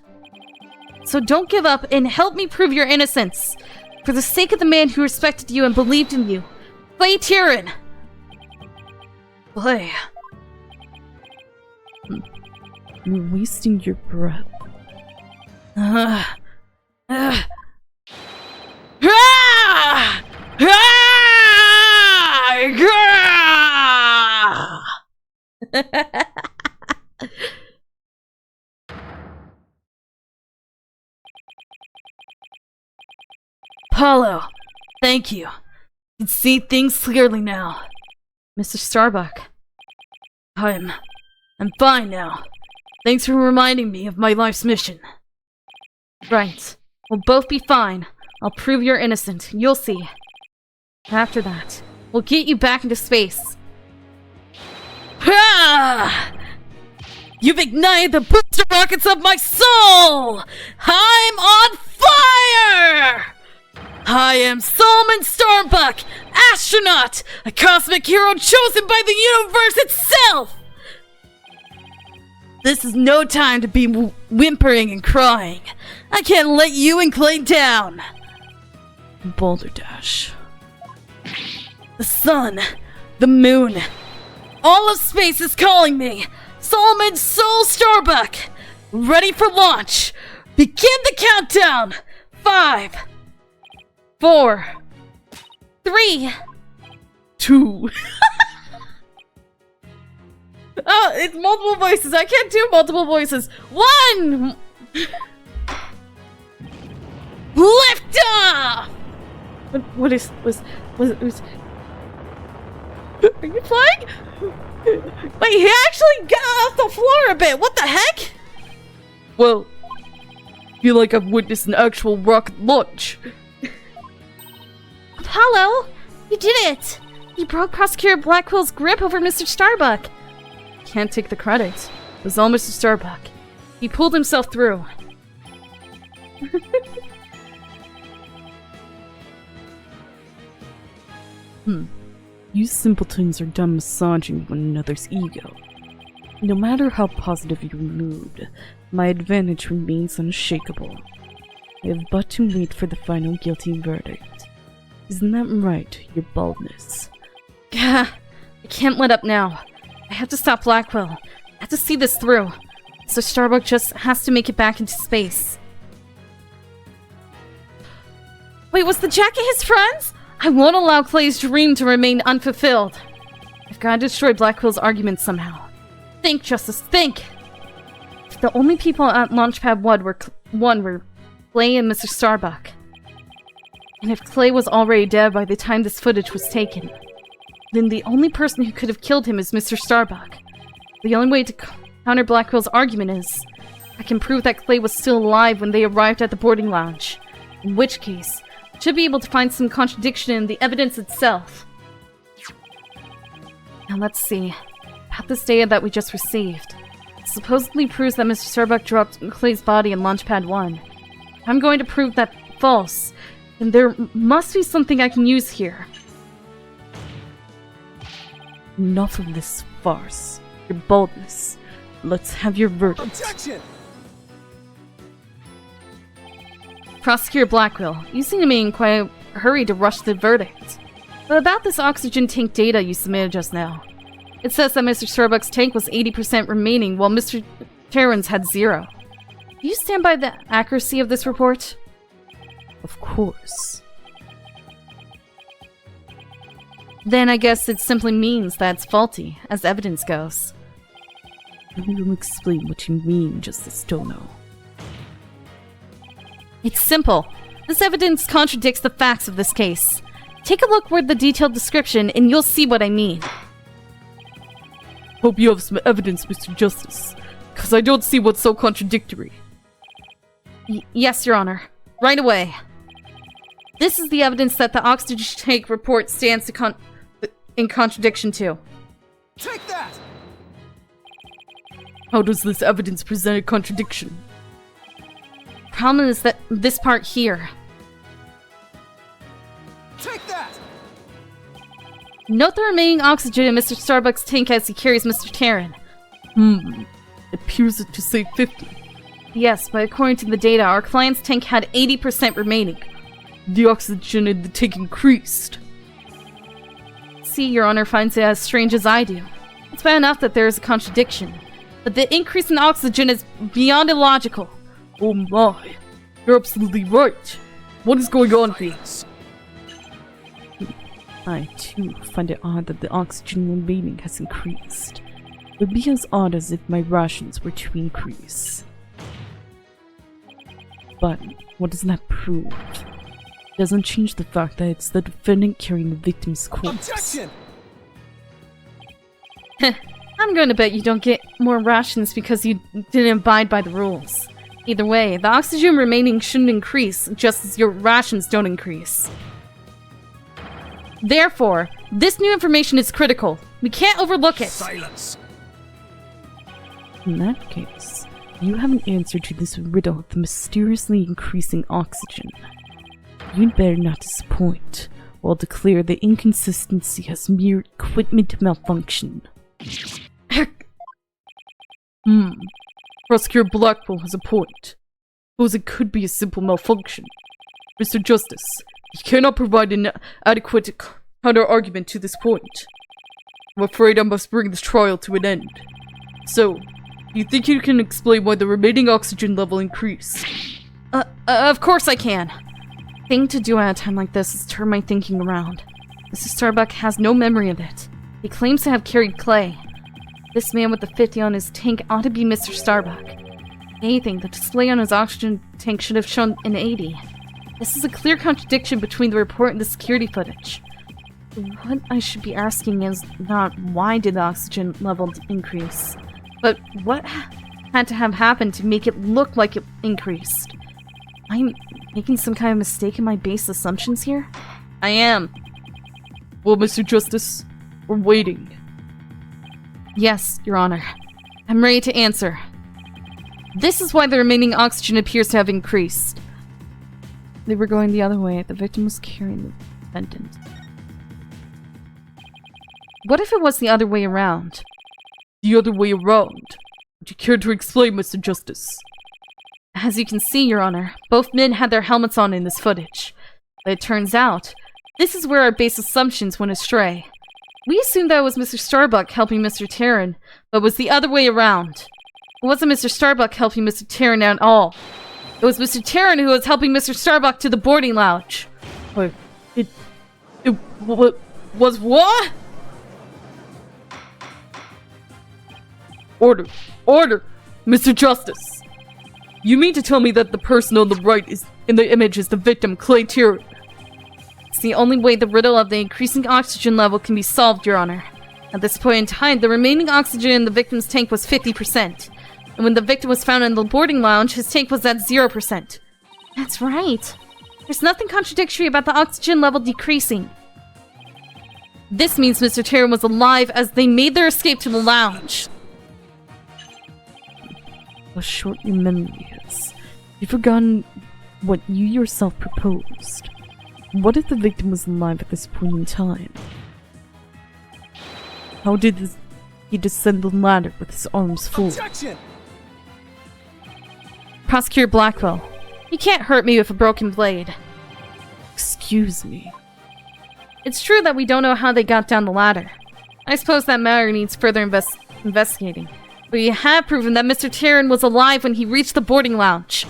So don't give up and help me prove your innocence. For the sake of the man who respected you and believed in you. Clay Tyrion! Clay. You're wasting your breath. Ah! Ah! Apollo, thank you. I can see things clearly now. Mr. Starbuck, I'm fine now. Thanks for reminding me of my life's mission. Right. We'll both be fine. I'll prove you're innocent. You'll see. After that, we'll get you back into space. Ha! You've ignited the booster rockets of my soul! I'm on fire! I am Solomon Starbuck, astronaut, a cosmic hero chosen by the universe itself! This is no time to be whimpering and crying. I can't let you and Clay down. Balderdash. The sun, the moon, all of space is calling me. Solomon Soul Starbuck, ready for launch. Begin the countdown. 5, 4, 3, 2. Oh, it's multiple voices. I can't do multiple voices. 1. Lift off. What is? Are you flying? Wait, he actually got off the floor a bit. What the heck? Well, I feel like I've witnessed an actual rocket launch. Apollo, you did it! You broke Prosecutor Blackwell's grip over Mr. Starbuck. Can't take the credit. It was all Mr. Starbuck. He pulled himself through. You simpletons are done massaging one another's ego. No matter how positive your mood, my advantage remains unshakable. I have but to wait for the final guilty verdict. Isn't that right, your baldness? Gah, I can't let up now. I have to stop Blackwell. I have to see this through. So Starbuck just has to make it back into space. Wait, was the jacket his friend's? I won't allow Clay's dream to remain unfulfilled. I've got to destroy Blackwell's argument somehow. Think, Justice, think! If the only people at Launchpad 1 were Clay and Mr. Starbuck, and if Clay was already dead by the time this footage was taken, then the only person who could have killed him is Mr. Starbuck. The only way to counter Blackwell's argument is I can prove that Clay was still alive when they arrived at the boarding lounge, in which case, I should be able to find some contradiction in the evidence itself. Now let's see. About this data that we just received. It supposedly proves that Mr. Starbuck dropped Clay's body in Launchpad 1. I'm going to prove that false, and there must be something I can use here. Enough of this farce. Your boldness. Let's have your verdict. Objection! Prosecutor Blackwell, you seem to be in quite a hurry to rush the verdict. But about this oxygen tank data you submitted just now. It says that Mr. Starbuck's tank was 80% remaining, while Mr. Terran's had 0. Do you stand by the accuracy of this report? Of course. Then I guess it simply means that it's faulty, as evidence goes. You will explain what you mean, Justice Dono. It's simple. This evidence contradicts the facts of this case. Take a look at the detailed description and you'll see what I mean. Hope you have some evidence, Mr. Justice, because I don't see what's so contradictory. Yes, Your Honor. Right away. This is the evidence that the oxygen tank report stands in contradiction to. Take that! How does this evidence present a contradiction? Problem is that this part here. Take that! Note the remaining oxygen in Mr. Starbuck's tank as he carries Mr. Terran. It appears to say 50. Yes, but according to the data, our client's tank had 80% remaining. The oxygen in the tank increased. See, Your Honor finds it as strange as I do. It's bad enough that there is a contradiction, but the increase in oxygen is beyond illogical. Oh my, you're absolutely right. What is going on here? I, too, find it odd that the oxygen remaining has increased. It would be as odd as if my rations were to increase. But what does that prove? It doesn't change the fact that it's the defendant carrying the victim's corpse. Objection! I'm going to bet you don't get more rations because you didn't abide by the rules. Either way, the oxygen remaining shouldn't increase, just as your rations don't increase. Therefore, this new information is critical. We can't overlook it. Silence! In that case, you have an answer to this riddle of the mysteriously increasing oxygen. You'd better not disappoint, or I'll declare the inconsistency as mere equipment malfunction. Prosecutor Blackwell has a point. Suppose it could be a simple malfunction. Mr. Justice, you cannot provide an adequate counter-argument to this point. I'm afraid I must bring this trial to an end. So, do you think you can explain why the remaining oxygen level increased? Of course I can. Thing to do at a time like this is turn my thinking around. Mr. Starbuck has no memory of it. He claims to have carried clay. This man with the 50 on his tank ought to be Mr. Starbuck. If anything, the display on his oxygen tank should have shown an 80. This is a clear contradiction between the report and the security footage. What I should be asking is not why did the oxygen level increase, but what had to have happened to make it look like it increased. I'm making some kind of mistake in my base assumptions here? I am. Well, Mr. Justice, we're waiting. Yes, Your Honor. I'm ready to answer. This is why the remaining oxygen appears to have increased. They were going the other way. The victim was carrying the defendant. What if it was the other way around? The other way around? Would you care to explain, Mr. Justice? As you can see, Your Honor, both men had their helmets on in this footage. But it turns out, this is where our base assumptions went astray. We assumed that it was Mr. Starbuck helping Mr. Terran, but it was the other way around. It wasn't Mr. Starbuck helping Mr. Terran at all. It was Mr. Terran who was helping Mr. Starbuck to the boarding lounge. Wait, it was what? Order! Order! Mr. Justice! You mean to tell me that the person on the right is in the image is the victim, Clay Tyrion? It's the only way the riddle of the increasing oxygen level can be solved, Your Honor. At this point in time, the remaining oxygen in the victim's tank was 50%. And when the victim was found in the boarding lounge, his tank was at 0%. That's right. There's nothing contradictory about the oxygen level decreasing. This means Mr. Terran was alive as they made their escape to the lounge. How short your memory is. You've forgotten what you yourself proposed. What if the victim was alive at this point in time? How did he descend the ladder with his arms full? Objection! Prosecutor Blackwell, you can't hurt me with a broken blade. Excuse me. It's true that we don't know how they got down the ladder. I suppose that matter needs further investigating. But you have proven that Mr. Terran was alive when he reached the boarding lounge.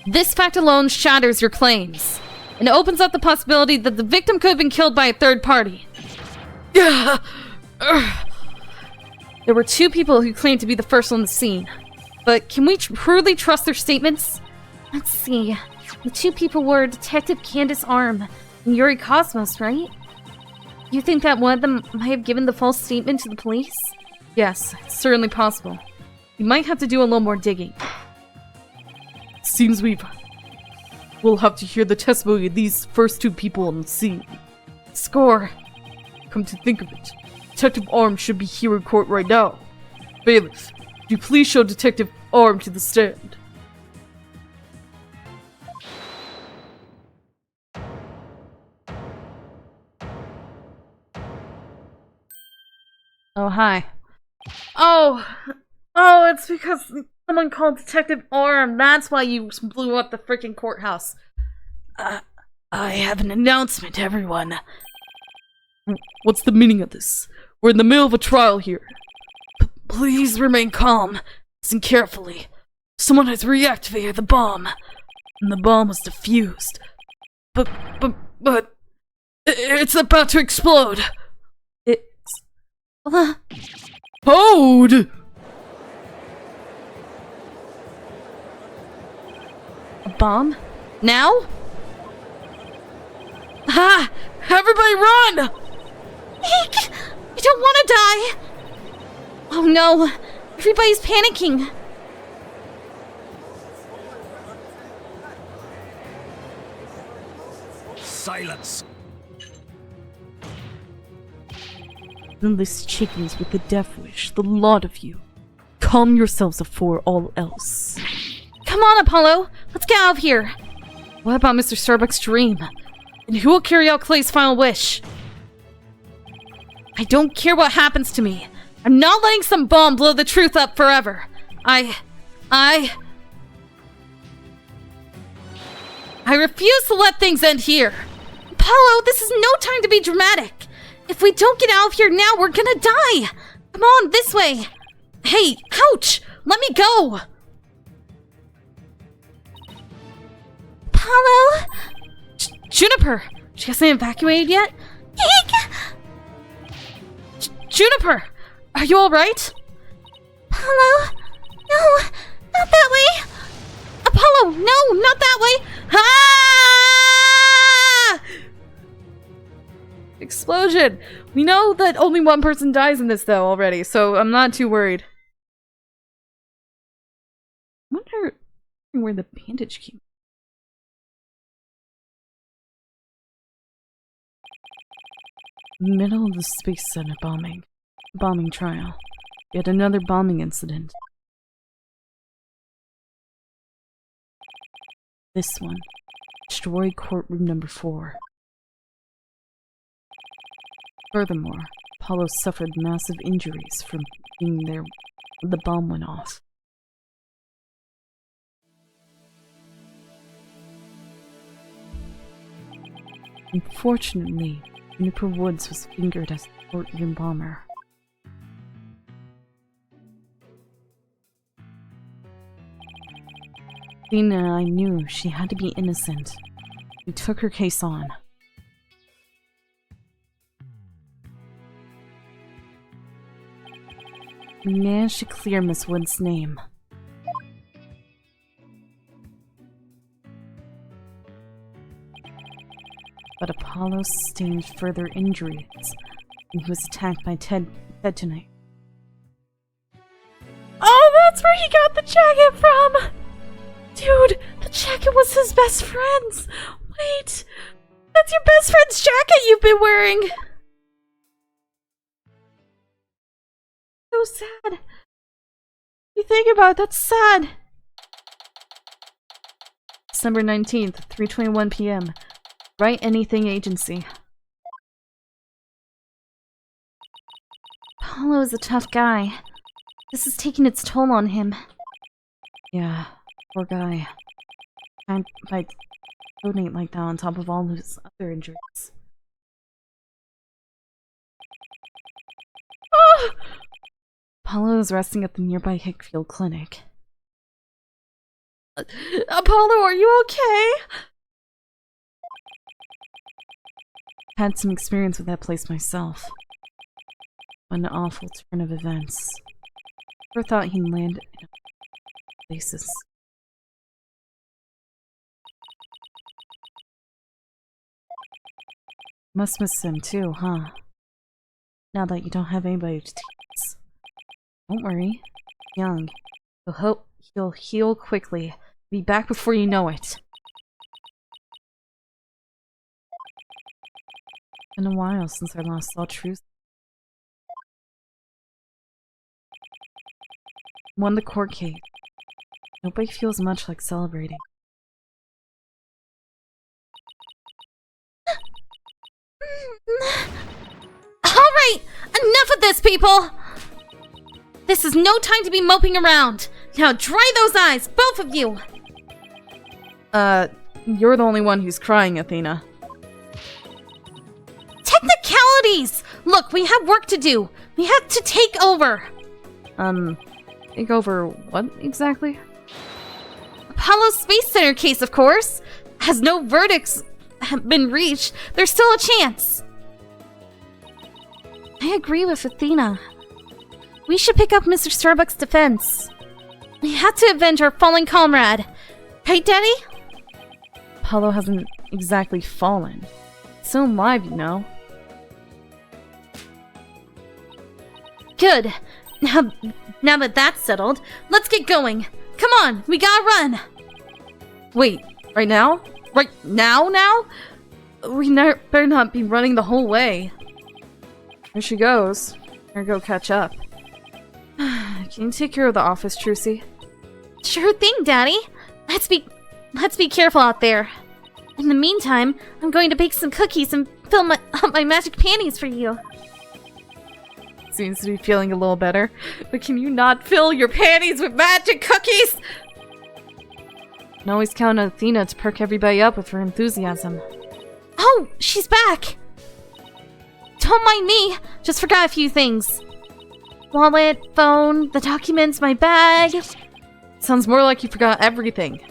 This fact alone shatters your claims, and opens up the possibility that the victim could have been killed by a third party. There were two people who claimed to be the first on the scene, but can we truly trust their statements? Let's see. The two people were Detective Candace Arm and Yuri Cosmos, right? You think that one of them might have given the false statement to the police? Yes, it's certainly possible. We might have to do a little more digging. Seems we'll have to hear the testimony of these first two people on the scene. Score. Come to think of it, Detective Arm should be here in court right now. Bailiff, would you please show Detective Arm to the stand? Oh, hi. Oh, it's because someone called Detective Arm. That's why you blew up the freaking courthouse. I have an announcement, everyone. What's the meaning of this? We're in the middle of a trial here. Please remain calm. Listen carefully. Someone has reactivated the bomb, and the bomb was defused. But it's about to explode. It's Hold! A bomb? Now? Ha! Everybody run! Eek! I don't want to die! Oh no! Everybody's panicking! Silence! Endless chickens with the death wish, the lot of you. Calm yourselves before all else. Come on, Apollo! Let's get out of here! What about Mr. Starbuck's dream? And who will carry out Clay's final wish? I don't care what happens to me. I'm not letting some bomb blow the truth up forever. I refuse to let things end here. Apollo, this is no time to be dramatic. If we don't get out of here now, we're gonna die. Come on, this way. Hey, ouch! Let me go. Apollo? Juniper, she hasn't evacuated yet? Juniper, are you alright? Apollo? No, not that way. Apollo, no, not that way. Ah! Explosion. We know that only one person dies in this though already, so I'm not too worried. I wonder where the bandage came from. Middle of the Space Center bombing trial. Yet another bombing incident. This one. Destroyed courtroom number 4. Furthermore, Apollo suffered massive injuries from being there when the bomb went off. Unfortunately, Juniper Woods was fingered as the courtroom bomber. Athena and I knew she had to be innocent. We took her case on. We managed to clear Miss Wood's name. But Apollo sustained further injuries when he was attacked by Ted tonight. Oh, that's where he got the jacket from! Dude, the jacket was his best friend's! Wait, that's your best friend's jacket you've been wearing! So sad. You think about it, that's sad. December 19th, 3:21 p.m. Write Anything Agency. Apollo is a tough guy. This is taking its toll on him. Yeah, poor guy. Can't donate like that on top of all his other injuries. Oh! Apollo is resting at the nearby Hickfield Clinic. Apollo, are you okay? Had some experience with that place myself. An awful turn of events. Never thought he'd land in places. Must miss him too, huh? Now that you don't have anybody to tease. Don't worry. Young. He'll heal quickly. Be back before you know it. It's been a while since I last saw Truth. Won the court case. Nobody feels much like celebrating. Alright! Enough of this, people! This is no time to be moping around! Now dry those eyes, both of you! You're the only one who's crying, Athena. Technicalities! Look, we have work to do. We have to take over. Take over what exactly? Apollo Space Center case, of course. As no verdicts have been reached, there's still a chance. I agree with Athena. We should pick up Mr. Starbuck's defense. We have to avenge our fallen comrade. Right, Daddy? Apollo hasn't exactly fallen. He's still alive, you know. Good. Now that that's settled, let's get going. Come on, we gotta run. Wait, right now? Right now? We better not be running the whole way. There she goes. Better go catch up. Can you take care of the office, Trucy? Sure thing, Daddy. Let's be careful out there. In the meantime, I'm going to bake some cookies and fill up my magic panties for you. seems to be feeling a little better. But can you not fill your panties with magic cookies? I can always count on Athena to perk everybody up with her enthusiasm. Oh, she's back! Don't mind me, just forgot a few things. Wallet, phone, the documents, my bag. Sounds more like you forgot everything. You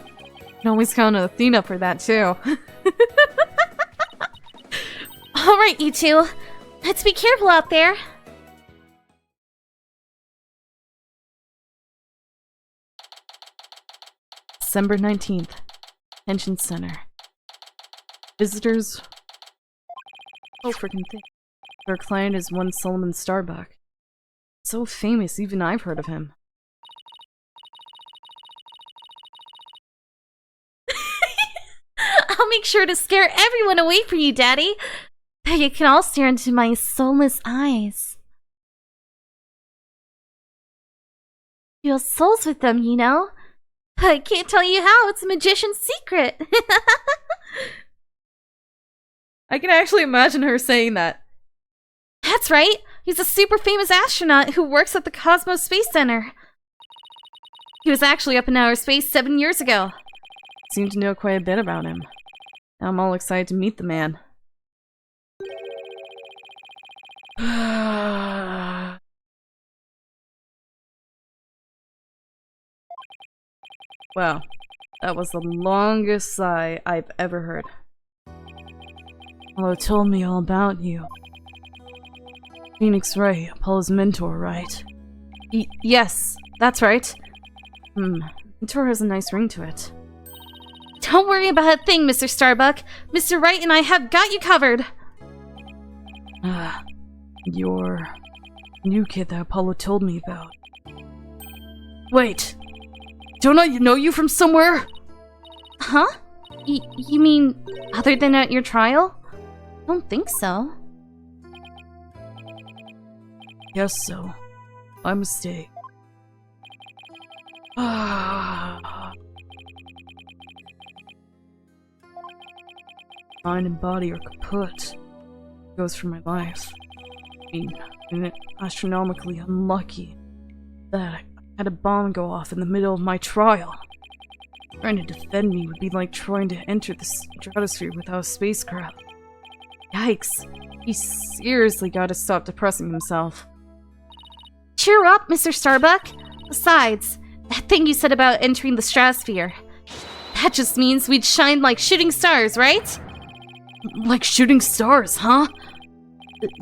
can always count on Athena for that too. Alright, you two. Let's be careful out there. December 19th. Pension Center. Visitors... Oh, freaking thing. Our client is one Solomon Starbuck. So famous, even I've heard of him. I'll make sure to scare everyone away from you, Daddy. You can all stare into my soulless eyes. Feel souls with them, you know? I can't tell you how, it's a magician's secret. I can actually imagine her saying that. That's right. He's a super famous astronaut who works at the Cosmos Space Center. He was actually up in outer space 7 years ago. Seem to know quite a bit about him. Now I'm all excited to meet the man. Wow, that was the longest sigh I've ever heard. Apollo told me all about you. Phoenix Ray, Apollo's mentor, right? Yes, that's right. Mentor has a nice ring to it. Don't worry about a thing, Mr. Starbuck. Mr. Wright and I have got you covered. You're... new kid that Apollo told me about. Wait! Don't I know you from somewhere? Huh? You mean other than at your trial? I don't think so. Guess so. My mistake. Mind and body are kaput. Goes for my life. I mean, astronomically unlucky that I had a bomb go off in the middle of my trial. Trying to defend me would be like trying to enter the stratosphere without a spacecraft. Yikes. He seriously gotta stop depressing himself. Cheer up, Mr. Starbuck. Besides, that thing you said about entering the stratosphere, that just means we'd shine like shooting stars, right? Like shooting stars, huh?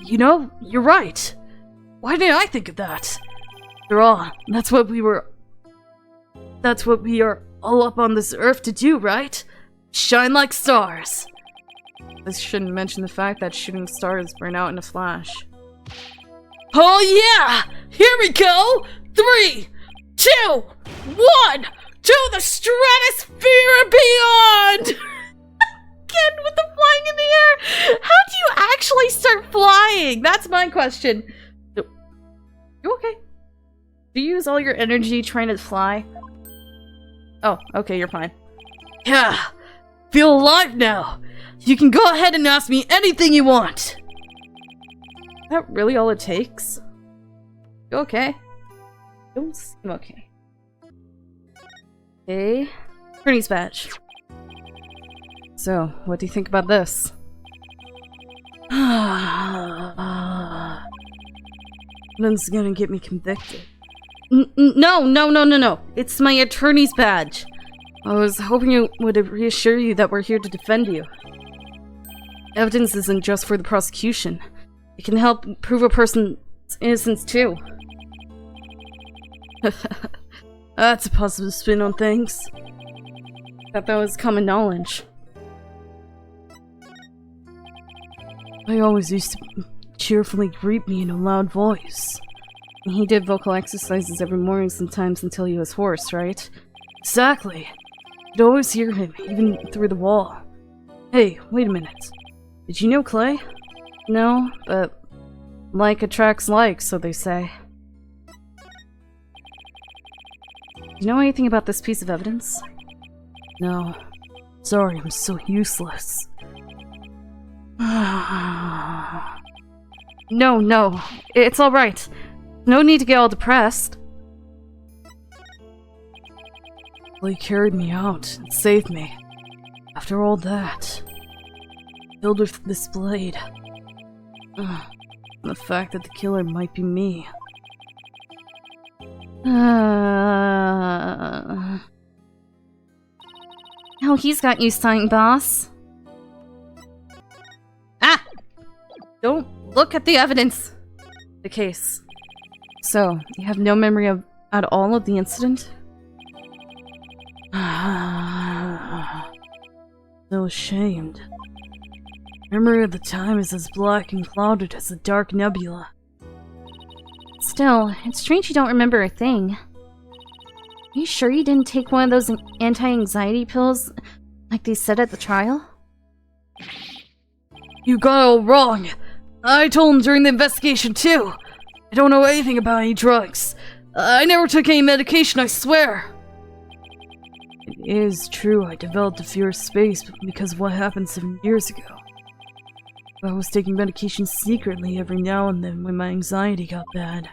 You know, you're right. Why didn't I think of that? After all, that's what we are all up on this earth to do, right? Shine like stars. This shouldn't mention the fact that shooting stars burn out in a flash. Oh yeah! Here we go! 3, 2, 1! To the stratosphere and beyond! Again with the flying in the air! How do you actually start flying? That's my question. You okay? Do you use all your energy trying to fly? Oh, okay, you're fine. Yeah! Feel alive now! You can go ahead and ask me anything you want! Is that really all it takes? You okay? Don't seem okay. Okay. Attorney's badge. So, what do you think about this? Nothing's gonna get me convicted. No. It's my attorney's badge. I was hoping it would reassure you that we're here to defend you. Evidence isn't just for the prosecution. It can help prove a person's innocence too. That's a positive spin on things. Thought that was common knowledge. I always used to cheerfully greet me in a loud voice. He did vocal exercises every morning sometimes until he was hoarse, right? Exactly. You'd always hear him, even through the wall. Hey, wait a minute. Did you know Clay? No, but like attracts like, so they say. Do you know anything about this piece of evidence? No. Sorry, I'm so useless. No. It's alright. No need to get all depressed. Well, he carried me out and saved me. After all that, killed with this blade. The fact that the killer might be me. Now he's got you signed, boss. Ah! Don't look at the evidence. The case. So, you have no memory of at all of the incident? So ashamed. Memory of the time is as black and clouded as the dark nebula. Still, it's strange you don't remember a thing. Are you sure you didn't take one of those anti-anxiety pills like they said at the trial? You got it all wrong. I told him during the investigation too. I don't know anything about any drugs. I never took any medication, I swear. It is true I developed a fear of space because of what happened 7 years ago. I was taking medication secretly every now and then when my anxiety got bad.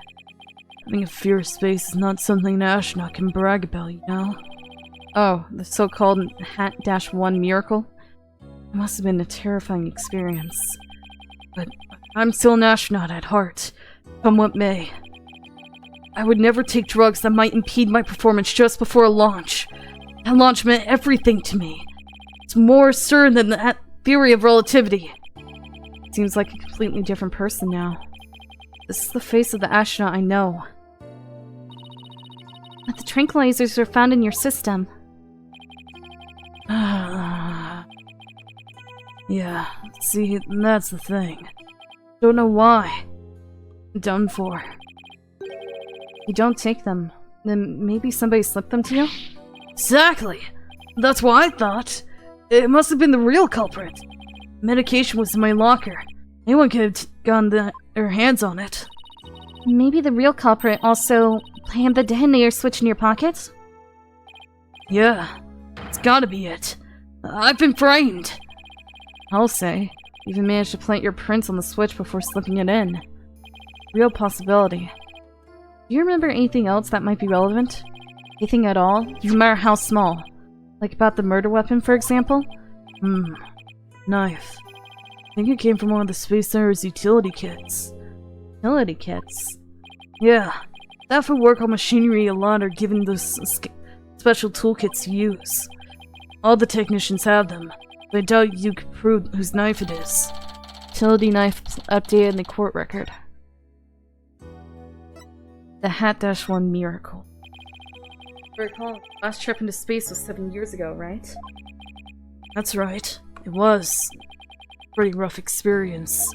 Having a fear of space is not something an astronaut can brag about, you know? Oh, the so-called Hat-1 miracle? It must have been a terrifying experience. But I'm still an astronaut at heart, come what may. I would never take drugs that might impede my performance just before a launch. That launch meant everything to me. It's more certain than that theory of relativity. Seems like a completely different person now. This is the face of the astronaut I know. But the tranquilizers were found in your system. Yeah, see, that's the thing. Don't know why. Done for. You don't take them. Then maybe somebody slipped them to you? Exactly! That's what I thought. It must have been the real culprit. Medication was in my locker. Anyone could have gotten their hands on it. Maybe the real culprit also planted the detonator switch in your pocket? Yeah, it's gotta be it. I've been framed. I'll say. You even managed to plant your prints on the switch before slipping it in. Real possibility. Do you remember anything else that might be relevant? Anything at all, no matter how small? Like about the murder weapon, for example? Knife. I think it came from one of the Space Center's utility kits. Utility kits? Yeah, staff who work on machinery a lot are given those special toolkits to use. All the technicians have them, but I doubt you could prove whose knife it is. Utility knife updated in the court record. The Hat-1 miracle. Recall, last trip into space was 7 years ago, right? That's right. It was. Pretty rough experience.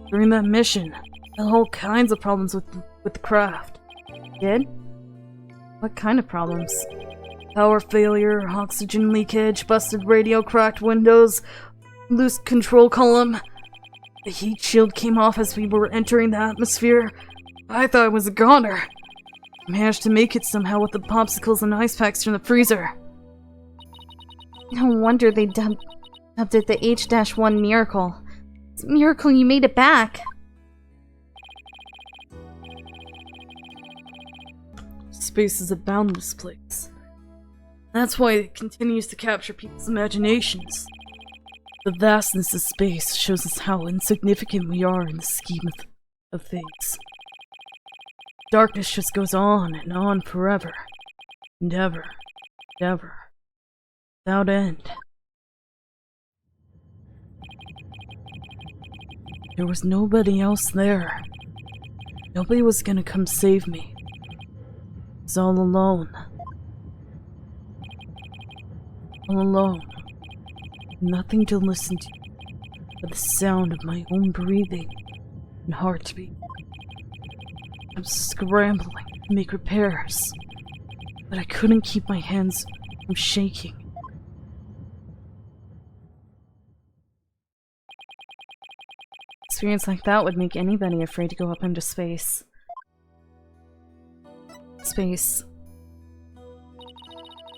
During that mission, I had all kinds of problems with the craft. Did? What kind of problems? Power failure, oxygen leakage, busted radio, cracked windows, loose control column. The heat shield came off as we were entering the atmosphere. I thought I was a goner. Managed to make it somehow with the popsicles and ice packs from the freezer. No wonder they dubbed it the H-1 miracle. It's a miracle you made it back. Space is a boundless place. That's why it continues to capture people's imaginations. The vastness of space shows us how insignificant we are in the scheme of things. Darkness just goes on and on forever, and ever, and ever, without end. There was nobody else there. Nobody was gonna come save me. I was all alone. All alone. Nothing to listen to but the sound of my own breathing and heartbeat. I was scrambling to make repairs, but I couldn't keep my hands from shaking. Experience like that would make anybody afraid to go up into space.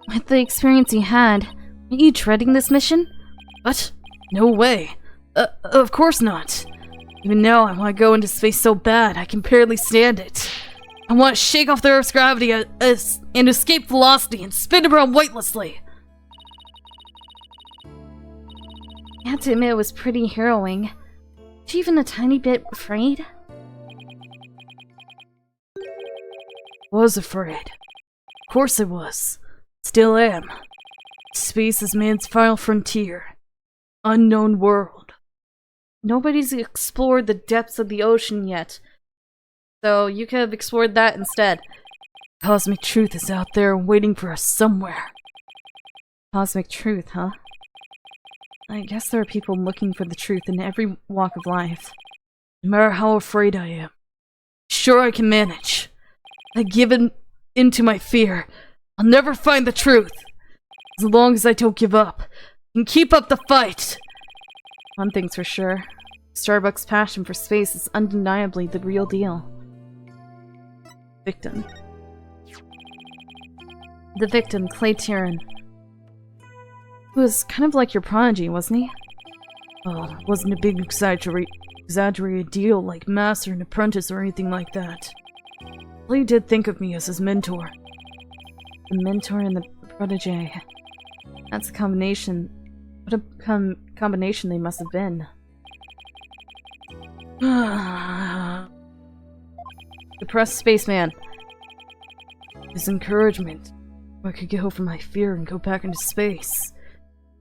With the experience you had, are you dreading this mission? What? No way. Of course not. Even now, I want to go into space so bad, I can barely stand it. I want to shake off the Earth's gravity and escape velocity and spin around weightlessly. I have to admit it was pretty harrowing. Was you even a tiny bit afraid? Was afraid. Of course I was. Still am. Space is man's final frontier. Unknown world. Nobody's explored the depths of the ocean yet. So you could have explored that instead. Cosmic truth is out there waiting for us somewhere. Cosmic truth, huh? I guess there are people looking for the truth in every walk of life. No matter how afraid I am, sure I can manage. I give in to my fear. I'll never find the truth. As long as I don't give up and keep up the fight. One thing's for sure. Starbuck's passion for space is undeniably the real deal. Victim. The victim, Clay Tyran. He was kind of like your prodigy, wasn't he? Oh, it wasn't a big exaggerated deal like master and apprentice or anything like that. Clay did think of me as his mentor. The mentor and the protege. That's a combination. What a combination they must have been. Depressed spaceman. His encouragement. I could get over my fear and go back into space.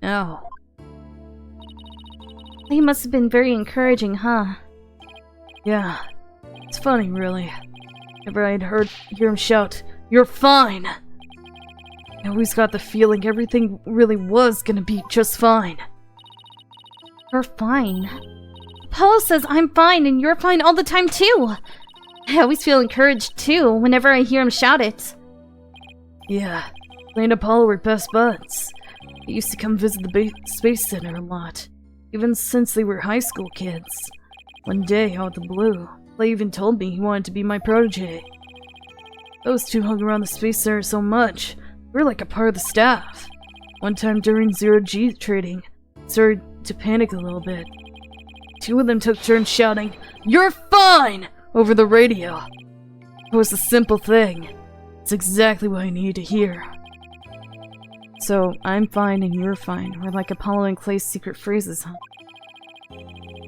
Now. He must have been very encouraging, huh? Yeah. It's funny, really. Whenever I'd hear him shout, "You're fine!" I always got the feeling everything really was gonna be just fine. You're fine. Apollo says I'm fine and you're fine all the time too. I always feel encouraged too whenever I hear him shout it. Yeah, Clay and Apollo were best buds. They used to come visit the Space Center a lot, even since they were high school kids. One day, out of the blue, Clay even told me he wanted to be my protege. Those two hung around the Space Center so much, we were like a part of the staff. One time during zero-G trading, I started to panic a little bit. Two of them took turns shouting, "You're fine!" over the radio. It was a simple thing. It's exactly what I needed to hear. So, I'm fine and you're fine. We're like Apollo and Clay's secret phrases, huh?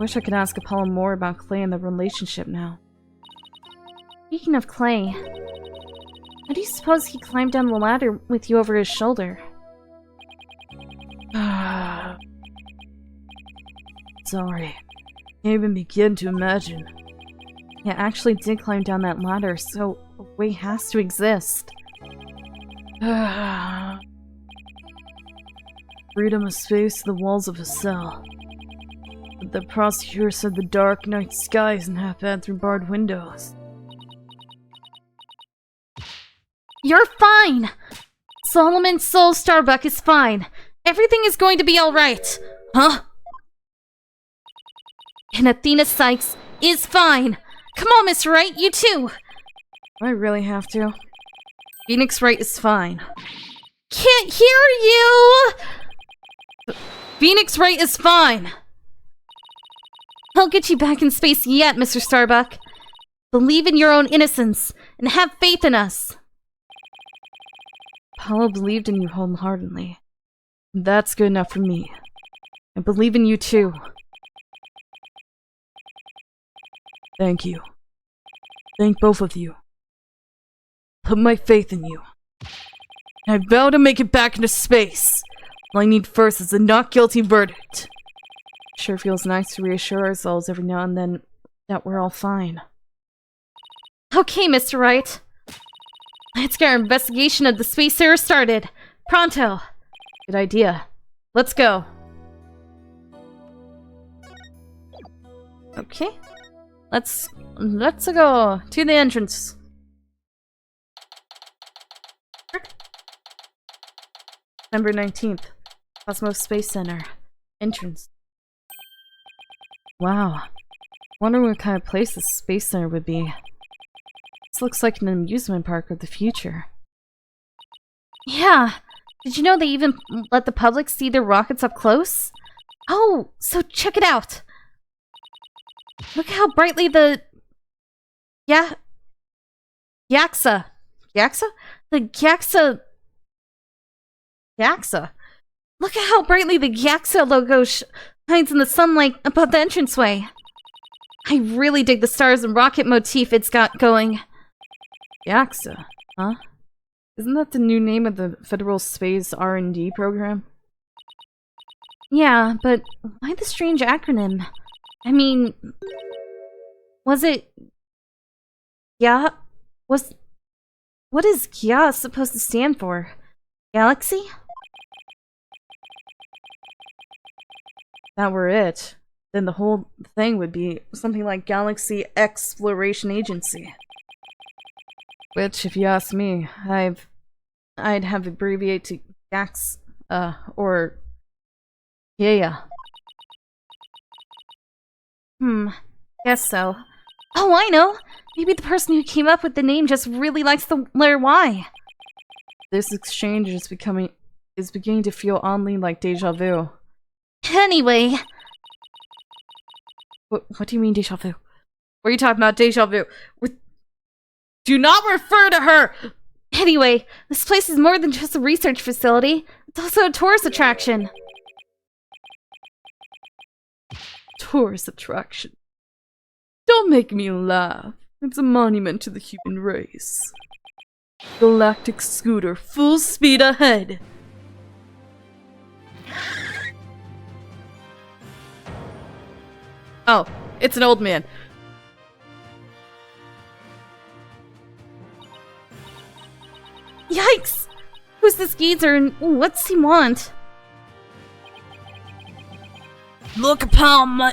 Wish I could ask Apollo more about Clay and the relationship now. Speaking of Clay, how do you suppose he climbed down the ladder with you over his shoulder? Sorry. Can't even begin to imagine. Yeah, actually did climb down that ladder, so a way has to exist. Freedom of space to the walls of a cell. But the prosecutor said the dark night sky isn't half bad through barred windows. You're fine! Solomon Soul Starbuck is fine. Everything is going to be alright. Huh? And Athena Sykes is fine. Come on, Mr. Wright, you too. Do I really have to? Phoenix Wright is fine. Can't hear you! Phoenix Wright is fine! I'll get you back in space yet, Mr. Starbuck. Believe in your own innocence and have faith in us. Apollo believed in you wholeheartedly. That's good enough for me. I believe in you too. Thank you. Thank both of you. Put my faith in you. I vow to make it back into space. All I need first is a not guilty verdict. Sure feels nice to reassure ourselves every now and then that we're all fine. Okay, Mr. Wright. Let's get our investigation of the space error started. Pronto. Good idea. Let's go. Okay. Let's go to the entrance. December 19th. Cosmos Space Center. Entrance. Wow. Wonder what kind of place this Space Center would be. This looks like an amusement park of the future. Yeah. Did you know they even let the public see their rockets up close? Oh, so check it out. Look how brightly the... Yeah... Yaksa. Yaksa? The Yaksa... Yaksa? Look at how brightly the Yaksa logo shines in the sunlight above the entranceway. I really dig the stars and rocket motif it's got going. Yaksa, huh? Isn't that the new name of the Federal Space R&D program? Yeah, but why the strange acronym? I mean... Was it... Yeah? What is GYA supposed to stand for? Galaxy? If that were it, then the whole thing would be something like Galaxy Exploration Agency. Which, if you ask me, I'd have abbreviate to GAX, or... Yeah. Guess so. Oh, I know! Maybe the person who came up with the name just really likes the letter Y. This exchange is beginning to feel oddly like deja vu. Anyway... What do you mean, deja vu? What are you talking about, deja vu? Do not refer to her! Anyway, this place is more than just a research facility. It's also a tourist attraction. Tourist attraction? Don't make me laugh. It's a monument to the human race. Galactic scooter, full speed ahead! Oh, it's an old man. Yikes! Who's this geezer and what's he want? Look upon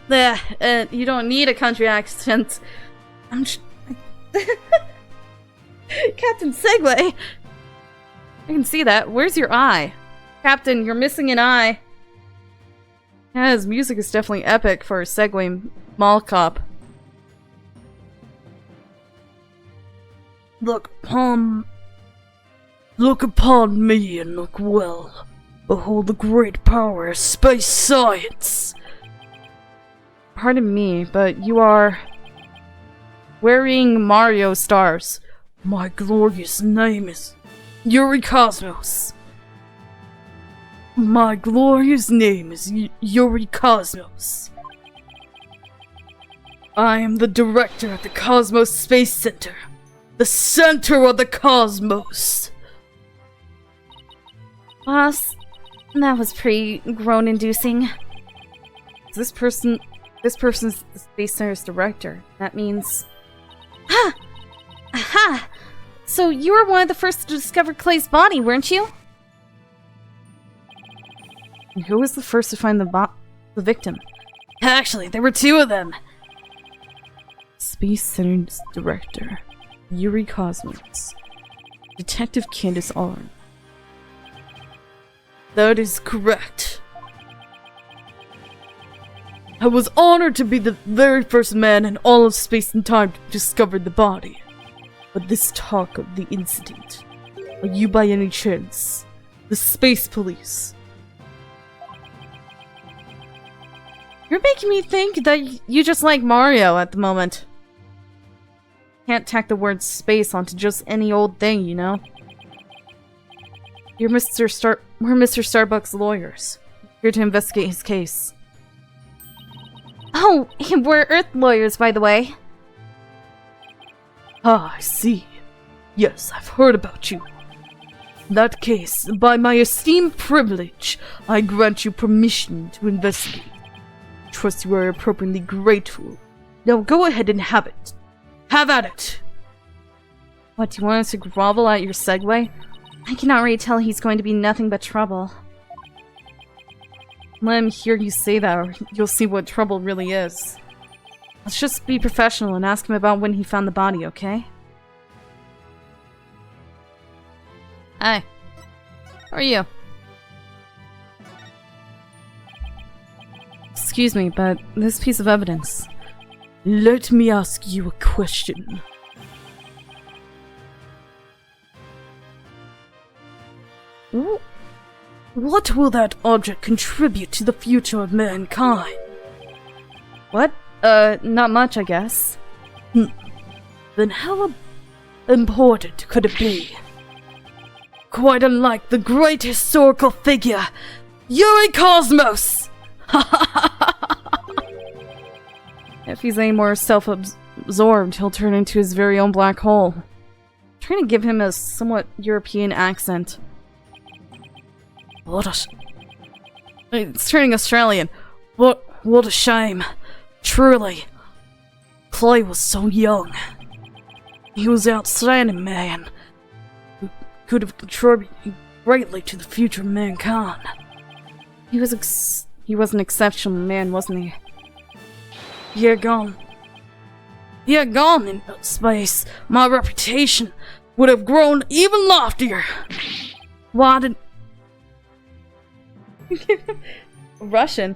there, you don't need a country accent. Captain Segway! I can see that. Where's your eye? Captain, you're missing an eye. Yeah, his music is definitely epic for a Segway mall cop. Look upon me and look well. Behold the great power of space science. Pardon me, but you are wearing Mario stars. My glorious name is Yuri Cosmos. My glorious name is Yuri Cosmos. I am the director of the Cosmos Space Center. The center of the cosmos. Boss, that was pretty groan-inducing. This person's the Space Center's director. That means... Ha! Aha! So you were one of the first to discover Clay's body, weren't you? And who was the first to find the victim? Actually, there were two of them! Space Center's director, Yuri Cosmos. Detective Candace Arn. That is correct. I was honored to be the very first man in all of space and time to discover the body. But this talk of the incident, are you by any chance the space police? You're making me think that you just like Mario at the moment. Can't tack the word space onto just any old thing, you know? We're Mr. Starbuck's lawyers. Here to investigate his case. Oh, we're Earth lawyers, by the way. Ah, I see. Yes, I've heard about you. In that case, by my esteemed privilege, I grant you permission to investigate. Trust you are appropriately grateful. Now go ahead and have it. Have at it! What, do you want us to grovel at your Segway? I cannot really tell he's going to be nothing but trouble. Let him hear you say that, or you'll see what trouble really is. Let's just be professional and ask him about when he found the body, okay? Hi. How are you? Excuse me, but this piece of evidence... Let me ask you a question. What will that object contribute to the future of mankind? What? Not much, I guess. Then how important could it be? Quite unlike the great historical figure, Yuri Cosmos! If he's any more self-absorbed, he'll turn into his very own black hole. I'm trying to give him a somewhat European accent. It's turning Australian. What a shame. Truly. Clay was so young. He was an outstanding man who could have contributed greatly to the future of mankind. He was an exceptional man, wasn't he? He had gone into space. My reputation would have grown even loftier. Why did... Russian?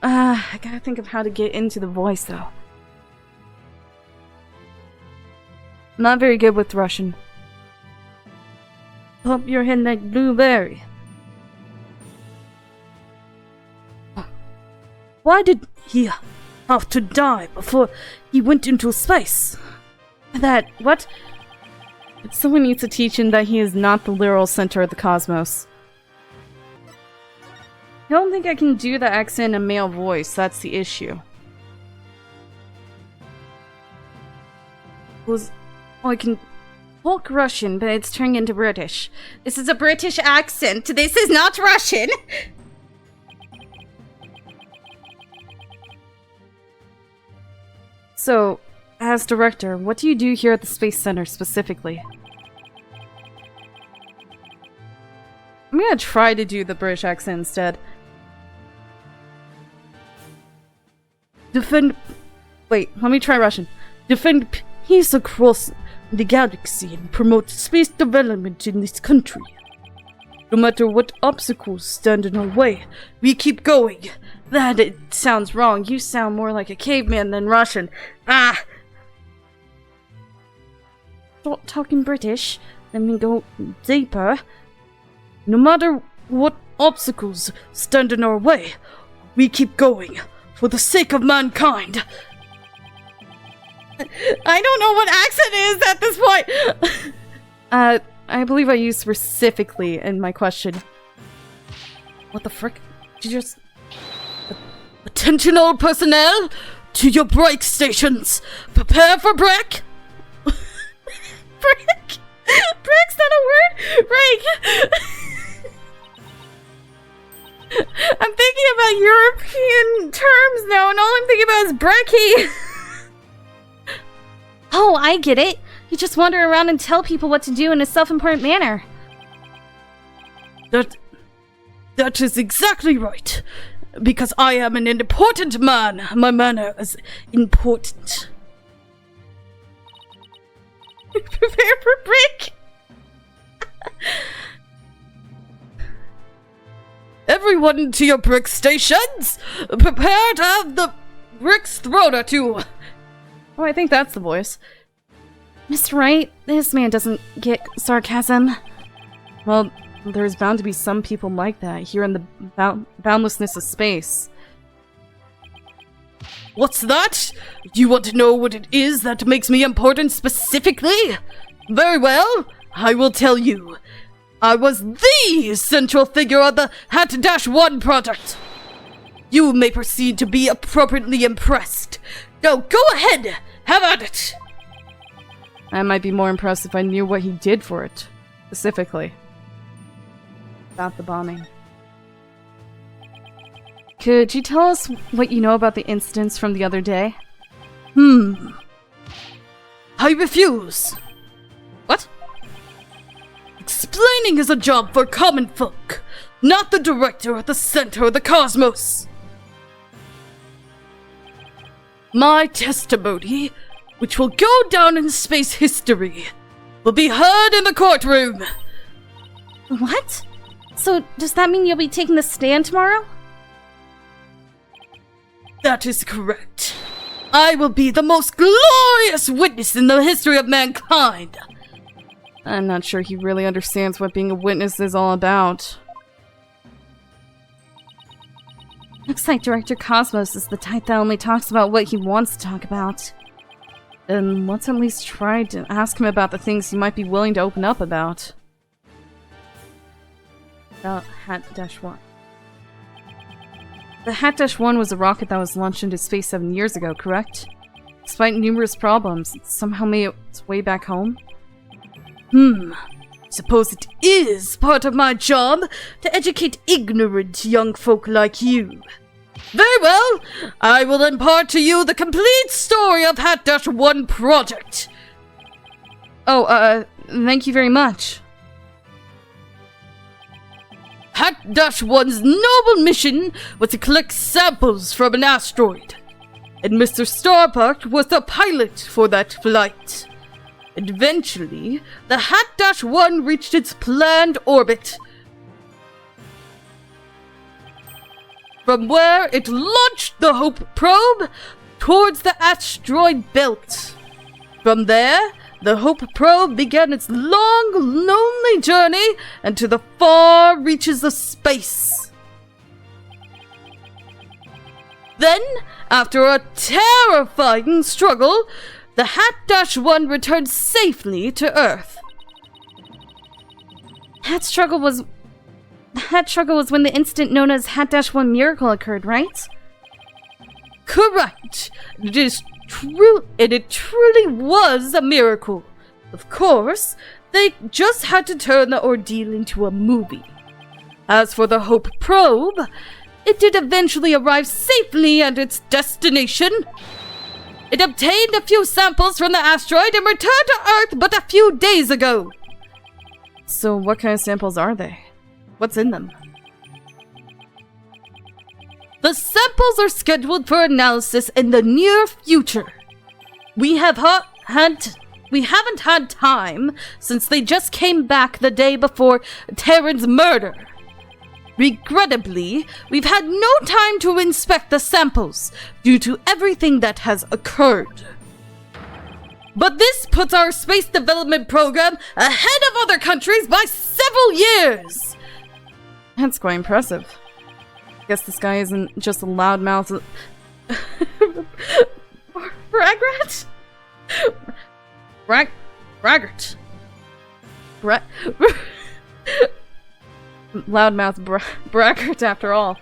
I gotta think of how to get into the voice, though. I'm not very good with Russian. Pump your head like blueberry. Why did he have to die before he went into space? What? Someone needs to teach him that he is not the literal center of the cosmos. I don't think I can do the accent in a male voice, that's the issue. I can talk Russian, but it's turning into British. This is a British accent. This is not Russian. So, as director, what do you do here at the Space Center specifically? I'm gonna try to do the British accent instead. Wait, let me try Russian. Defend peace across the galaxy and promote space development in this country. No matter what obstacles stand in our way, we keep going. It sounds wrong. You sound more like a caveman than Russian. Stop talking British, let me go deeper. No matter what obstacles stand in our way, we keep going for the sake of mankind. I don't know what accent is at this point. I believe I used specifically in my question. What the frick? Did you just... Attention all personnel! To your break stations! Prepare for break! Break? Break's not a word? Break! I'm thinking about European terms now, and all I'm thinking about is brekkie. Oh, I get it. You just wander around and tell people what to do in a self-important manner. That is exactly right. Because I am an important man. My manner is important. Prepare for break. Everyone to your brick stations! Prepare to have the bricks thrown at you! Oh, I think that's the voice. Mr. Wright, this man doesn't get sarcasm. Well, there's bound to be some people like that here in the boundlessness of space. What's that? You want to know what it is that makes me important specifically? Very well, I will tell you. I was THE central figure of the Hat-1 project. You may proceed to be appropriately impressed. Go ahead, have at it. I might be more impressed if I knew what he did for it, specifically. About the bombing. Could you tell us what you know about the incidents from the other day? I refuse. What? Explaining is a job for common folk, not the director at the center of the cosmos. My testimony, which will go down in space history, will be heard in the courtroom. What? So, does that mean you'll be taking the stand tomorrow? That is correct. I will be the most glorious witness in the history of mankind. I'm not sure he really understands what being a witness is all about. Looks like Director Cosmos is the type that only talks about what he wants to talk about. Then let's at least try to ask him about the things he might be willing to open up about. About Hat-1. The Hat-1 was a rocket that was launched into space 7 years ago, correct? Despite numerous problems, it somehow made its way back home. Suppose it is part of my job to educate ignorant young folk like you. Very well, I will impart to you the complete story of Hat-1 project. Oh, thank you very much. Hat-1's noble mission was to collect samples from an asteroid, and Mr. Starbuck was the pilot for that flight. Eventually, the Hat-1 reached its planned orbit, from where it launched the Hope probe towards the asteroid belt. From there, the Hope probe began its long, lonely journey into the far reaches of space. Then, after a terrifying struggle, the Hat-1 returned safely to Earth. That struggle was when the incident known as Hat-1 miracle occurred, right? Correct. It is true, and it truly was a miracle. Of course, they just had to turn the ordeal into a movie. As for the Hope probe, it did eventually arrive safely at its destination. It obtained a few samples from the asteroid and returned to Earth but a few days ago. So what kind of samples are they? What's in them? The samples are scheduled for analysis in the near future. We haven't had time since they just came back the day before Terran's murder. Regrettably, we've had no time to inspect the samples due to everything that has occurred. But this puts our space development program ahead of other countries by several years! That's quite impressive. Guess this guy isn't just a loudmouth... Braggart? Braggart. Loudmouth braggart after all.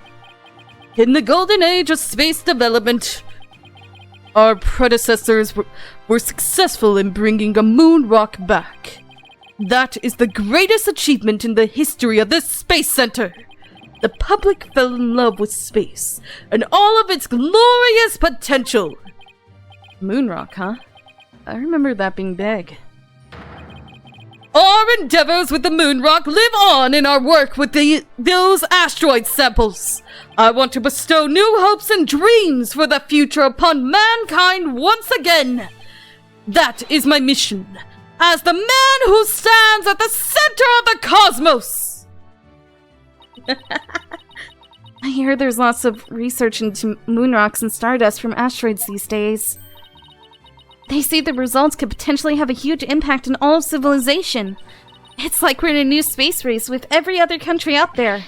In the golden age of space development, our predecessors were successful in bringing a moon rock back. That is the greatest achievement in the history of this space center. The public fell in love with space and all of its glorious potential. Moon rock, huh? I remember that being big. Our endeavors with the moon rock live on in our work with those asteroid samples. I want to bestow new hopes and dreams for the future upon mankind once again. That is my mission, as the man who stands at the center of the cosmos. I hear there's lots of research into moon rocks and stardust from asteroids these days. They say the results could potentially have a huge impact on all of civilization. It's like we're in a new space race with every other country out there.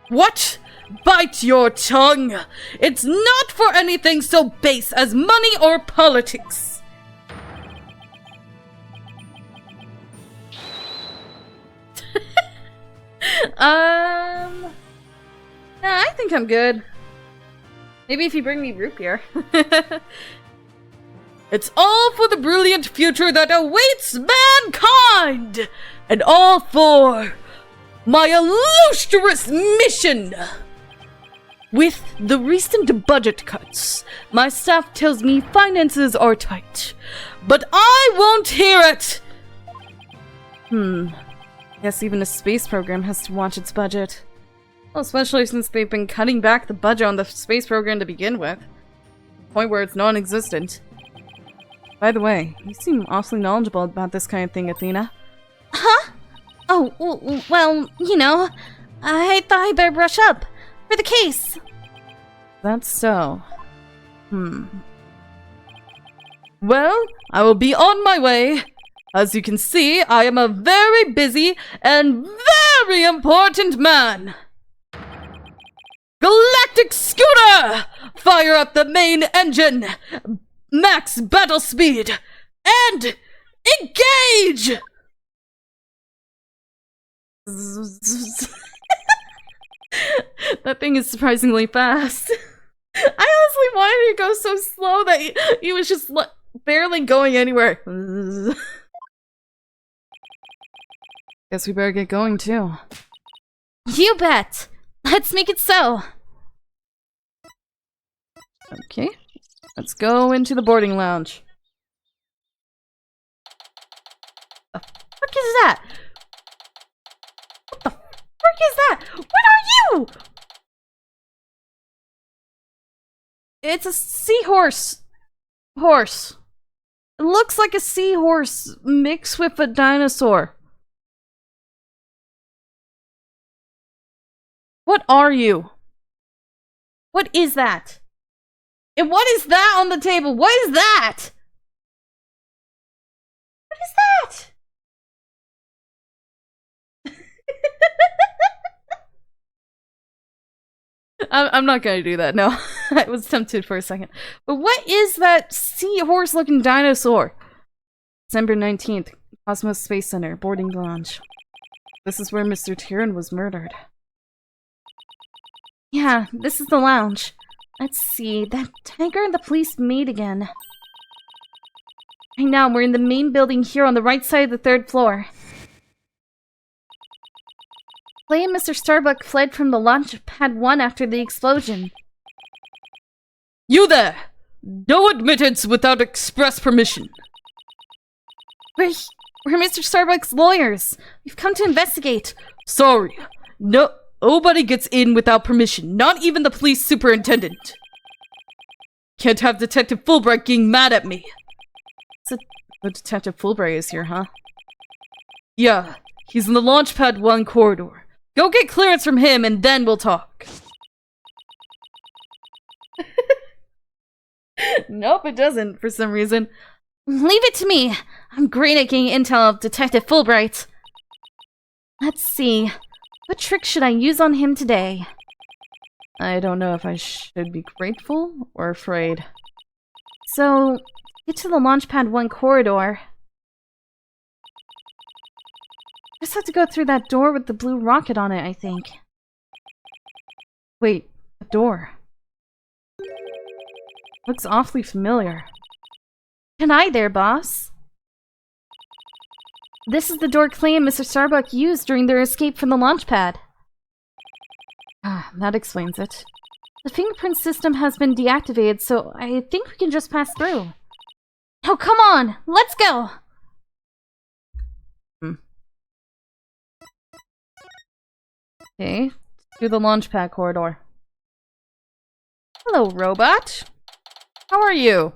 What? Bite your tongue! It's not for anything so base as money or politics. I think I'm good. Maybe if you bring me root beer. It's all for the brilliant future that awaits mankind! And all for my illustrious mission! With the recent budget cuts, my staff tells me finances are tight. But I won't hear it! Guess even a space program has to watch its budget. Well, especially since they've been cutting back the budget on the space program to begin with. To the point where it's non-existent. By the way, you seem awfully knowledgeable about this kind of thing, Athena. Huh? Oh, well, you know, I thought I'd better brush up. For the case. That's so. Well, I will be on my way. As you can see, I am a very busy and very important man. Galactic Scooter! Fire up the main engine! Max battle speed! And engage! That thing is surprisingly fast. I honestly wanted it to go so slow that he was just barely going anywhere. Guess we better get going too. You bet! Let's make it so! Okay, let's go into the boarding lounge. The fuck is that? What the frick is that? What are you? It's a seahorse. Horse. It looks like a seahorse mixed with a dinosaur. What are you? What is that? And what is that on the table? What is that? What is that? I'm not gonna do that, no. I was tempted for a second. But what is that seahorse-looking dinosaur? December 19th, Cosmos Space Center, boarding lounge. This is where Mr. Tyrion was murdered. Yeah, this is the lounge. Let's see, that tiger and the police meet again. Right now, we're in the main building here on the right side of the 3rd floor. Clay and Mr. Starbuck fled from the launch pad 1 after the explosion. You there! No admittance without express permission. We're Mr. Starbuck's lawyers. We've come to investigate. Sorry. Nobody gets in without permission, not even the police superintendent. Can't have Detective Fulbright getting mad at me. So, Detective Fulbright is here, huh? Yeah, he's in the launch pad 1 corridor. Go get clearance from him and then we'll talk. Nope, it doesn't, for some reason. Leave it to me. I'm great at getting intel of Detective Fulbright. Let's see. What trick should I use on him today? I don't know if I should be grateful or afraid. So, get to the Launchpad 1 corridor. Just have to go through that door with the blue rocket on it, I think. Wait, a door. Looks awfully familiar. And hi there, boss. This is the door Clay and Mr. Starbuck used during their escape from the launch pad. Ah, that explains it. The fingerprint system has been deactivated, so I think we can just pass through. Oh, come on! Let's go! Okay, through the launch pad corridor. Hello, robot. How are you?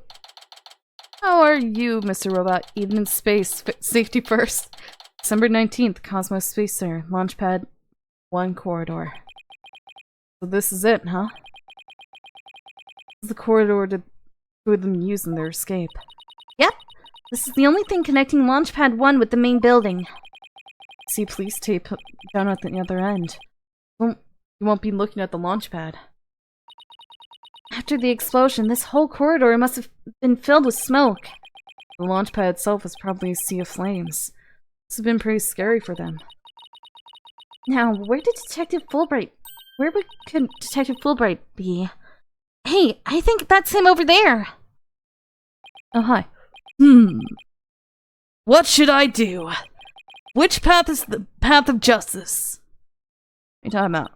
How are you, Mr. Robot? Even in space, safety first. December 19th, Cosmos Space Center, Launchpad 1 corridor. So this is it, huh? This is the corridor the two of them used in their escape. Yep. This is the only thing connecting Launchpad 1 with the main building. See police tape down at the other end. You won't be looking at the launch pad. After the explosion, this whole corridor must have been filled with smoke. The launch pad itself was probably a sea of flames. This has been pretty scary for them. Now, where could Detective Fulbright be? Hey, I think that's him over there! Oh, hi. What should I do? Which path is the path of justice? What are you talking about?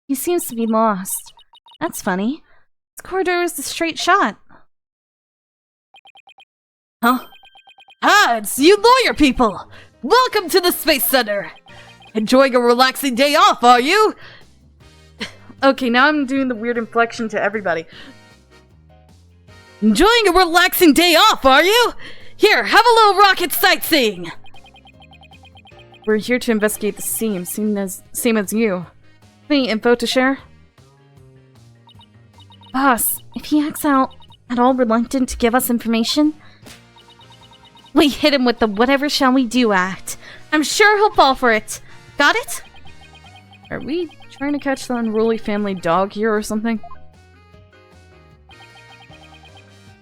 He seems to be lost. That's funny. This corridor is a straight shot. Huh? Ah, it's you lawyer people! Welcome to the Space Center! Enjoying a relaxing day off, are you? Okay, now I'm doing the weird inflection to everybody. Enjoying a relaxing day off, are you? Here, have a little rocket sightseeing! We're here to investigate the scene, same as you. Any info to share? Boss, if he acts out at all reluctant to give us information, we hit him with the whatever shall we do act. I'm sure he'll fall for it. Got it? Are we trying to catch the unruly family dog here or something?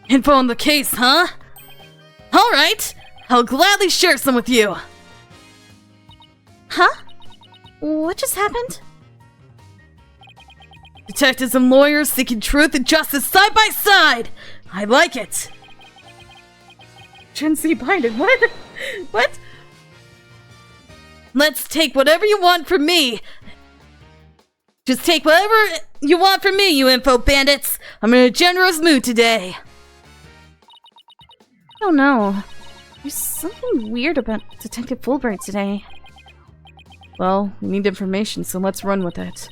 Info on the case, huh? Alright, I'll gladly share some with you. Huh? What just happened? Detectives and lawyers seeking truth and justice side by side! I like it! Gen Z blinded, what? What? Let's take whatever you want from me! Just take whatever you want from me, you info bandits! I'm in a generous mood today! I don't know. There's something weird about Detective Fulbright today. Well, we need information, so let's run with it.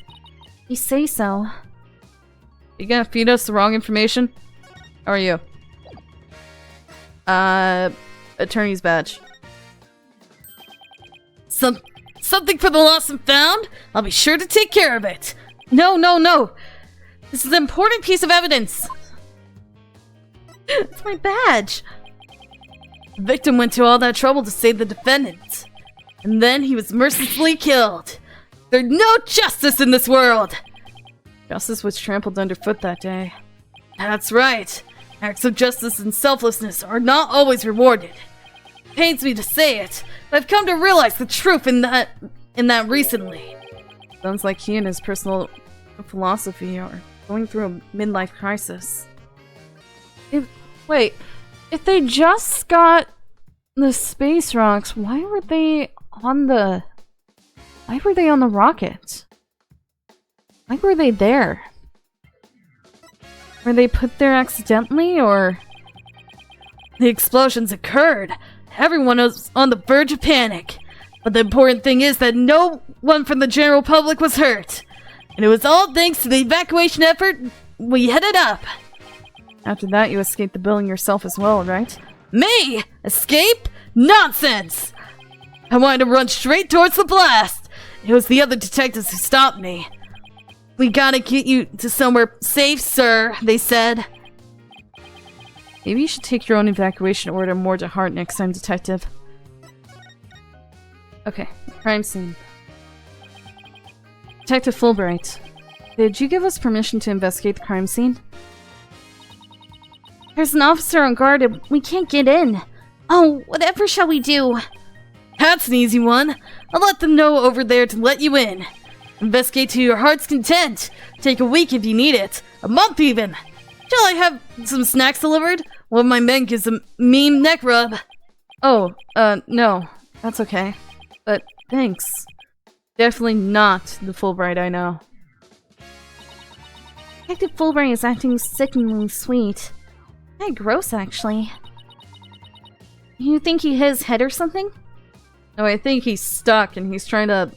You say so. You gonna feed us the wrong information? How are you? Attorney's badge. Something for the lost and found? I'll be sure to take care of it. No. This is an important piece of evidence. It's my badge. The victim went to all that trouble to save the defendant. And then he was mercilessly killed. There's no justice in this world! Justice was trampled underfoot that day. That's right. Acts of justice and selflessness are not always rewarded. It pains me to say it, but I've come to realize the truth in that recently. Sounds like he and his personal philosophy are going through a midlife crisis. Wait, if they just got the space rocks, why were they on the rocket? Why were they there? Were they put there accidentally, or...? The explosions occurred. Everyone was on the verge of panic. But the important thing is that no one from the general public was hurt. And it was all thanks to the evacuation effort we headed up. After that, you escaped the building yourself as well, right? Me? Escape? Nonsense! I wanted to run straight towards the blast. It was the other detectives who stopped me. We gotta get you to somewhere safe, sir, they said. Maybe you should take your own evacuation order more to heart next time, Detective. Okay, crime scene. Detective Fulbright, did you give us permission to investigate the crime scene? There's an officer on guard and we can't get in. Oh, whatever shall we do? That's an easy one. I'll let them know over there to let you in. Investigate to your heart's content. Take a week if you need it. A month even. Shall I have some snacks delivered? One of my men gives a mean neck rub. Oh, no. That's okay. But thanks. Definitely not the Fulbright I know. Detective Fulbright is acting sickeningly sweet. Kinda gross, actually. You think he hit his head or something? No, I think he's stuck and he's trying to,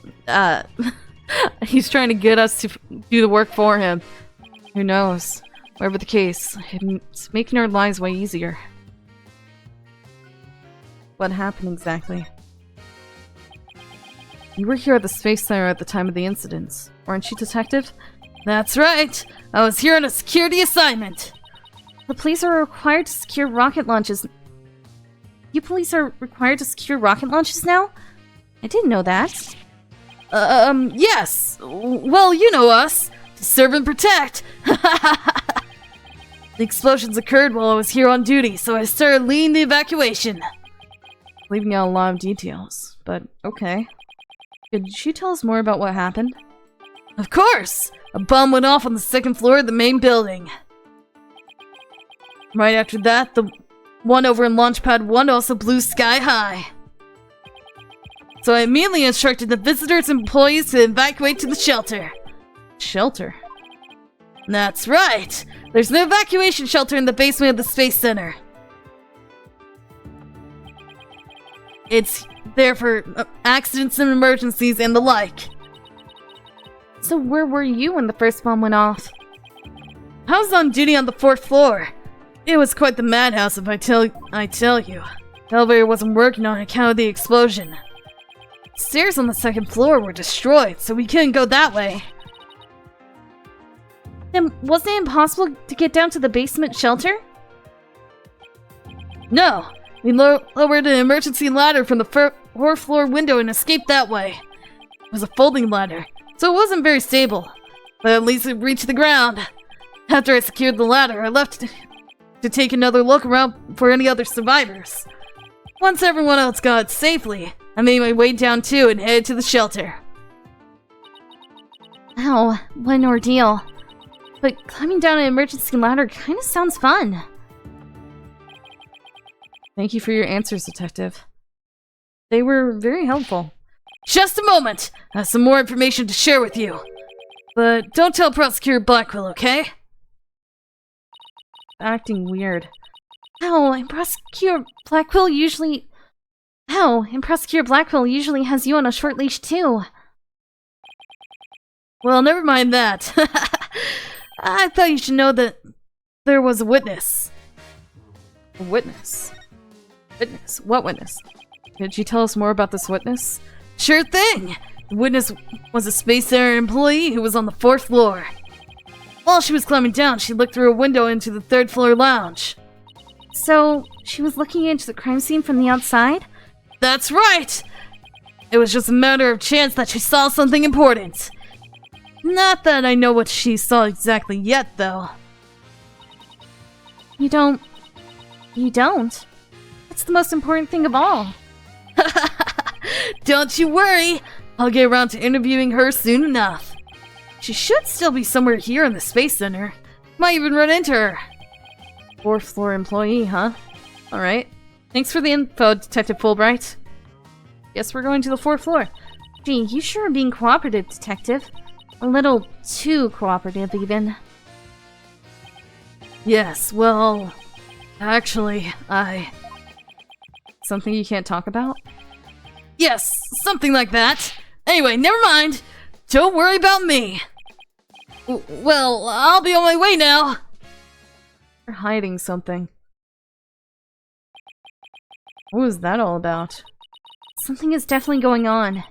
he's trying to get us to do the work for him. Who knows? Whatever the case, it's making our lives way easier. What happened exactly? You were here at the Space Center at the time of the incidents, weren't you, Detective? That's right! I was here on a security assignment! The police are required to secure rocket launches. You police are required to secure rocket launches now? I didn't know that. Yes! Well, you know us! To serve and protect! The explosions occurred while I was here on duty, so I started leading the evacuation. Leaving out a lot of details, but okay. Could you tell us more about what happened? Of course! A bomb went off on the second floor of the main building. Right after that, the one over in Launchpad 1 also blew sky high. So I immediately instructed the visitors and employees to evacuate to the shelter. Shelter? That's right! There's an evacuation shelter in the basement of the Space Center. It's there for accidents and emergencies and the like. So where were you when the first bomb went off? I was on duty on the 4th floor. It was quite the madhouse if I tell you. The elevator wasn't working on account of the explosion. Stairs on the 2nd floor were destroyed, so we couldn't go that way. Then wasn't it impossible to get down to the basement shelter? No, we lowered an emergency ladder from the 4th floor window and escaped that way. It was a folding ladder. so it wasn't very stable. But at least it reached the ground. After I secured the ladder, I left to take another look around for any other survivors. Once everyone else got safely, I made my way down too and headed to the shelter. Ow, what an ordeal. But climbing down an emergency ladder kind of sounds fun. Thank you for your answers, Detective. They were very helpful. Just a moment! I have some more information to share with you. But don't tell Prosecutor Blackwell, okay? Acting weird. Ow, and Prosecutor Blackwell usually has you on a short leash too. Well, never mind that. I thought you should know that there was a witness. A witness? Witness? What witness? Could you tell us more about this witness? Sure thing! The witness was a Space Center employee who was on the 4th floor. While she was climbing down, she looked through a window into the 3rd floor lounge. So, she was looking into the crime scene from the outside? That's right! It was just a matter of chance that she saw something important. Not that I know what she saw exactly yet, though. You don't? That's the most important thing of all. Don't you worry! I'll get around to interviewing her soon enough. She should still be somewhere here in the Space Center. Might even run into her. 4th floor employee, huh? Alright. Thanks for the info, Detective Fulbright. Guess we're going to the 4th floor. Gee, you sure are being cooperative, Detective. A little too cooperative, even. Yes, well... Actually, Something you can't talk about? Yes, something like that. Anyway, never mind. Don't worry about me. Well, I'll be on my way now. You're hiding something. What was that all about? Something is definitely going on.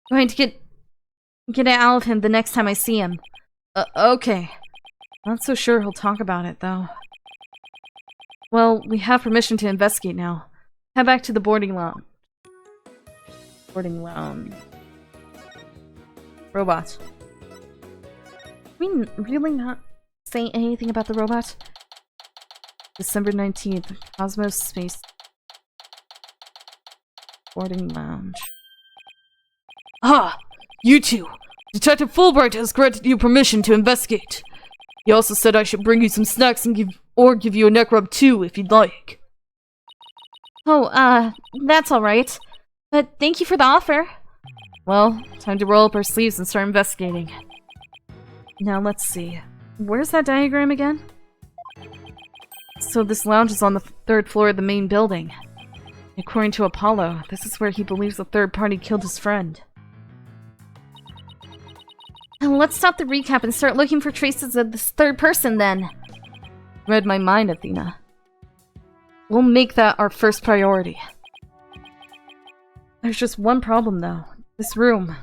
Going to get it out of him the next time I see him. Okay. Not so sure he'll talk about it, though. Well, we have permission to investigate now. Head back to the boarding lounge. Boarding lounge. Robot. Can we really not say anything about the robot? December 19th, Cosmos Space. Boarding lounge. Ah! You two! Detective Fulbright has granted you permission to investigate. He also said I should bring you some snacks and give you a neck rub too, if you'd like. Oh, that's alright. But thank you for the offer. Well, time to roll up our sleeves and start investigating. Now let's see. Where's that diagram again? So this lounge is on the 3rd floor of the main building. According to Apollo, this is where he believes the third party killed his friend. And let's stop the recap and start looking for traces of this third person then. Read my mind, Athena. We'll make that our first priority. There's just one problem though. This room.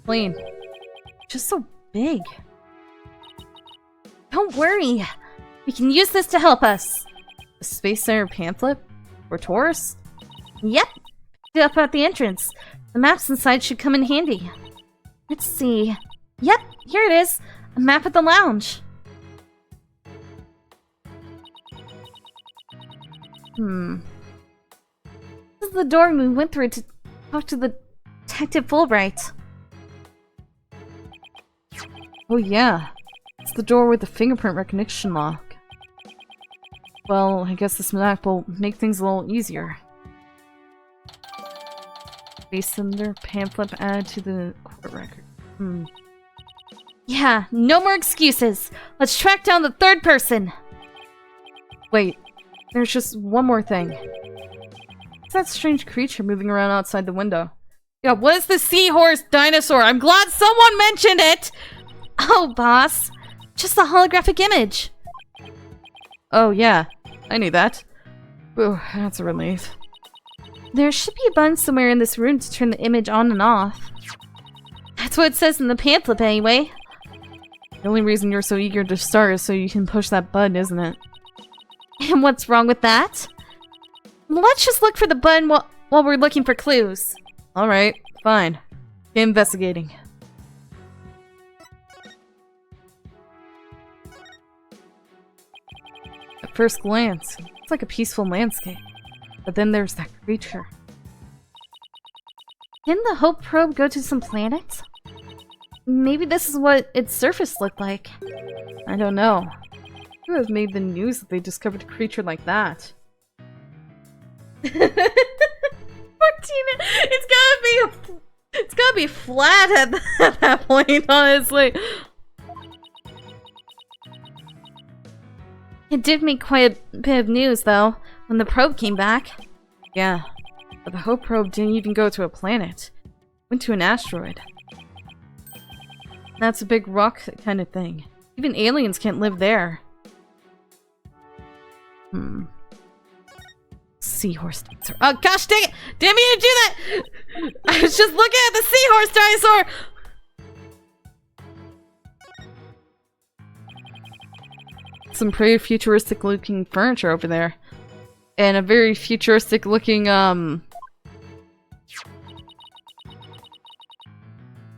Plain. Just so big. Don't worry. We can use this to help us. A Space Center pamphlet? For tourists? Yep. Picked it up at the entrance. The maps inside should come in handy. Let's see. Yep, here it is. A map of the lounge. This is the door we went through to talk to the Detective Fulbright. Oh yeah. It's the door with the fingerprint recognition lock. Well, I guess this map will make things a little easier. Space Center pamphlet added to the court record. Yeah, no more excuses. Let's track down the third person. Wait, there's just one more thing. What's that strange creature moving around outside the window? Yeah, what is the seahorse dinosaur? I'm glad someone mentioned it! Oh, boss. Just a holographic image. Oh yeah, I knew that. Ooh, that's a relief. There should be a button somewhere in this room to turn the image on and off. That's what it says in the pamphlet anyway. The only reason you're so eager to start is so you can push that button, isn't it? And what's wrong with that? Let's just look for the button while we're looking for clues. Alright, fine. Investigating. At first glance, it's like a peaceful landscape. But then there's that creature. Didn't the Hope probe go to some planets? Maybe this is what its surface looked like. I don't know. Who have made the news that they discovered a creature like that? 14. It's gotta be flat at that point, honestly. It did make quite a bit of news, though, when the probe came back. Yeah, but the Hope probe didn't even go to a planet. It went to an asteroid. That's a big rock kind of thing. Even aliens can't live there. Seahorse dinosaur. Oh gosh dang it! Didn't mean to do that! I was just looking at the seahorse dinosaur! Some pretty futuristic looking furniture over there. And a very futuristic looking,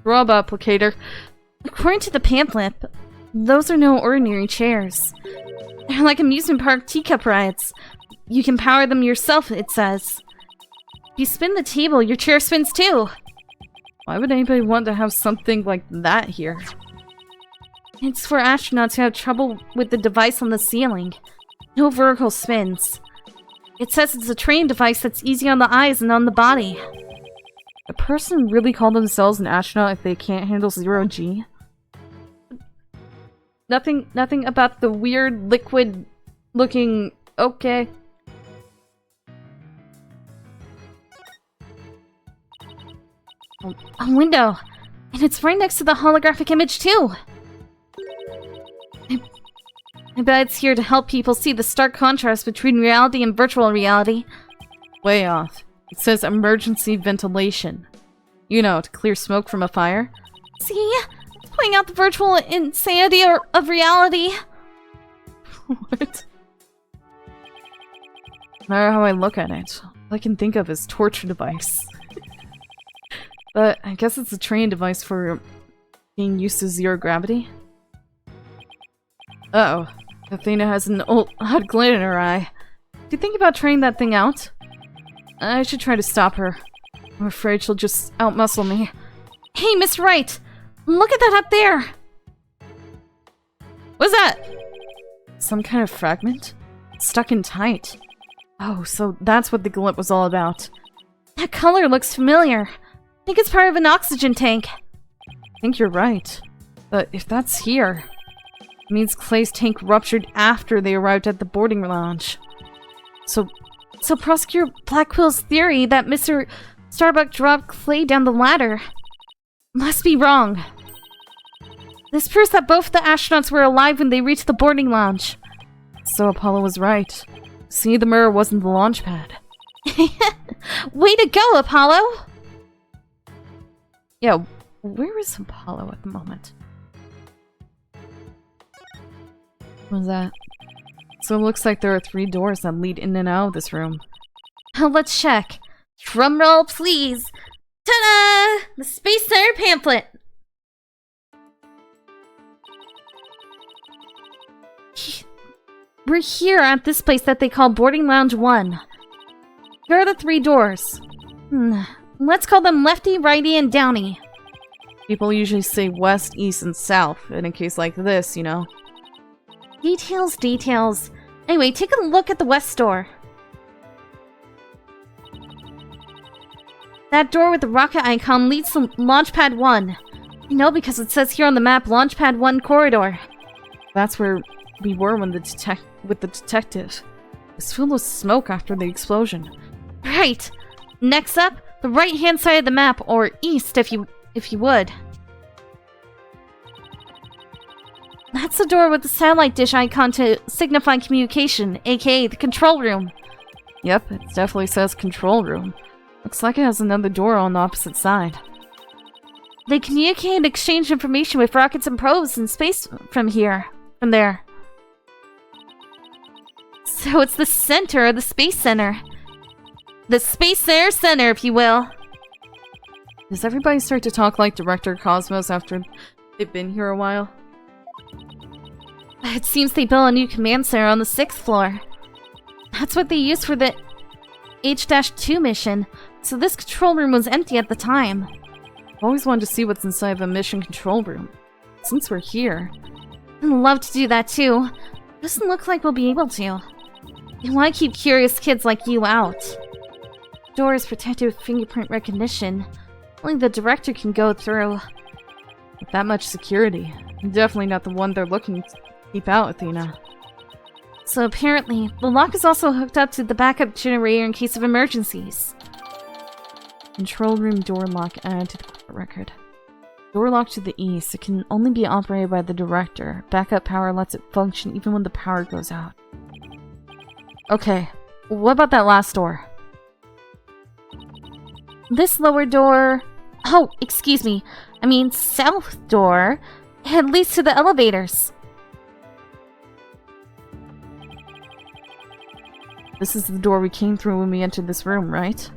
robot applicator. According to the pamphlet, those are no ordinary chairs. They're like amusement park teacup rides. You can power them yourself, it says. If you spin the table, your chair spins too. Why would anybody want to have something like that here? It's for astronauts who have trouble with the device on the ceiling. No vertical spins. It says it's a training device that's easy on the eyes and on the body. A person really call themselves an astronaut if they can't handle 0G? Nothing about the weird liquid looking... Okay. A window! And it's right next to the holographic image too! I bet it's here to help people see the stark contrast between reality and virtual reality. Way off. It says emergency ventilation. You know, to clear smoke from a fire. See? It's pointing out the virtual insanity of reality. What? No matter how I look at it, all I can think of is torture device. But I guess it's a training device for being used to zero gravity. Uh-oh. Athena has an odd glint in her eye. Do you think about training that thing out? I should try to stop her. I'm afraid she'll just outmuscle me. Hey, Miss Wright! Look at that up there! What's that? Some kind of fragment? Stuck in tight. Oh, so that's what the glint was all about. That color looks familiar. I think it's part of an oxygen tank. I think you're right. But if that's here, it means Clay's tank ruptured after they arrived at the boarding lounge. So Prosecutor Blackwell's theory that Mr. Starbuck dropped Clay down the ladder must be wrong. This proves that both the astronauts were alive when they reached the boarding lounge. So Apollo was right. See, the mirror wasn't the launch pad. Way to go, Apollo! Yeah, where is Apollo at the moment? What's that? So it looks like there are 3 doors that lead in and out of this room. Let's check. Drumroll, please! Ta-da! The Space Center pamphlet! We're here at this place that they call Boarding Lounge 1. Here are the 3 doors. Let's call them Lefty, Righty, and Downy. People usually say west, east, and south in a case like this, you know. Details. Anyway, take a look at the west door. That door with the rocket icon leads to Launchpad 1. I know because it says here on the map Launchpad 1 corridor. That's where we were when the detective. It's filled with smoke after the explosion. Right. Next up, the right-hand side of the map, or east if you would. That's the door with the satellite dish icon to signify communication, aka the control room. Yep, it definitely says control room. Looks like it has another door on the opposite side. They communicate and exchange information with rockets and probes in space from there. So it's the center of the Space Center. The Space Center, if you will. Does everybody start to talk like Director Cosmos after they've been here a while? It seems they built a new command center on the 6th floor. That's what they used for the H-2 mission, so this control room was empty at the time. I've always wanted to see what's inside of a mission control room. Since we're here... I'd love to do that too. Doesn't look like we'll be able to. They want to keep curious kids like you out. The door is protected with fingerprint recognition. Only the director can go through. With that much security. Definitely not the one they're looking to keep out, Athena. So apparently, the lock is also hooked up to the backup generator in case of emergencies. Control room door lock added to the court record. Door lock to the east. It can only be operated by the director. Backup power lets it function even when the power goes out. Okay, what about that last door? This lower door... Oh, excuse me. I mean, south door. It leads to the elevators. This is the door we came through when we entered this room, right?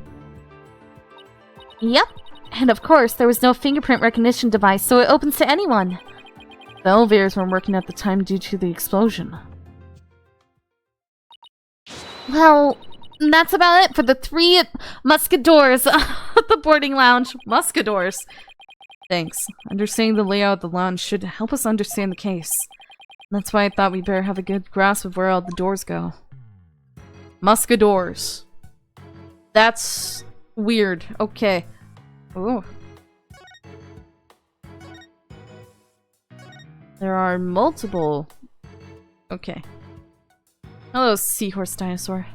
Yep. And of course, there was no fingerprint recognition device, so it opens to anyone. The elevators weren't working at the time due to the explosion. Well, that's about it for the 3 muscadors at the boarding lounge. Muscadors? Thanks. Understanding the layout of the lounge should help us understand the case. That's why I thought we better have a good grasp of where all the doors go. Muscadors. That's weird. Okay. Ooh. There are multiple... Okay. Hello, seahorse dinosaur.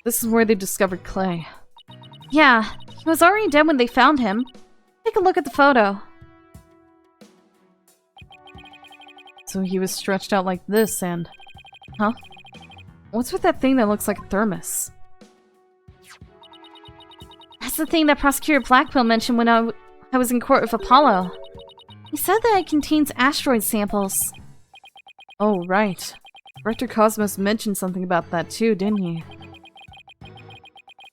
This is where they discovered Clay. Yeah, he was already dead when they found him. Take a look at the photo. So he was stretched out like this and... Huh? What's with that thing that looks like a thermos? That's the thing that Prosecutor Blackpill mentioned when I was in court with Apollo. He said that it contains asteroid samples. Oh, right. Director Cosmos mentioned something about that too, didn't he?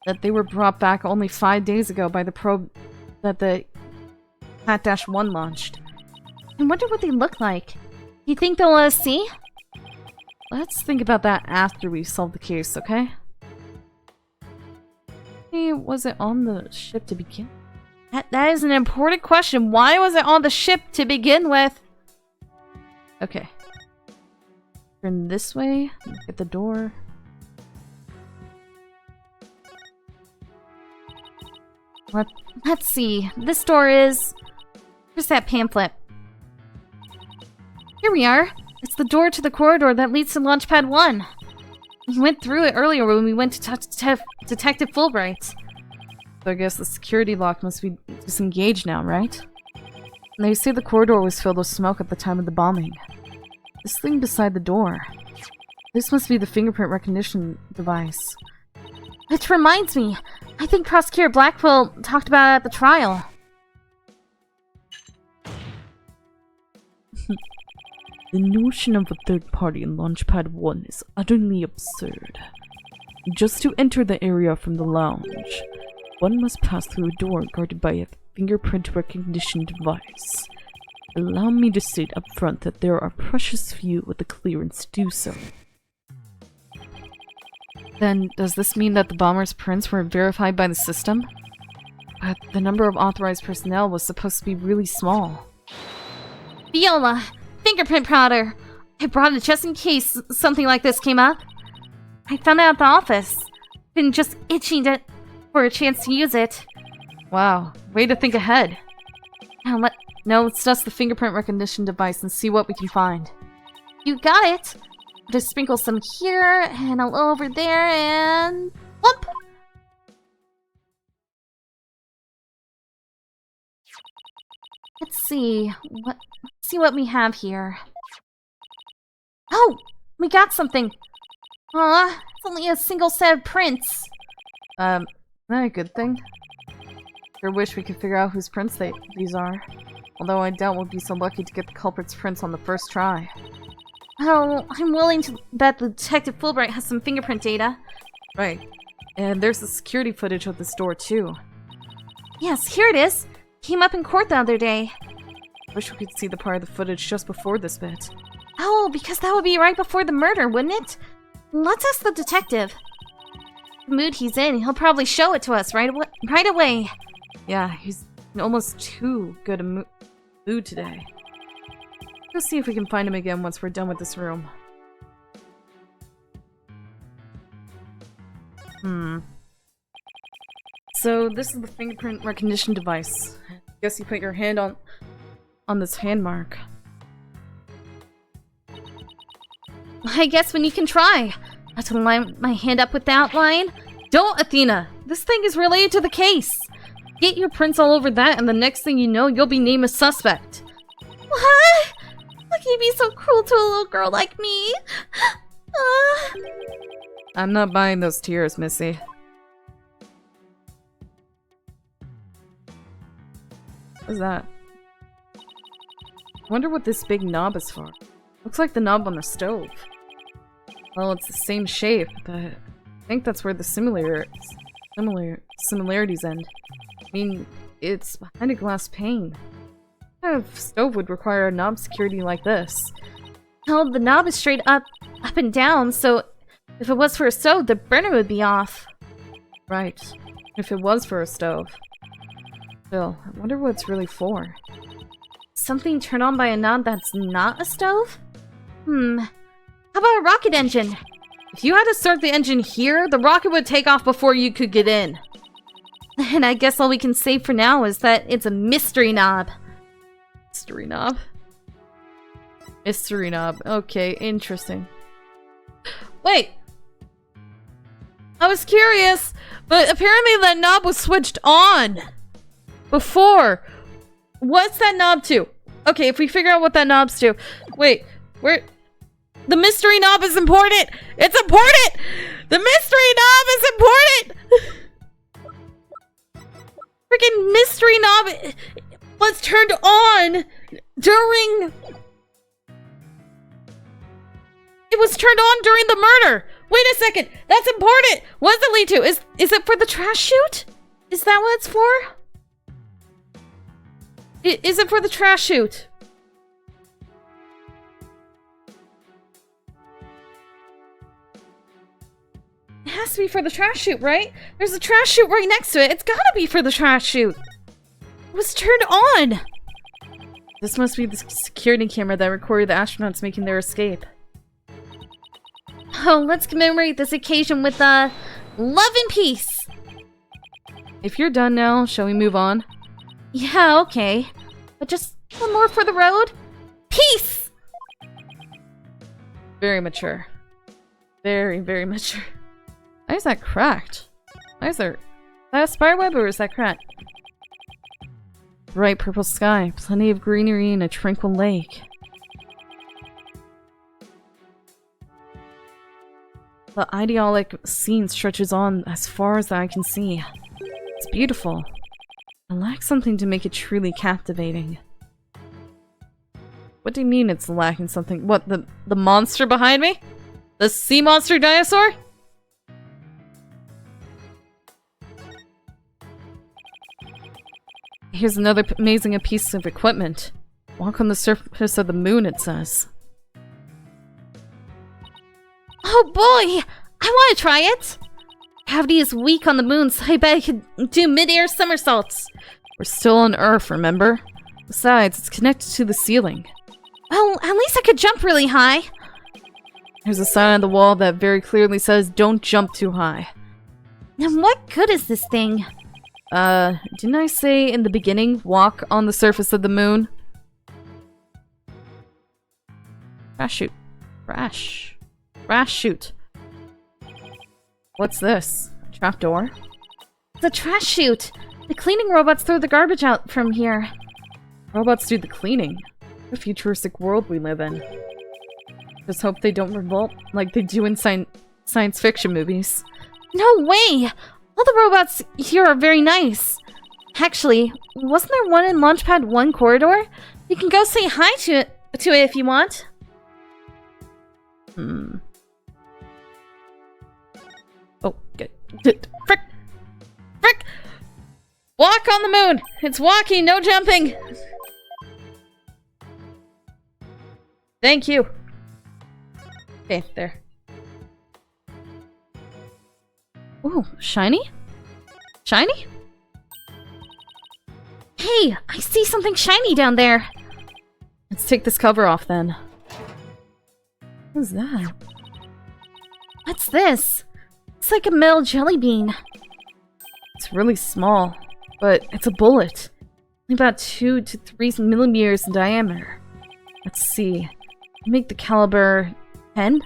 That they were brought back only 5 days ago by the probe that the Hat-1 launched. I wonder what they look like. Do you think they'll let us see? Let's think about that after we solve the case, okay? Hey, was it on the ship to begin? That is an important question. Why was it on the ship to begin with? Okay. Turn this way. Get the door. Let's see. This door is... Where's that pamphlet? Here we are. It's the door to the corridor that leads to Launchpad 1. We went through it earlier when we went to Detective Fulbright. So I guess the security lock must be disengaged now, right? And they say the corridor was filled with smoke at the time of the bombing. This thing beside the door. This must be the fingerprint recognition device. Which reminds me, I think Prosecutor Blackwell talked about it at the trial. The notion of a third party in Launchpad 1 is utterly absurd. Just to enter the area from the lounge, one must pass through a door guarded by a fingerprint recognition device. Allow me to state up front that there are precious few with the clearance to do so. Then, does this mean that the bomber's prints were verified by the system? But the number of authorized personnel was supposed to be really small. Viola! Fingerprint powder! I brought it just in case something like this came up. I found it at the office. Been just itching for a chance to use it. Wow, way to think ahead. No, let's dust the fingerprint recognition device and see what we can find. You got it! Just sprinkle some here, and a little over there, and... Whoop! Let's see what we have here. Oh! We got something! Aw, it's only a single set of prints. Isn't that a good thing? Sure wish we could figure out whose prints these are. Although I doubt we'll be so lucky to get the culprit's prints on the first try. Oh, I'm willing to bet the Detective Fulbright has some fingerprint data. Right. And there's the security footage of this door, too. Yes, here it is. Came up in court the other day. Wish we could see the part of the footage just before this bit. Oh, because that would be right before the murder, wouldn't it? Let's ask the detective. The mood he's in, he'll probably show it to us right away. Yeah, he's in almost too good a mood today. Let's see if we can find him again once we're done with this room. So this is the fingerprint recognition device. Guess you put your hand on this hand mark. I guess when you can try. I have to line my hand up with the outline. Don't, Athena! This thing is related to the case! Get your prints all over that, and the next thing you know, you'll be named a suspect. What? How can you be so cruel to a little girl like me? I'm not buying those tears, Missy. What's that? I wonder what this big knob is for. Looks like the knob on the stove. Well, it's the same shape, but I think that's where the similarities end. I mean, it's behind a glass pane. What kind of stove would require a knob security like this? Well, the knob is straight up and down, so if it was for a stove, the burner would be off. Right. If it was for a stove. Still, I wonder what it's really for. Something turned on by a knob that's not a stove? How about a rocket engine? If you had to start the engine here, the rocket would take off before you could get in. And I guess all we can say for now is that it's a mystery knob. Mystery knob? Mystery knob. Okay, interesting. Wait! I was curious, but apparently that knob was switched on before. What's that knob to? Okay, if we figure out what that knob's to. Wait, where? The mystery knob is important! It's important! The mystery knob is important! Freaking mystery knob was turned on during... It was turned on during the murder! Wait a second! That's important! What does it lead to? Is it for the trash chute? Is that what it's for? Is it for the trash chute? It has to be for the trash chute, right? There's a trash chute right next to it. It's gotta be for the trash chute. It was turned on. This must be the security camera that recorded the astronauts making their escape. Oh, let's commemorate this occasion with love and peace. If you're done now, shall we move on? Yeah, okay. But just one more for the road. Peace! Very mature. Very, very mature. Why is that cracked? Why is there... Is that a spiderweb or is that cracked? Bright purple sky, plenty of greenery and a tranquil lake. The idyllic scene stretches on as far as the eye can see. It's beautiful. It lacks something to make it truly captivating. What do you mean it's lacking something? What, the monster behind me? The sea monster dinosaur? Here's another amazing piece of equipment. Walk on the surface of the moon, it says. Oh boy! I want to try it! Gravity is weak on the moon, so I bet I could do mid-air somersaults. We're still on Earth, remember? Besides, it's connected to the ceiling. Well, at least I could jump really high. There's a sign on the wall that very clearly says, don't jump too high. And what good is this thing? Didn't I say in the beginning, walk on the surface of the moon? Crash chute. Crash chute. What's this? A trapdoor? It's a trash chute. The cleaning robots throw the garbage out from here. Robots do the cleaning. What a futuristic world we live in. Just hope they don't revolt like they do in science fiction movies. No way! All the robots here are very nice. Actually, wasn't there one in Launchpad 1 corridor? You can go say hi to it if you want. Oh, Frick! Frick! Walk on the moon! It's walking, no jumping! Thank you. Okay, there. Ooh, shiny? Shiny? Hey, I see something shiny down there. Let's take this cover off then. What's that? What's this? It's like a metal jelly bean. It's really small, but it's a bullet. Only about 2 to 3 millimeters in diameter. Let's see. Make the caliber 10?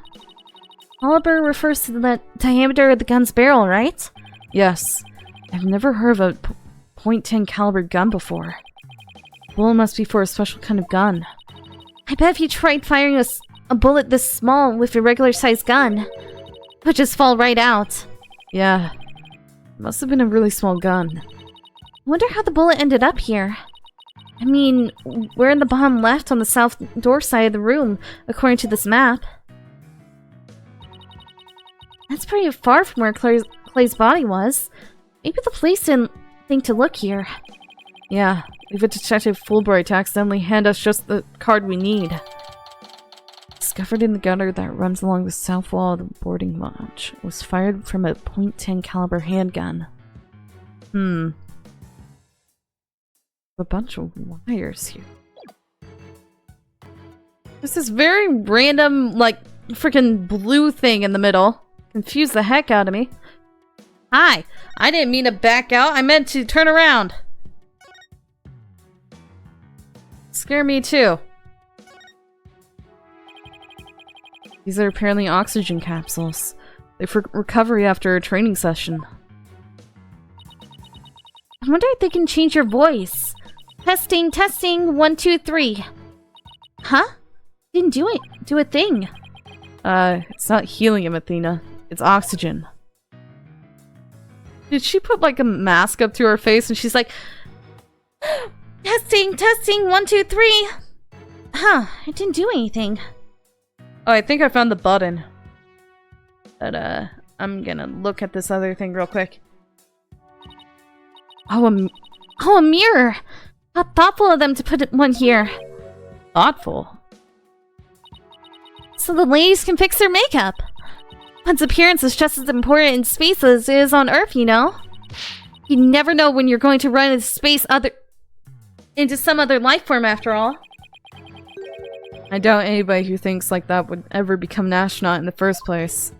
Caliber refers to the diameter of the gun's barrel, right? Yes. I've never heard of a .10 caliber gun before. The bullet must be for a special kind of gun. I bet if you tried firing a bullet this small with a regular sized gun, it would just fall right out. Yeah. It must have been a really small gun. I wonder how the bullet ended up here. I mean, we're in the bottom left on the south door side of the room, according to this map. That's pretty far from where Clay's body was. Maybe the police didn't think to look here. Yeah, leave it to Detective Fulbright to accidentally hand us just the card we need. Discovered in the gutter that runs along the south wall of the boarding lodge. It was fired from a .10 caliber handgun. A bunch of wires here. There's this very random, like, freaking blue thing in the middle. Confused the heck out of me. Hi! I didn't mean to back out. I meant to turn around. Scare me too. These are apparently oxygen capsules. They're for recovery after a training session. I wonder if they can change your voice. Testing, testing, 1, 2, 3. Huh? Didn't do a thing. It's not helium, Athena. It's oxygen. Did she put like a mask up to her face and she's like, testing, testing, 1, 2, 3. Huh, it didn't do anything. Oh, I think I found the button. But, I'm gonna look at this other thing real quick. Oh, a mirror! How thoughtful of them to put one here. Thoughtful? So the ladies can fix their makeup. One's appearance is just as important in space as it is on Earth, you know? You never know when you're going to run into some other life form after all. I doubt anybody who thinks like that would ever become an astronaut in the first place.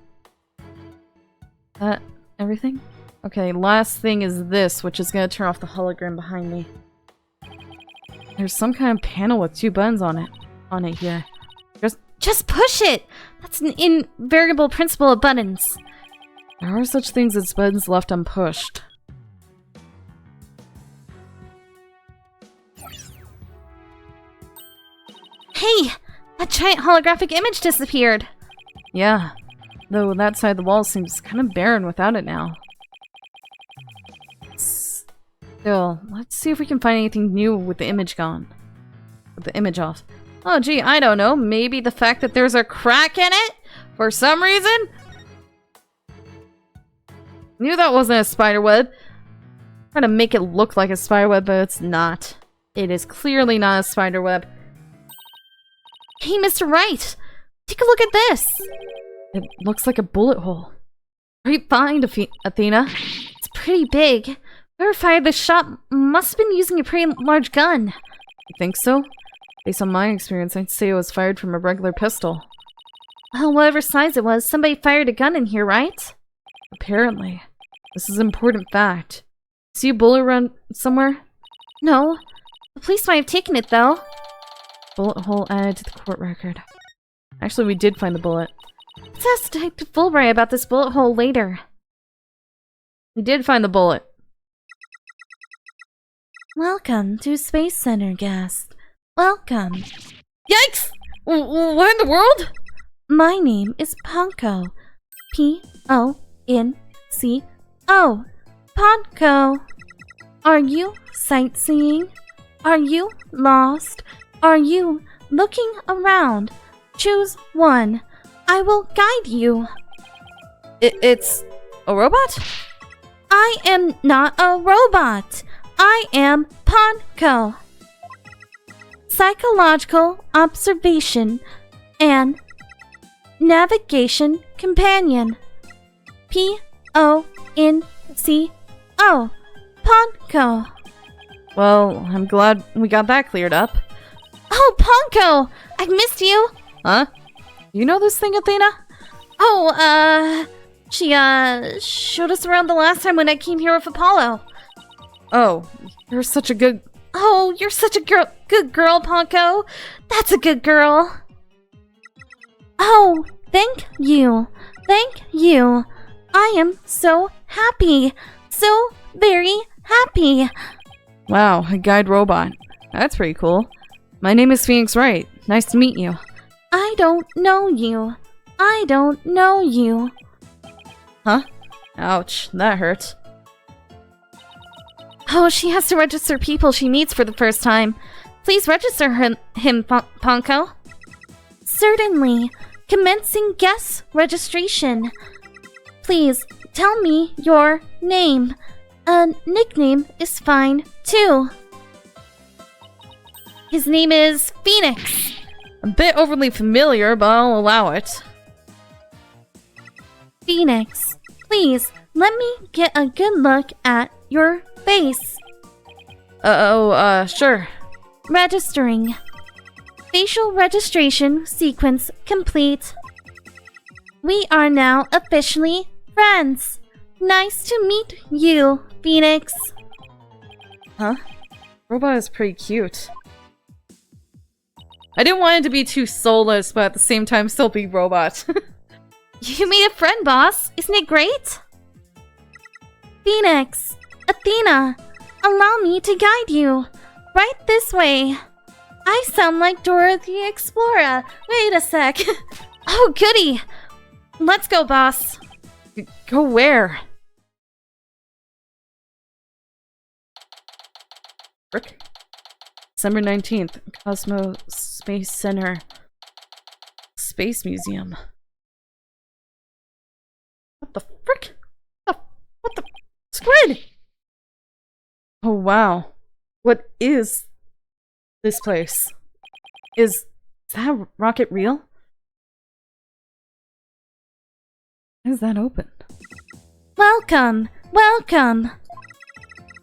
Everything? Okay, last thing is this, which is gonna turn off the hologram behind me. There's some kind of panel with 2 buttons on it here. Just push it! That's an invariable principle of buttons. There are such things as buttons left unpushed. Hey! That giant holographic image disappeared! Yeah, though that side of the wall seems kind of barren without it now. Still, let's see if we can find anything new with the image gone. With the image off. Oh gee, I don't know. Maybe the fact that there's a crack in it? For some reason? Knew that wasn't a spider web. Trying to make it look like a spider web, but it's not. It is clearly not a spider web. Hey, Mr. Wright! Take a look at this! It looks like a bullet hole. Great find, Athena. It's pretty big. Whoever fired this shot must have been using a pretty large gun. You think so? Based on my experience, I'd say it was fired from a regular pistol. Well, whatever size it was, somebody fired a gun in here, right? Apparently. This is an important fact. See a bullet run somewhere? No. The police might have taken it, though. Bullet hole added to the court record. Actually, we did find the bullet. Let's ask Detective Fulbright about this bullet hole later. We did find the bullet. Welcome to Space Center, guest. Welcome. Yikes! What in the world? My name is Ponko. P-O-N-C-O. Ponko. Are you sightseeing? Are you lost? Are you looking around? Choose one. I will guide you. It's A robot? I am not a robot. I am Ponko. Psychological observation and navigation companion. Ponco. Ponko. Well, I'm glad we got that cleared up. Oh, Ponko! I missed you! Huh? You know this thing, Athena? Oh, she, showed us around the last time when I came here with Apollo. Oh, you're such a good... Oh, you're such a good girl, Ponko. That's a good girl. Oh, thank you. Thank you. I am so happy. So very happy. Wow, a guide robot. That's pretty cool. My name is Phoenix Wright. Nice to meet you. I don't know you. I don't know you. Huh? Ouch, that hurt. Oh, she has to register people she meets for the first time. Please register him, Ponko. Certainly. Commencing guest registration. Please tell me your name. A nickname is fine too. His name is Phoenix. A bit overly familiar, but I'll allow it. Phoenix, please let me get a good look at your face. Sure. Registering. Facial registration sequence complete. We are now officially friends. Nice to meet you, Phoenix. Huh? Robot is pretty cute. I didn't want it to be too soulless, but at the same time still be robot. You made a friend, boss. Isn't it great? Phoenix, Athena, allow me to guide you. Right this way. I sound like Dora the Explorer. Wait a sec. Oh, goody. Let's go, boss. Go where? Frick. December 19th, Cosmo Space Center. Space Museum. What the frick? What the squid? Oh wow. What is this place? Is that rocket real? Why is that open? Welcome, welcome.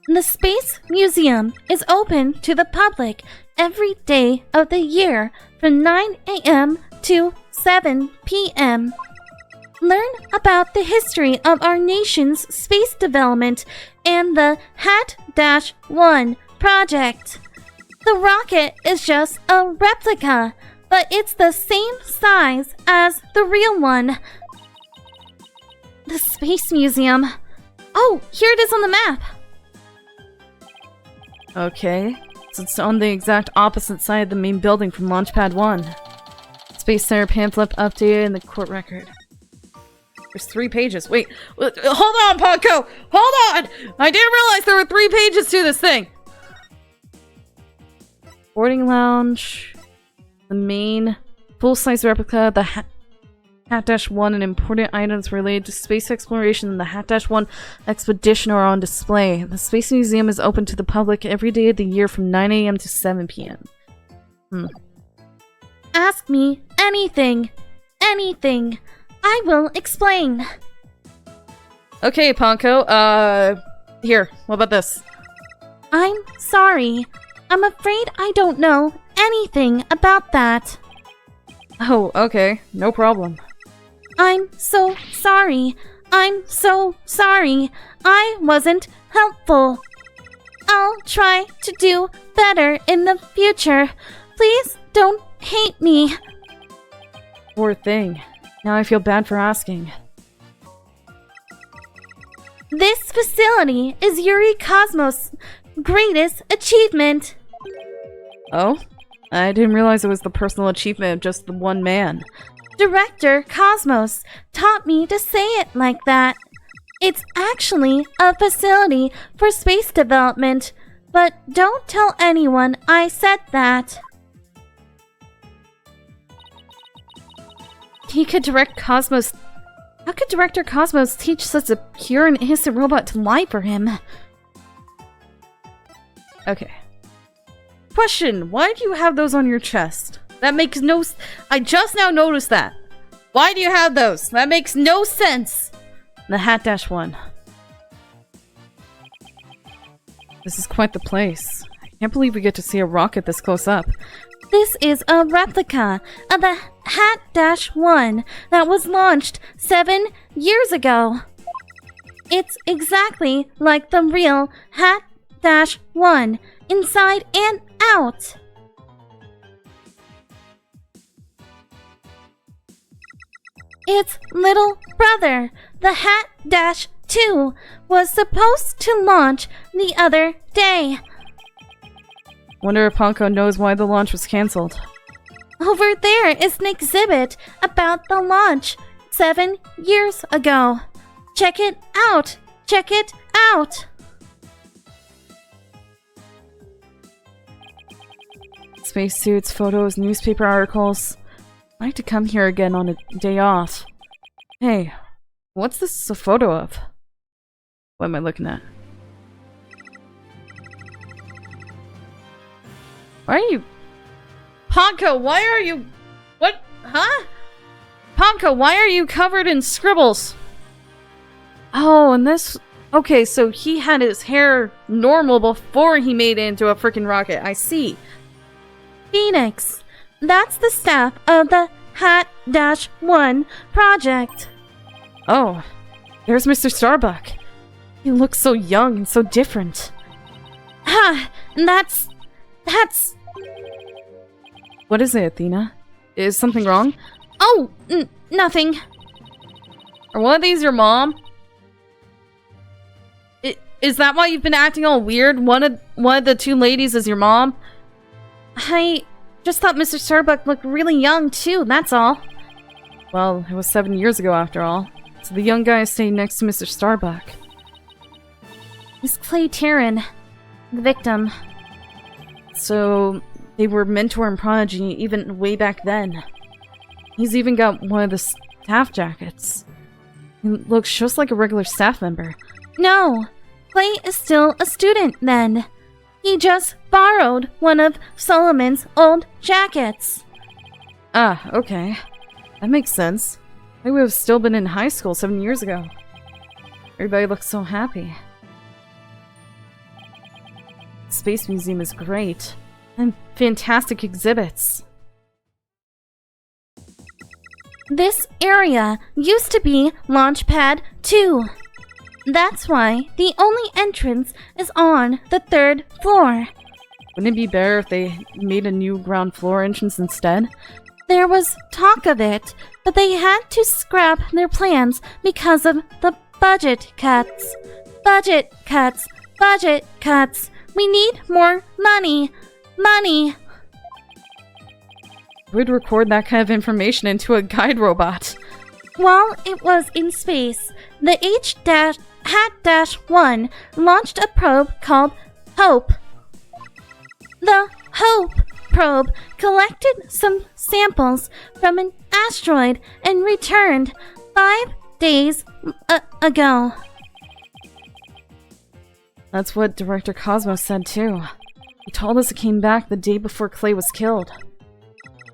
The Space Museum is open to the public every day of the year from 9 a.m. to 7 p.m. Learn about the history of our nation's space development and the HAT-1 project. The rocket is just a replica, but it's the same size as the real one. The Space Museum. Oh, here it is on the map. Okay, so it's on the exact opposite side of the main building from Launchpad 1. Space Center pamphlet updated in the court record. There's 3 pages. Wait, hold on, Ponko! Hold on! I didn't realize there were 3 pages to this thing! Boarding lounge. The main full-size replica, the HAT-1, and important items related to space exploration and the HAT-1 expedition are on display. The Space Museum is open to the public every day of the year from 9 a.m. to 7 p.m. Ask me anything. Anything. I will explain. Okay, Ponko, here, what about this? I'm sorry. I'm afraid I don't know anything about that. Oh, okay, no problem. I'm so sorry. I'm so sorry. I wasn't helpful. I'll try to do better in the future. Please don't hate me. Poor thing. Now I feel bad for asking. This facility is Yuri Cosmos' greatest achievement. Oh? I didn't realize it was the personal achievement of just the one man. Director Cosmos taught me to say it like that. It's actually a facility for space development, but don't tell anyone I said that. He could direct Cosmos How could Director Cosmos teach such a pure and innocent robot to lie for him? Okay. Question, why do you have those on your chest? That makes no I just now noticed that. Why do you have those? That makes no sense. The Hat-1. This is quite the place. I can't believe we get to see a rocket this close up. This is a replica of the Hat-1 that was launched 7 years ago. It's exactly like the real Hat-1, inside and out. Its little brother, the Hat-2, was supposed to launch the other day. Wonder if Honko knows why the launch was cancelled. Over there is an exhibit about the launch 7 years ago. Check it out! Check it out! Spacesuits, photos, newspaper articles. I'd like to come here again on a day off. Hey, what's this a photo of? What am I looking at? Why are you... Ponko, why are you... What? Huh? Ponko, why are you covered in scribbles? Oh, and this... Okay, so he had his hair normal before he made it into a freaking rocket. I see. Phoenix. That's the staff of the Hat-1 project. Oh, there's Mr. Starbuck. He looks so young and so different. Ha! That's... What is it, Athena? Is something wrong? Oh, nothing. Are one of these your mom? Is that why you've been acting all weird? One of the two ladies is your mom? I just thought Mr. Starbuck looked really young too, that's all. Well, it was 7 years ago after all. So the young guy is staying next to Mr. Starbuck. Miss Clay Taryn, the victim. So they were mentor and prodigy even way back then. He's even got one of the staff jackets. He looks just like a regular staff member. No, Clay is still a student then. He just borrowed one of Solomon's old jackets. Ah, okay. That makes sense. I would have still been in high school 7 years ago. Everybody looks so happy. Space Museum is great. And fantastic exhibits. This area used to be Launchpad 2. That's why the only entrance is on the 3rd floor. Wouldn't it be better if they made a new ground floor entrance instead? There was talk of it, but they had to scrap their plans because of the budget cuts. Budget cuts. Budget cuts. We need more money. Money. We'd record that kind of information into a guide robot. While it was in space, the Hat-1 launched a probe called Hope. The Hope probe collected some samples from an asteroid and returned 5 days ago. That's what Director Cosmos said too. He told us it came back the day before Clay was killed.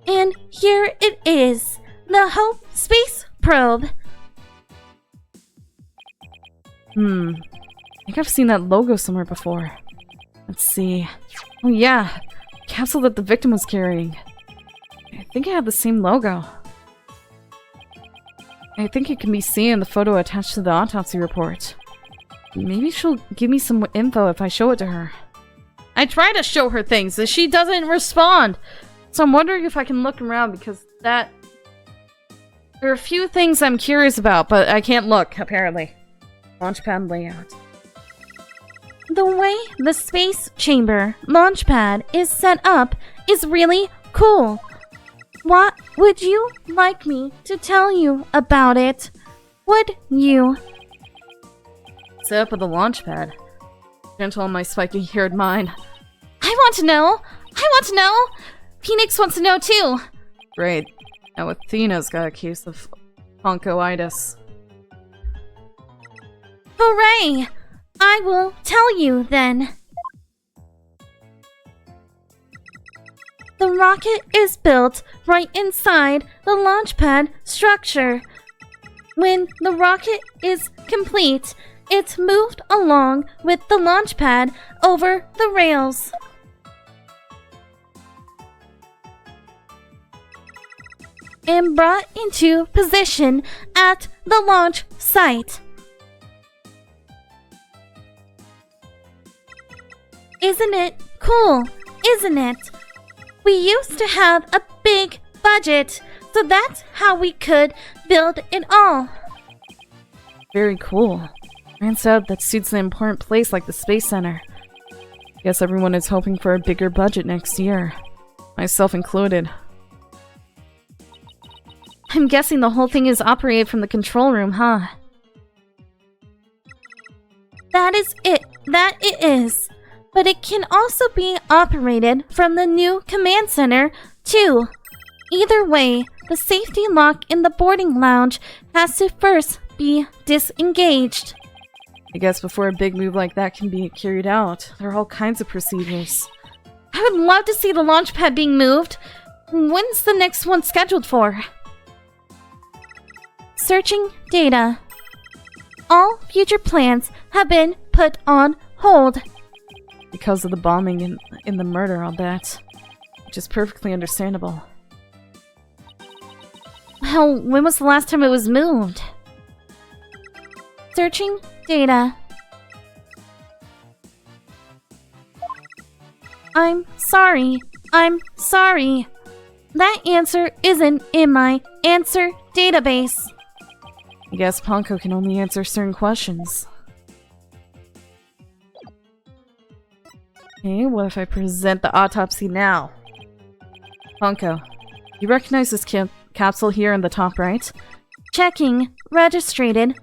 And here it is, the Hope space probe. I think I've seen that logo somewhere before. Let's see. Oh yeah, the capsule that the victim was carrying. I think it had the same logo. I think it can be seen in the photo attached to the autopsy report. Maybe she'll give me some info if I show it to her. I try to show her things, and she doesn't respond. So I'm wondering if I can look around, because there are a few things I'm curious about, but I can't look, apparently. Launchpad layout. The way the space chamber launchpad is set up is really cool. What would you like me to tell you about it? Would you? Set up with the launchpad. Gentle on my spiky-haired mind. I want to know! I want to know! Phoenix wants to know too! Great. Now Athena's got a case of ponchoitis. Hooray! I will tell you then. The rocket is built right inside the launch pad structure. When the rocket is complete, it's moved along with the launch pad over the rails. And brought into position at the launch site. Isn't it cool? Isn't it? We used to have a big budget, so that's how we could build it all. Very cool. Turns out that suits an important place like the Space Center. Guess everyone is hoping for a bigger budget next year. Myself included. I'm guessing the whole thing is operated from the control room, huh? That is it. That it is. But it can also be operated from the new command center, too. Either way, the safety lock in the boarding lounge has to first be disengaged. I guess before a big move like that can be carried out, there are all kinds of procedures. I would love to see the launch pad being moved. When's the next one scheduled for? Searching data. All future plans have been put on hold. Because of the bombing and in the murder, I'll bet. Which is perfectly understandable. Well, when was the last time it was moved? Searching data. I'm sorry. That answer isn't in my answer database. I guess Ponko can only answer certain questions. Okay, what if I present the autopsy now? Ponko, you recognize this capsule here in the top right? Checking registered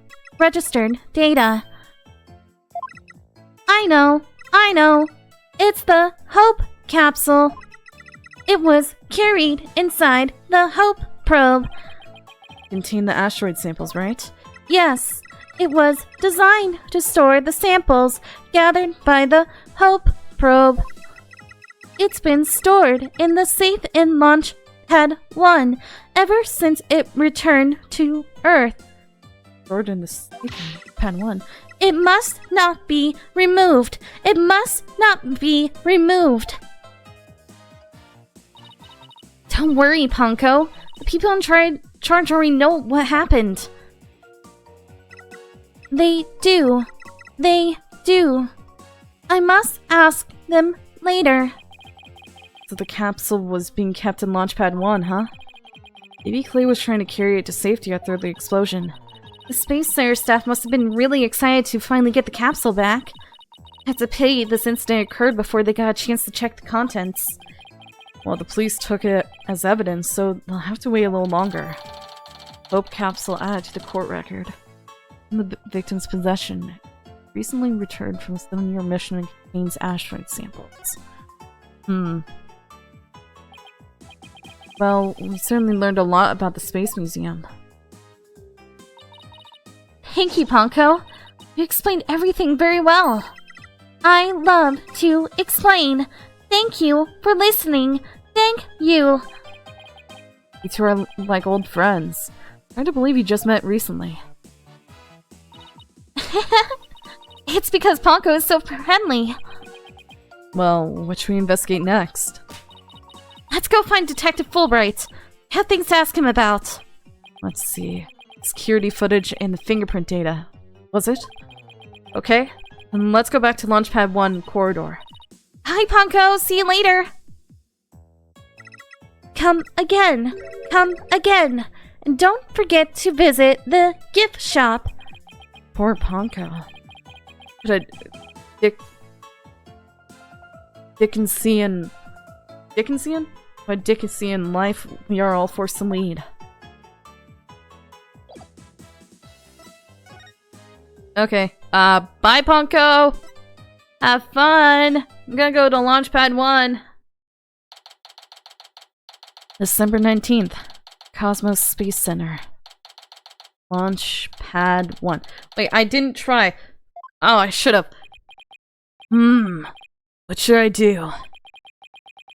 data. I know. It's the Hope capsule. It was carried inside the Hope probe. Contain the asteroid samples, right? Yes, it was designed to store the samples gathered by the Hope probe. It's been stored in the safe in Launch Pad 1 ever since it returned to Earth. Stored in the safe in Pad 1? It must not be removed. It must not be removed. Don't worry, Ponko. The people in charge already know what happened. They do. I must ask them later. So the capsule was being kept in Launchpad 1, huh? Maybe Clay was trying to carry it to safety after the explosion. The Space Center staff must have been really excited to finally get the capsule back. It's a pity this incident occurred before they got a chance to check the contents. Well, the police took it as evidence, so they'll have to wait a little longer. Hope capsule added to the court record. In the victim's possession. Recently returned from a 7-year mission and contains asteroid samples. Well, we certainly learned a lot about the Space Museum. Thank you, Ponko. You explained everything very well. I love to explain. Thank you for listening. Thank you. You two are like old friends. Hard to believe you just met recently. It's because Ponko is so friendly. Well, what should we investigate next? Let's go find Detective Fulbright. I have things to ask him about. Let's see. Security footage and the fingerprint data. Was it? Okay, then let's go back to Launchpad 1 corridor. Hi, Ponko. See you later. Come again. And don't forget to visit the gift shop. Poor Ponko. What a Dickensian life we are all forced to lead. Okay, bye Ponko! Have fun! I'm gonna go to Launchpad 1. December 19th, Cosmos Space Center. Launch pad 1. Wait, I didn't try. Oh, I should have. What should I do?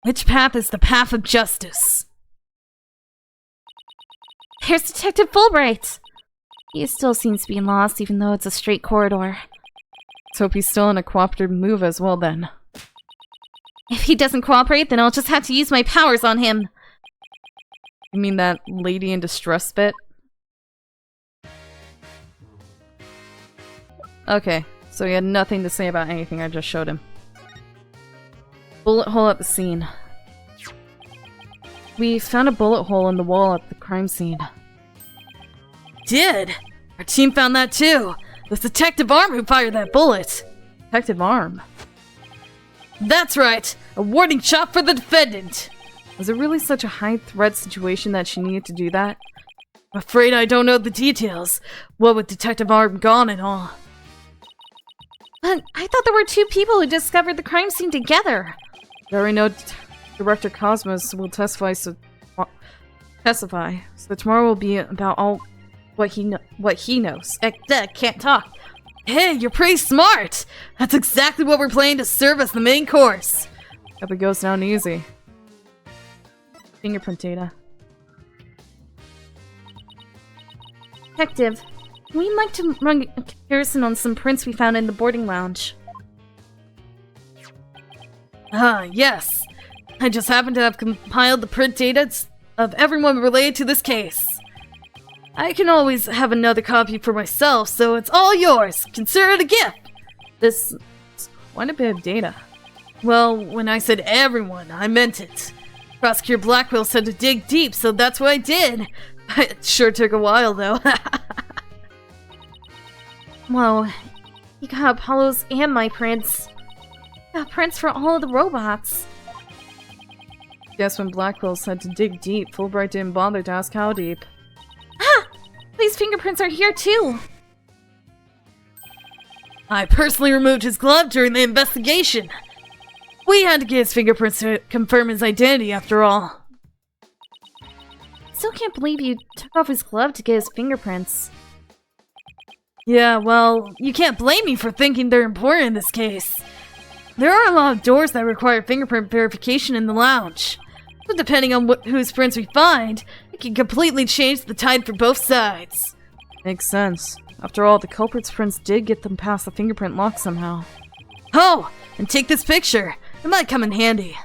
Which path is the path of justice? There's Detective Fulbright! He still seems to be lost, even though it's a straight corridor. Let's hope he's still in a cooperative move as well, then. If he doesn't cooperate, then I'll just have to use my powers on him. You mean that lady in distress bit? Okay, so he had nothing to say about anything I just showed him. Bullet hole at the scene. We found a bullet hole in the wall at the crime scene. Did? Our team found that too! It was Detective Arm who fired that bullet! Detective Arm? That's right! A warning shot for the defendant! Was it really such a high-threat situation that she needed to do that? I'm afraid I don't know the details. What with Detective Arm gone and all. But I thought there were 2 people who discovered the crime scene together. I already know Director Cosmos will testify, so tomorrow will be about all what he knows. Can't talk. Hey, you're pretty smart! That's exactly what we're planning to serve as the main course! Hope it goes down easy. Fingerprint data. Detective, we'd like to run a comparison on some prints we found in the boarding lounge. Ah, yes! I just happen to have compiled the print data of everyone related to this case. I can always have another copy for myself, so it's all yours! Consider it a gift! This is quite a bit of data. Well, when I said everyone, I meant it. Prosecutor Blackwell said to dig deep, so that's what I did. It sure took a while, though. Whoa, you got Apollo's and my prints. You got prints for all of the robots. Guess when Blackwell said to dig deep, Fulbright didn't bother to ask how deep. Ah! These fingerprints are here too! I personally removed his glove during the investigation. We had to get his fingerprints to confirm his identity, after all. Still can't believe you took off his glove to get his fingerprints. Yeah, well, you can't blame me for thinking they're important in this case. There are a lot of doors that require fingerprint verification in the lounge. But depending on whose prints we find, it can completely change the tide for both sides. Makes sense. After all, the culprit's prints did get them past the fingerprint lock somehow. Oh, and take this picture. It might come in handy.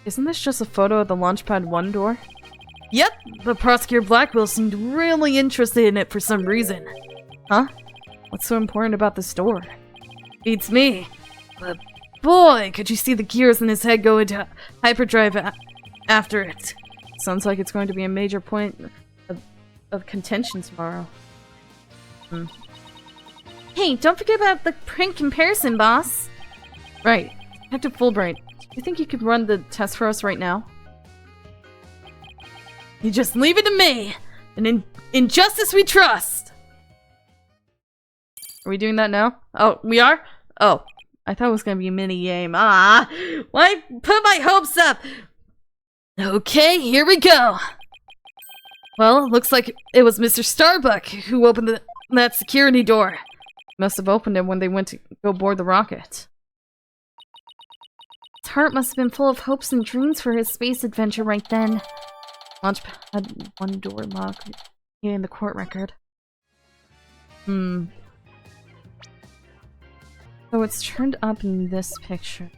Isn't this just a photo of the Launchpad 1 door? Yep, but Prosecutor Blackwell seemed really interested in it for some reason. Huh? What's so important about this door? Beats me. But boy, could you see the gears in his head go into hyperdrive after it. Sounds like it's going to be a major point of contention tomorrow. Hey, don't forget about the print comparison, boss. Right. Detective Fulbright, do you think you could run the test for us right now? You just leave it to me! And in justice we trust! Are we doing that now? Oh, we are? Oh, I thought it was gonna be a mini-game. Ah! Why put my hopes up? Okay, here we go! Well, looks like it was Mr. Starbuck who opened that security door. Must have opened it when they went to go board the rocket. His heart must have been full of hopes and dreams for his space adventure right then. Launchpad 1 door lock in the court record. So it's turned up in this picture.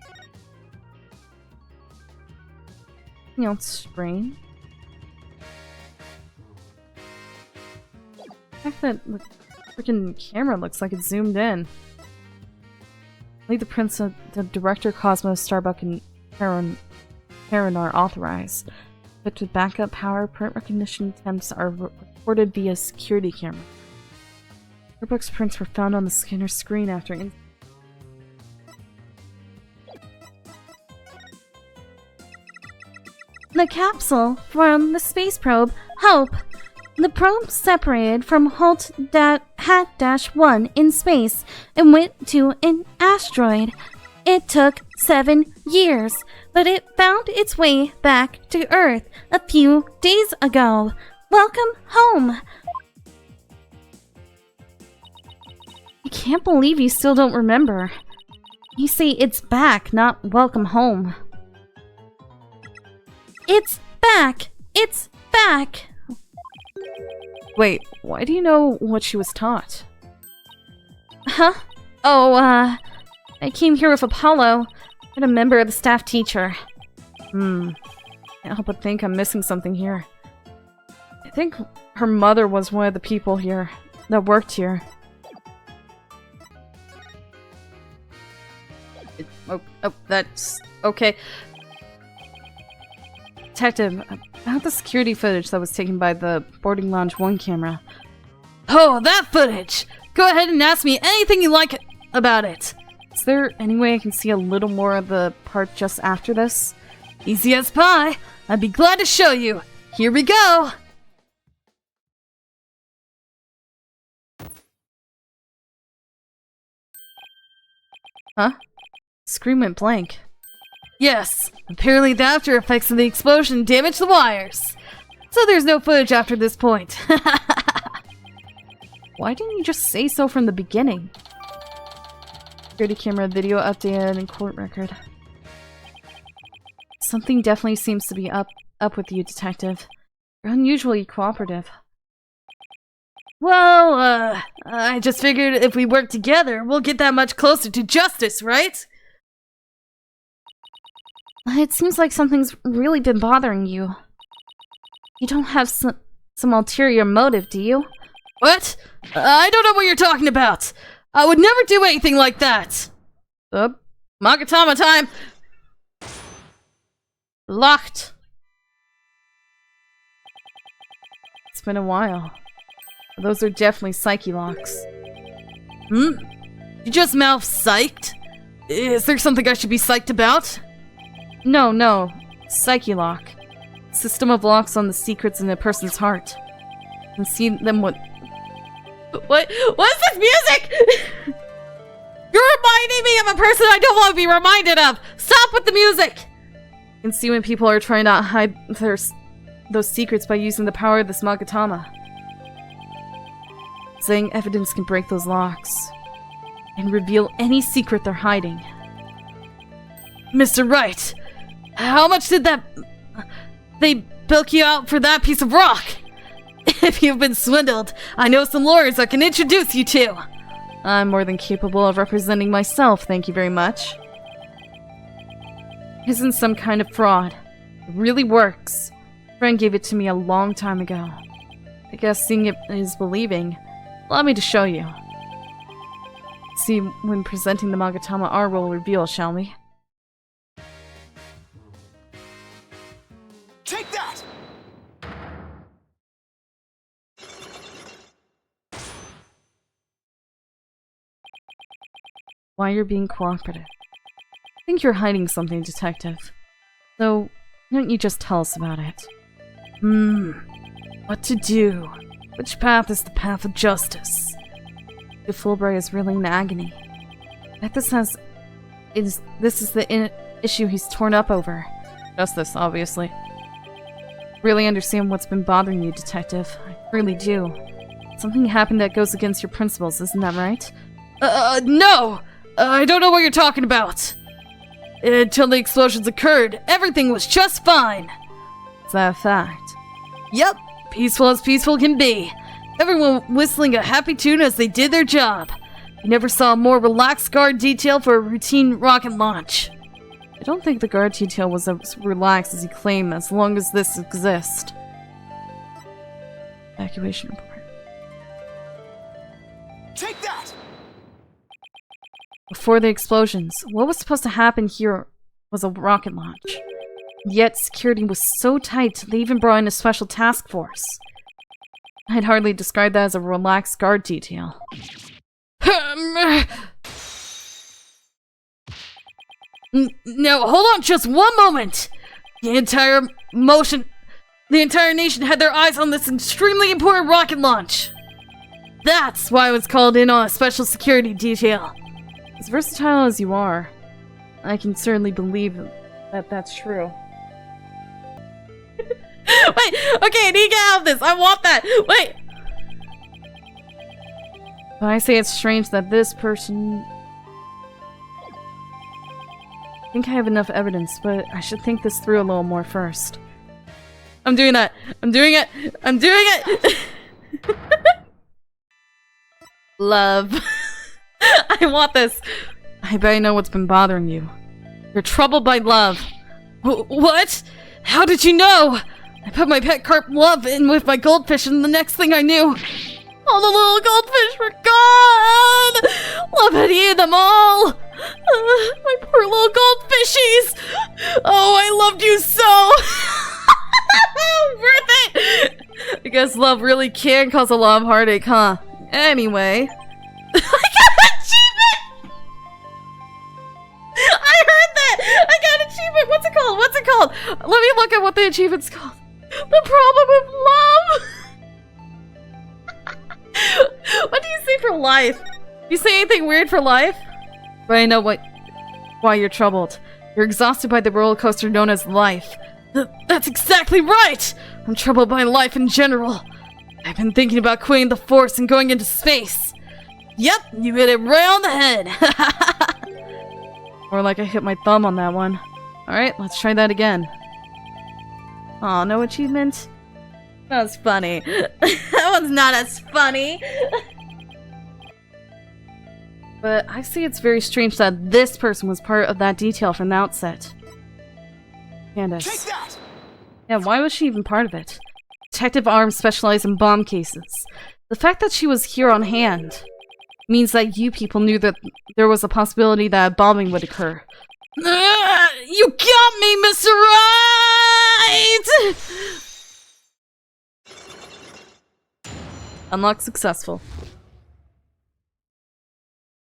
Anything else strange? The fact that the freaking camera looks like it's zoomed in. Only the prints of the Director, Cosmos, Starbuck, and Heron are authorized. But with backup power, print recognition attempts are recorded via security camera. Starbuck's prints were found on the scanner screen after The capsule from the space probe, Hope. The probe separated from Hat-1 in space and went to an asteroid. It took 7 years, but it found its way back to Earth a few days ago. welcome home. I can't believe you still don't remember. You say it's back, not welcome home. It's back! It's back! Wait, why do you know what she was taught? Huh? Oh, I came here with Apollo and a member of the staff teacher. Can't help but think I'm missing something here. I think her mother was one of the people here that worked here. Oh, that's okay. Detective, about the security footage that was taken by the boarding lounge 1 camera. Oh, that footage! Go ahead and ask me anything you like about it. Is there any way I can see a little more of the part just after this? Easy as pie. I'd be glad to show you. Here we go! Huh? Screen went blank. Yes, apparently the after effects of the explosion damaged the wires. So there's no footage after this point. Why didn't you just say so from the beginning? Security camera video updated and court record. Something definitely seems to be up with you, Detective. You're unusually cooperative. Well, I just figured if we work together, we'll get that much closer to justice, right? It seems like something's really been bothering you. You don't have some ulterior motive, do you? What? I don't know what you're talking about! I would never do anything like that! Magatama time! Locked. It's been a while. Those are definitely psyche locks. You just mouth psyched? Is there something I should be psyched about? No. Psyche lock. System of locks on the secrets in a person's heart. And see them what is this music? You're reminding me of a person I don't want to be reminded of! Stop with the music! You can see when people are trying to hide those secrets by using the power of this Magatama. Saying evidence can break those locks and reveal any secret they're hiding. Mr. Wright, how much did they bilk you out for that piece of rock? If you've been swindled, I know some lawyers I can introduce you to. I'm more than capable of representing myself, thank you very much. It isn't some kind of fraud. It really works. A friend gave it to me a long time ago. I guess seeing it is believing. Allow me to show you. See, when presenting the Magatama, our will reveal, shall we? Take that! Why you're being cooperative. I think you're hiding something, Detective. So, why don't you just tell us about it? What to do? Which path is the path of justice? The Fulbright is really in agony. This is the issue he's torn up over. Justice, obviously. Really understand what's been bothering you, Detective. I really do. Something happened that goes against your principles, isn't that right? No! I don't know what you're talking about! Until the explosions occurred, everything was just fine! Is that a fact? Yep, peaceful as peaceful can be. Everyone whistling a happy tune as they did their job. You never saw a more relaxed guard detail for a routine rocket launch. I don't think the guard detail was as relaxed as he claimed as long as this exists. Evacuation report. Take that! Before the explosions, what was supposed to happen here was a rocket launch. Yet security was so tight they even brought in a special task force. I'd hardly describe that as a relaxed guard detail. Now, hold on just one moment! The entire nation had their eyes on this extremely important rocket launch! That's why I was called in on a special security detail. As versatile as you are, I can certainly believe that that's true. Wait, Wait! Okay, he can have this! I want that! Wait! But I say it's strange that this person... I think I have enough evidence, but I should think this through a little more first. I'm doing that! I'm doing it! I'm doing it! Love. I want this! I bet I know what's been bothering you. You're troubled by love. What? How did you know? I put my pet carp Love in with my goldfish and the next thing I knew, all the little goldfish were gone! Love had eaten them all! My poor little goldfishies! Oh, I loved you so! Worth it! I guess love really can cause a lot of heartache, huh? Anyway. I got an achievement! I heard that! I got an achievement! What's it called? What's it called? Let me look at what the achievement's called. The problem with love! What do you say for life? Do you say anything weird for life? But I know why you're troubled. You're exhausted by the roller coaster known as life. That's exactly right! I'm troubled by life in general. I've been thinking about quitting the force and going into space. Yep, you hit it right on the head. More like I hit my thumb on that one. Alright, let's try that again. Aw, no achievement? That was funny. That one's not as funny. But I see it's very strange that this person was part of that detail from the outset. Candace. Take that! Yeah, why was she even part of it? Detective arms specialize in bomb cases. The fact that she was here on hand means that you people knew that there was a possibility that a bombing would occur. You got me, Mr. Right! Unlock successful.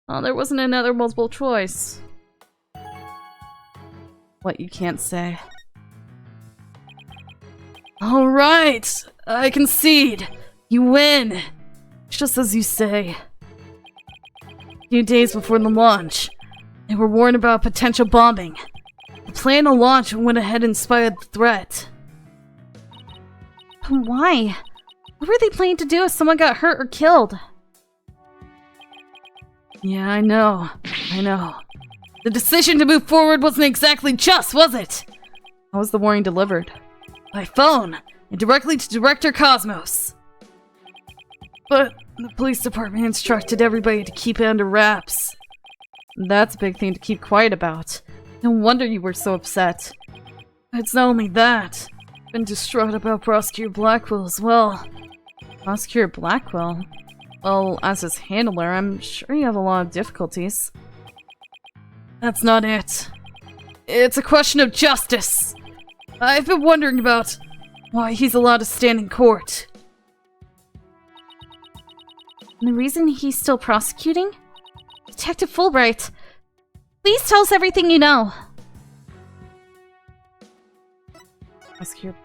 Oh, there wasn't another multiple choice. What you can't say. Alright! I concede! You win! Just as you say. A few days before the launch, they were warned about potential bombing. The plan to launch went ahead in spite of the threat. But why? What were they planning to do if someone got hurt or killed? Yeah, I know. I know. The decision to move forward wasn't exactly just, was it? How was the warning delivered? By phone, and directly to Director Cosmos. But the police department instructed everybody to keep it under wraps. That's a big thing to keep quiet about. No wonder you were so upset. It's not only that. I've been distraught about Prosecutor Blackwell as well. Prosecutor Blackwell? Well, as his handler, I'm sure you have a lot of difficulties. That's not it. It's a question of justice. I've been wondering about why he's allowed to stand in court. And the reason he's still prosecuting? Detective Fulbright, please tell us everything you know. Prosecutor.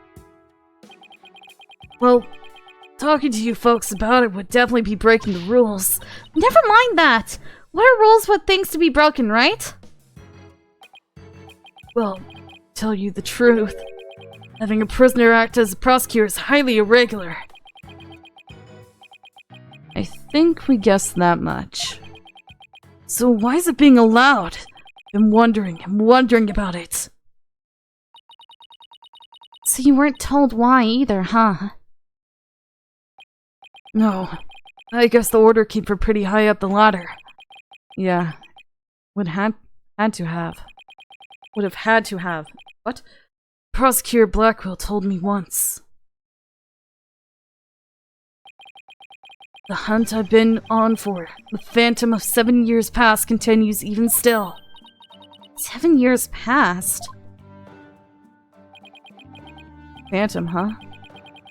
Well, talking to you folks about it would definitely be breaking the rules. Never mind that. What are rules with things to be broken, right? Well, tell you the truth, having a prisoner act as a prosecutor is highly irregular. I think we guessed that much. So why is it being allowed? I'm wondering about it. So you weren't told why either, huh? No. I guess the order keeper pretty high up the ladder. Yeah. Would have had to have. What? Prosecutor Blackwell told me once. The hunt I've been on for, the phantom of 7 years past, continues even still. 7 years past? Phantom, huh?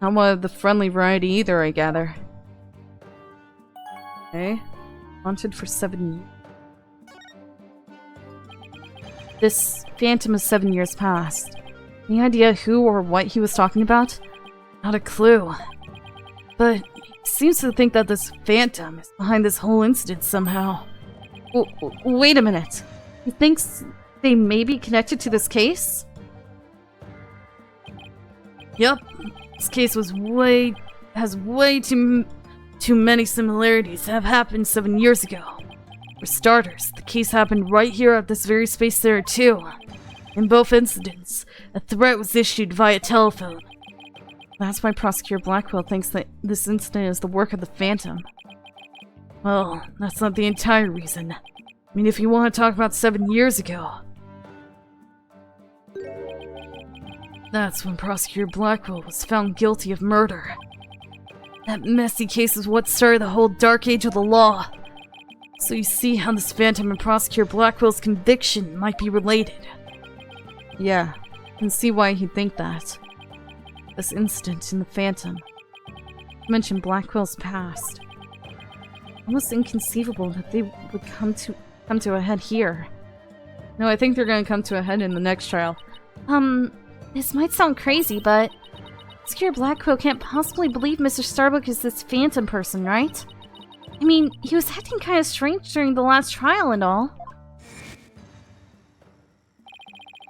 Not one of the friendly variety either, I gather. Okay. Haunted for 7 years. This phantom is 7 years past. Any idea who or what he was talking about? Not a clue. But he seems to think that this phantom is behind this whole incident somehow. Wait a minute. He thinks they may be connected to this case? Yep, this case has way too many similarities that have happened 7 years ago. For starters, the case happened right here at this very space center too. In both incidents, a threat was issued via telephone. That's why Prosecutor Blackwell thinks that this incident is the work of the Phantom. Well, that's not the entire reason. I mean, if you want to talk about 7 years ago, that's when Prosecutor Blackwell was found guilty of murder. That messy case is what started the whole dark age of the law. So you see how this Phantom and Prosecutor Blackwell's conviction might be related. Yeah, I can see why he'd think that. This incident in the Phantom mentioned Blackwell's past. Almost inconceivable that they would come to a head here. No, I think they're gonna come to a head in the next trial. This might sound crazy, but Prosecutor Blackwell can't possibly believe Mr. Starbuck is this Phantom person, right? I mean, he was acting kind of strange during the last trial and all.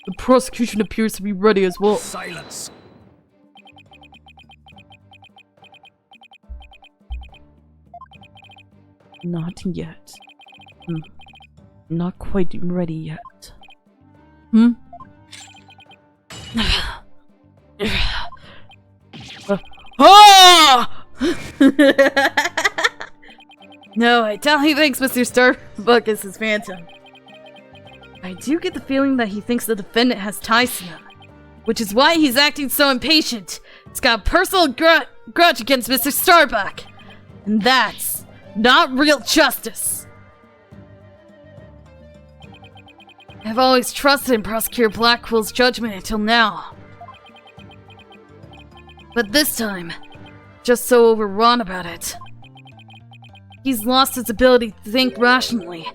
The prosecution appears to be ready as well. Silence. Not yet. Not quite ready yet. Hmm? No, I doubt he thinks Mr. Starbuck is his Phantom. I do get the feeling that he thinks the defendant has ties to him, which is why he's acting so impatient. He's got a personal grudge against Mr. Starbuck, and that's not real justice. I've always trusted in Prosecutor Blackwell's judgment until now. But this time, just so overwrought about it. He's lost his ability to think rationally.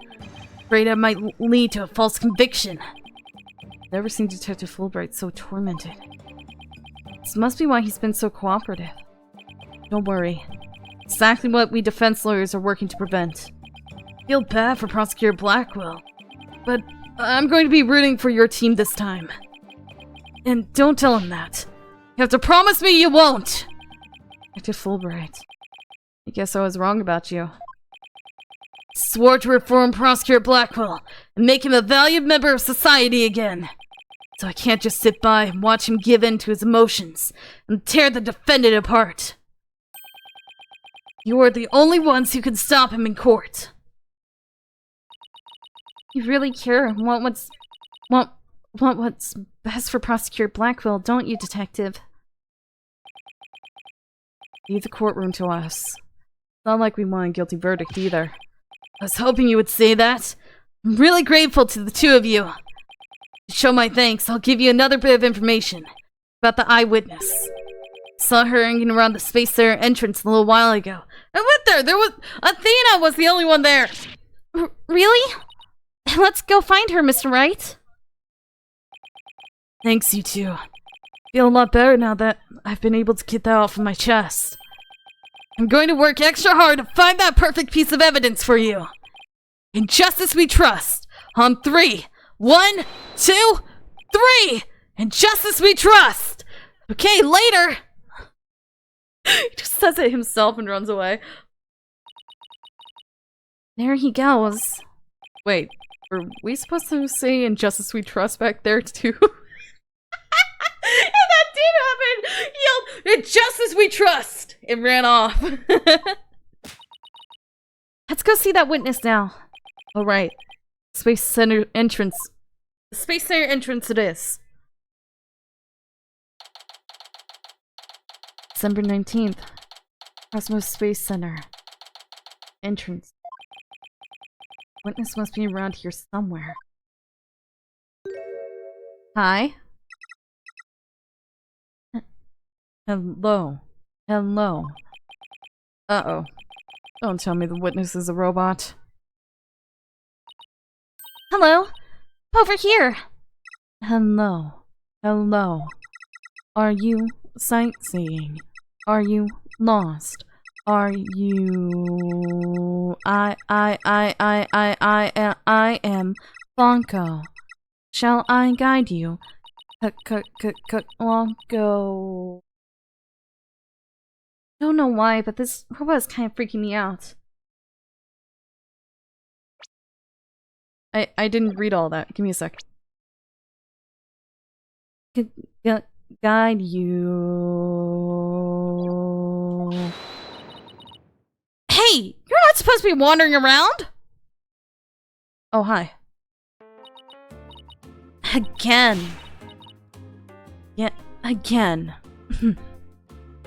Afraid it might lead to a false conviction. Never seen Detective Fulbright so tormented. This must be why he's been so cooperative. Don't worry. Exactly what we defense lawyers are working to prevent. Feel bad for Prosecutor Blackwell, but I'm going to be rooting for your team this time. And don't tell him that. You have to promise me you won't! Detective Fulbright. I guess I was wrong about you. Swore to reform Prosecutor Blackwell and make him a valued member of society again. So I can't just sit by and watch him give in to his emotions and tear the defendant apart. You are the only ones who can stop him in court. You really care and want what's best for Prosecutor Blackwell, don't you, Detective? Leave the courtroom to us. Not like we want a guilty verdict either. I was hoping you would say that. I'm really grateful to the two of you. To show my thanks, I'll give you another bit of information about the eyewitness. Saw her hanging around the Space Center entrance a little while ago. I went there! Athena was the only one there! Really? Let's go find her, Mr. Wright. Thanks, you two. Feel a lot better now that I've been able to get that off of my chest. I'm going to work extra hard to find that perfect piece of evidence for you. In justice we trust. On 3. 1, 2, 3! In justice we trust! Okay, later! He just says it himself and runs away. There he goes. Wait, were we supposed to say in justice we trust back there too? And that did happen! Yelled, "In justice we trust!" and ran off. Let's go see that witness now. Alright. Space Center entrance. The Space Center entrance it is. December 19th. Cosmos Space Center. Entrance. Witness must be around here somewhere. Hi. Hello. Hello. Uh-oh. Don't tell me the witness is a robot. Hello. Over here. Hello. Hello. Are you sightseeing? Are you lost? Are you... I am Bonko. Shall I guide you? Longo. Don't know why, but this robot is kind of freaking me out. I didn't read all that. Give me a sec. Guide you. Hey! You're not supposed to be wandering around! Oh, hi. Again. Yeah, again.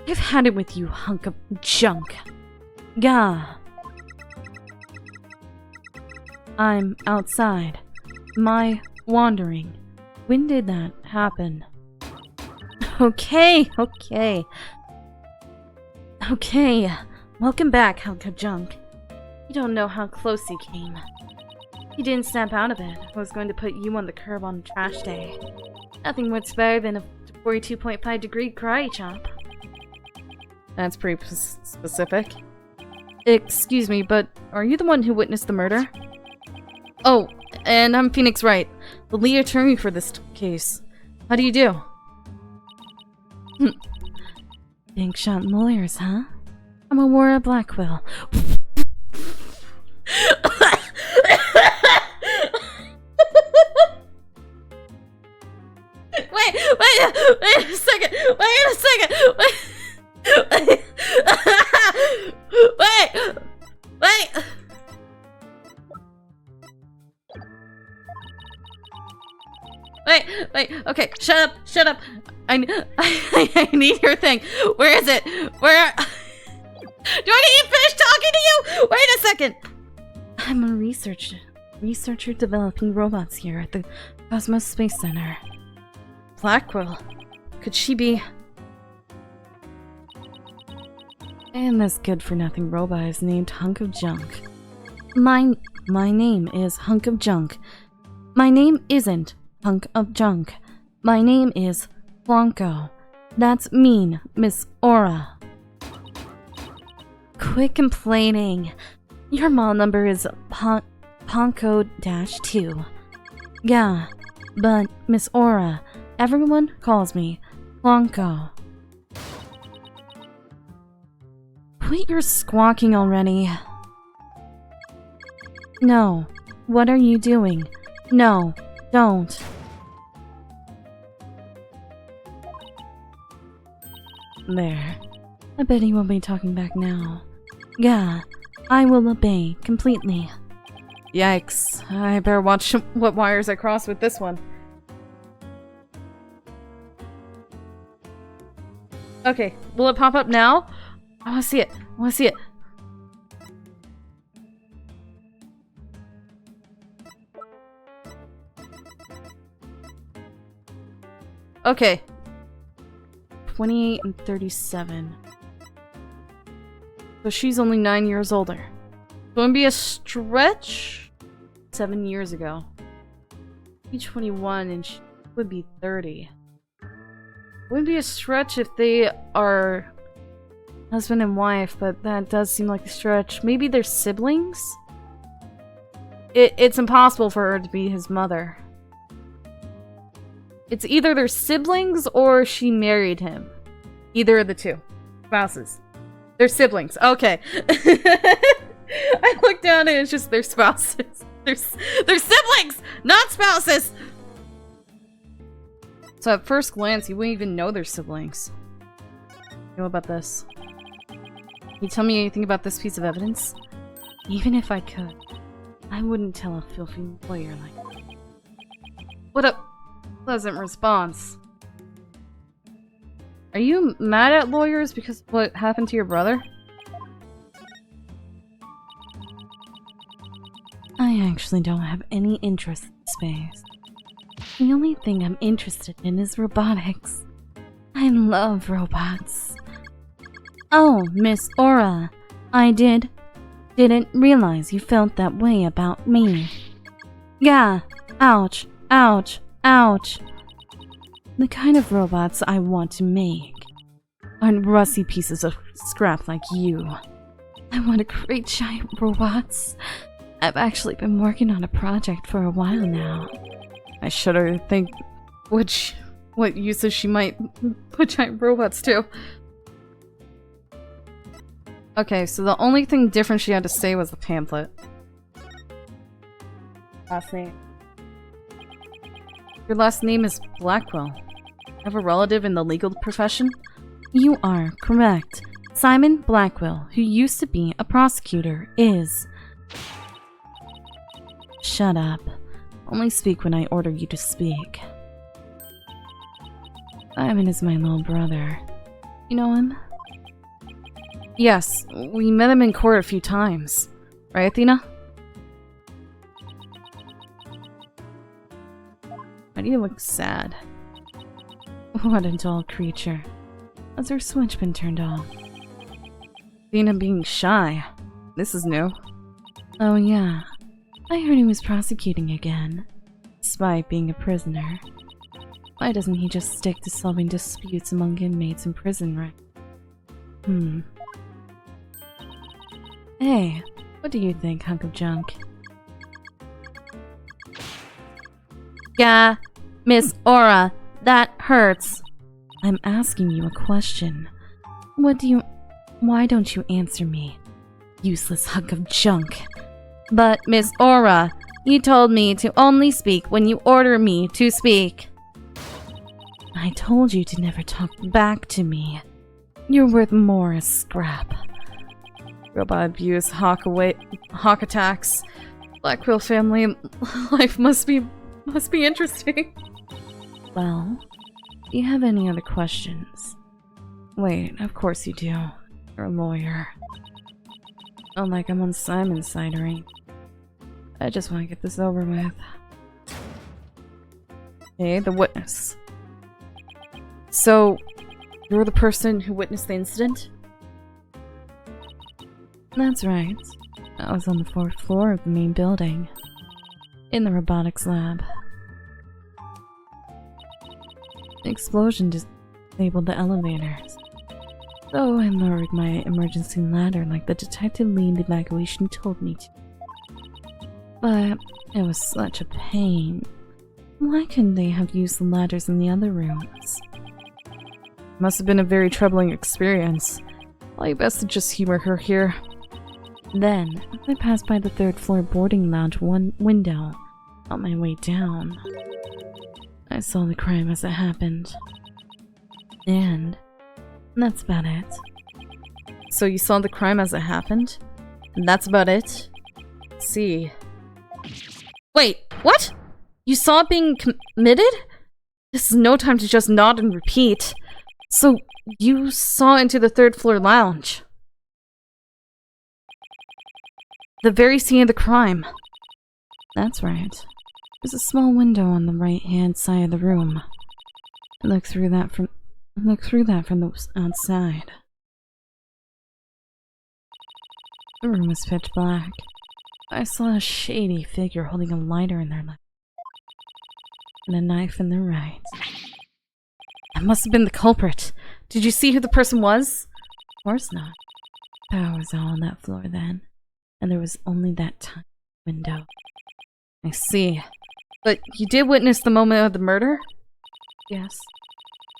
I've had it with you, hunk of junk. Gah. I'm outside. My wandering. When did that happen? Okay. Welcome back, hunk of junk. You don't know how close you came. You didn't snap out of it. I was going to put you on the curb on trash day. Nothing much better than a 42.5 degree karate chop. That's pretty specific. Excuse me, but are you the one who witnessed the murder? Oh, and I'm Phoenix Wright, the lead attorney for this case. How do you do? Big shot lawyers, huh? I'm Aurora Blackwell. Wait a second! Wait, okay, shut up. I need your thing. Where is it? Do I need to finish talking to you? Wait a second. I'm a researcher developing robots here at the Cosmos Space Center. Blackwell. Could she be... And this good-for-nothing robot is named Hunk of Junk. My name is Hunk of Junk. My name isn't Hunk of Junk. My name is Blanco. That's mean, Miss Aura. Quit complaining. Your mall number is Ponko-2. Yeah, but Miss Aura, everyone calls me Blanco. Quit your squawking already. No. What are you doing? No, don't. There. I bet he won't be talking back now. Yeah, I will obey completely. Yikes. I better watch what wires I cross with this one. Okay, will it pop up now? I wanna see it. Okay. 28 and 37. So she's only 9 years older. It's going to be a stretch. 7 years ago. She's 21 and she would be 30. Wouldn't be a stretch if they are husband and wife, but that does seem like a stretch. Maybe they're siblings? It's impossible for her to be his mother. It's either they're siblings or she married him. Either of the two. Spouses. They're siblings. Okay. I looked down and it's just their spouses. They're siblings, not spouses! So at first glance, you wouldn't even know they're siblings. What about this? Can you tell me anything about this piece of evidence? Even if I could, I wouldn't tell a filthy lawyer like that. What a pleasant response. Are you mad at lawyers because of what happened to your brother? I actually don't have any interest in space. The only thing I'm interested in is robotics. I love robots. Oh, Miss Aura, I didn't realize you felt that way about me. Yeah, ouch, ouch, ouch. The kind of robots I want to make aren't rusty pieces of scrap like you. I want to create giant robots. I've actually been working on a project for a while now. I shudder to think what uses she might put giant robots to. Okay, so the only thing different she had to say was the pamphlet. Last name. Your last name is Blackwell. Have a relative in the legal profession? You are correct. Simon Blackwell, who used to be a prosecutor, is... Shut up. Only speak when I order you to speak. Simon is my little brother. You know him? Yes, we met him in court a few times. Right, Athena? Why do you look sad? What a dull creature. Has her switch been turned off? Athena being shy. This is new. Oh yeah. I heard he was prosecuting again. Despite being a prisoner. Why doesn't he just stick to solving disputes among inmates in prison, right? Hey, what do you think, hunk of junk? Yeah, Miss Aura, that hurts. I'm asking you a question. Why don't you answer me? Useless hunk of junk. But, Miss Aura, you told me to only speak when you order me to speak. I told you to never talk back to me. You're worth more as scrap. Robot abuse, hawk attacks. Blackwell family life must be interesting. Well, do you have any other questions? Wait, of course you do. You're a lawyer. Oh, like I'm on Simon's side, right? I just want to get this over with. Okay, the witness. So, you're the person who witnessed the incident? That's right. I was on the 4th floor of the main building. In the robotics lab. The explosion disabled the elevators. So I lowered my emergency ladder like the detective lead evacuation told me to. But it was such a pain. Why couldn't they have used the ladders in the other rooms? Must have been a very troubling experience. Probably best to just humor her here. Then, I passed by the 3rd floor boarding lounge window. On my way down, I saw the crime as it happened. And that's about it. So you saw the crime as it happened? And that's about it? Let's see. Wait, what? You saw it being committed? This is no time to just nod and repeat. So, you saw into the 3rd floor lounge. The very scene of the crime. That's right. There's a small window on the right-hand side of the room. I looked through that from the outside. The room was pitch black. I saw a shady figure holding a lighter in their left and a knife in their right. That must have been the culprit. Did you see who the person was? Of course not. Power was all on that floor then, and there was only that tiny window. I see. But you did witness the moment of the murder? Yes.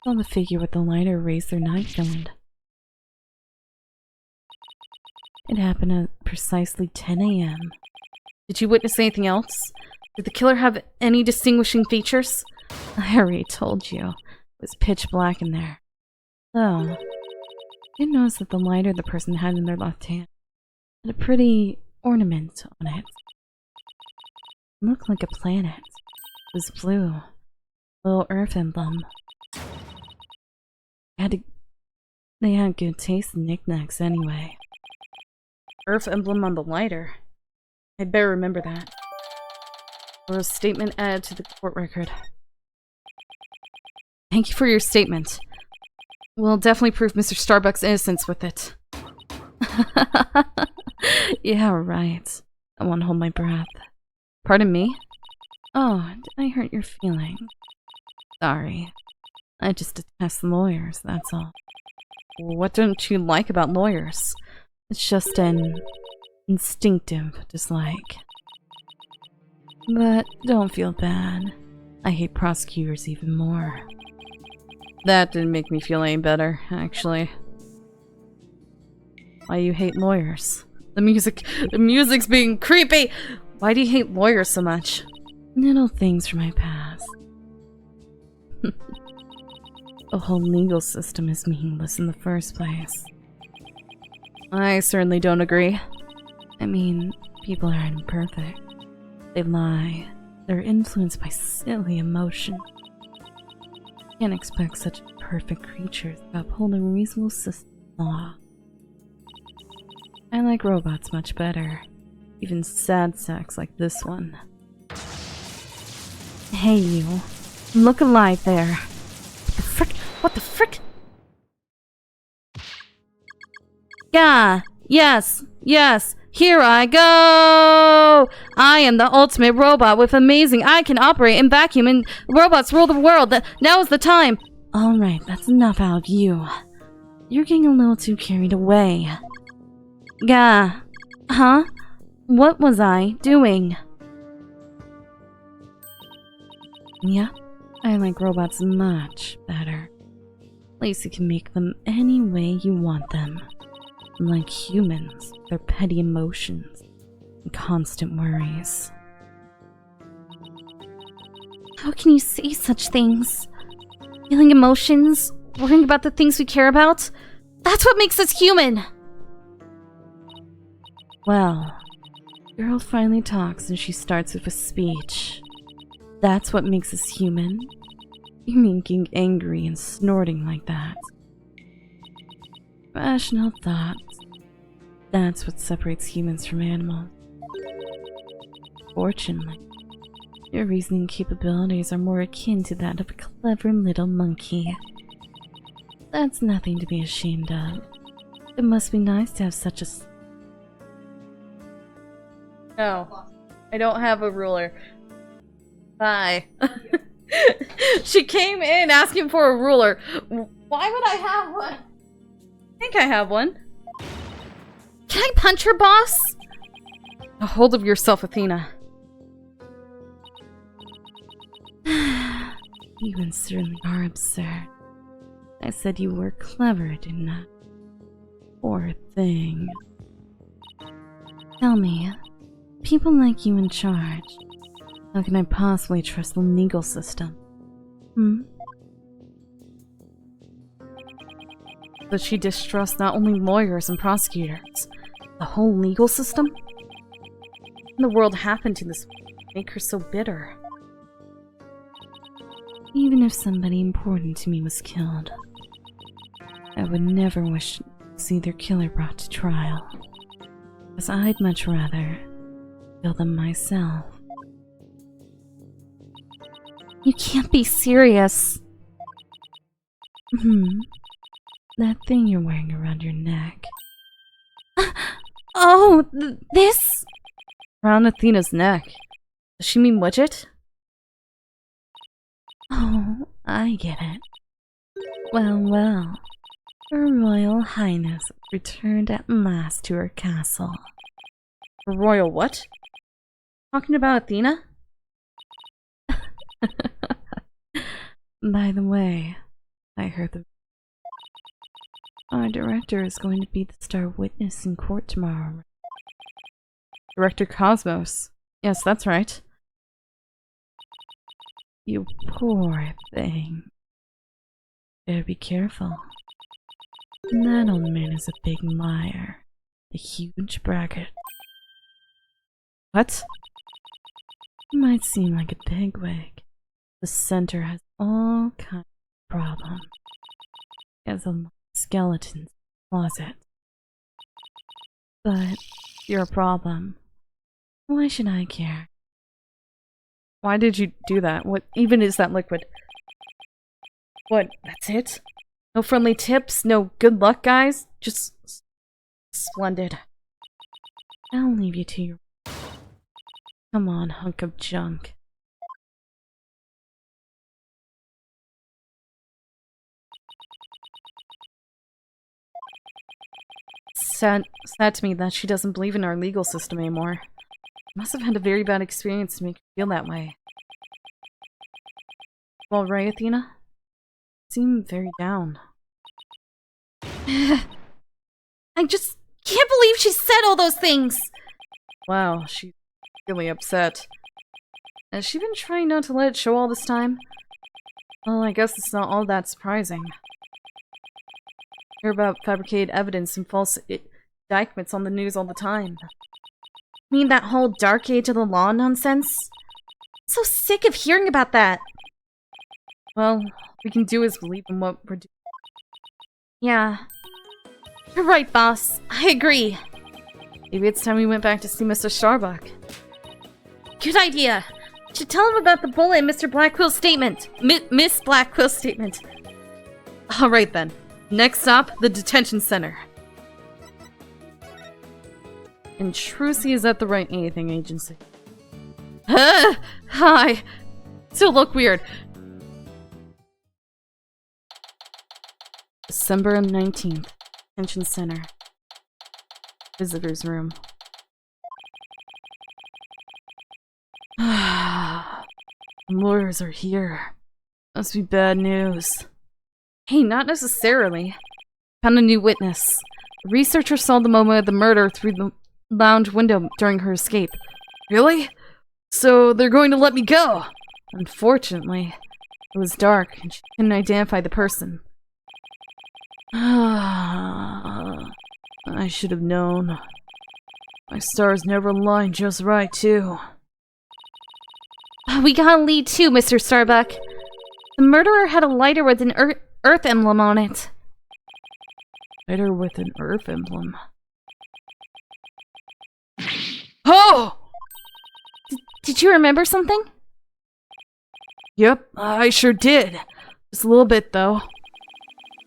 I saw the figure with the lighter raise their knife and... It happened at precisely 10 a.m. Did you witness anything else? Did the killer have any distinguishing features? I already told you. It was pitch black in there. Though, I did notice that the lighter the person had in their left hand had a pretty ornament on it. It looked like a planet. It was blue. A little Earth emblem. They had good taste in knickknacks anyway. Earth emblem on the lighter. I'd better remember that. Or a statement added to the court record. Thank you for your statement. We'll definitely prove Mr. Starbuck's innocence with it. Yeah, right. I want to hold my breath. Pardon me? Oh, did I hurt your feelings? Sorry. I just detest lawyers, that's all. What don't you like about lawyers? It's just an instinctive dislike. But don't feel bad. I hate prosecutors even more. That didn't make me feel any better, actually. Why you hate lawyers? The music's being creepy! Why do you hate lawyers so much? Little things from my past. The whole legal system is meaningless in the first place. I certainly don't agree. I mean, people are imperfect. They lie. They're influenced by silly emotion. You can't expect such perfect creatures to uphold a reasonable system of law. I like robots much better. Even sad sacks like this one. Hey you. Look alive there. What the frick? What the frick? Yeah! Yes! Yes! Here I go! I am the ultimate robot with amazing... I can operate in vacuum and robots rule the world. Now is the time! Alright, that's enough out of you. You're getting a little too carried away. Yeah. Huh? What was I doing? Yeah, I like robots much better. At least you can make them any way you want them. Like humans, their petty emotions and constant worries. How can you say such things? Feeling emotions, worrying about the things we care about? That's what makes us human! Well, girl finally talks and she starts with a speech. That's what makes us human? You mean getting angry and snorting like that? Rational thoughts. That's what separates humans from animals. Fortunately, your reasoning capabilities are more akin to that of a clever little monkey. That's nothing to be ashamed of. It must be nice to have such a... No. I don't have a ruler. Bye. She came in asking for a ruler. Why would I have one? I think I have one. Can I punch her, boss? A hold of yourself, Athena. You certainly are absurd. I said you were clever, didn't I? Poor thing. Tell me, people like you in charge, how can I possibly trust the legal system? Does she distrust not only lawyers and prosecutors, the whole legal system? What in the world happened to this make her so bitter? Even if somebody important to me was killed, I would never wish to see their killer brought to trial, because I'd much rather kill them myself. You can't be serious. That thing you're wearing around your neck. Oh, this? Around Athena's neck. Does she mean widget? Oh, I get it. Well. Her Royal Highness returned at last to her castle. Her royal what? Talking about Athena? By the way, I heard our director is going to be the star witness in court tomorrow. Director Cosmos. Yes, that's right. You poor thing. Better be careful. That old man is a big liar. A huge braggart. What? He might seem like a bigwig. The center has all kinds of problems. He has a lot of skeletons in the closet. But you're a problem. Why should I care? Why did you do that? What even is that liquid? What? That's it? No friendly tips? No good luck, guys? Just splendid. I'll leave you to your... Come on, hunk of junk. Sad to me that she doesn't believe in our legal system anymore. Must have had a very bad experience to make her feel that way. Well, right, Athena? seem very down. I just can't believe she said all those things! Wow, she's really upset. Has she been trying not to let it show all this time? Well, I guess it's not all that surprising. Hear about fabricated evidence and false indictments on the news all the time. Mean that whole dark age of the law nonsense? I'm so sick of hearing about that. Well, all we can do is believe in what we're doing. Yeah. You're right, boss. I agree. Maybe it's time we went back to see Mr. Starbuck. Good idea. Should tell him about the bullet in Mr. Blackwell's statement. Miss Blackwell's statement. Alright then. Next stop, the detention center. Intrusi is at the right anything agency. Hi! Still look weird. December 19th. Detention center. Visitor's room. Lawyers are here. Must be bad news. Hey, not necessarily. Found a new witness. The researcher saw the moment of the murder through the lounge window during her escape. Really? So they're going to let me go? Unfortunately, it was dark and she couldn't identify the person. I should have known. My stars never align just right, too. We got a lead too, Mr. Starbuck. The murderer had a lighter with an Earth emblem on it. Lighter with an Earth emblem. Oh! Did you remember something? Yep, I sure did. Just a little bit, though.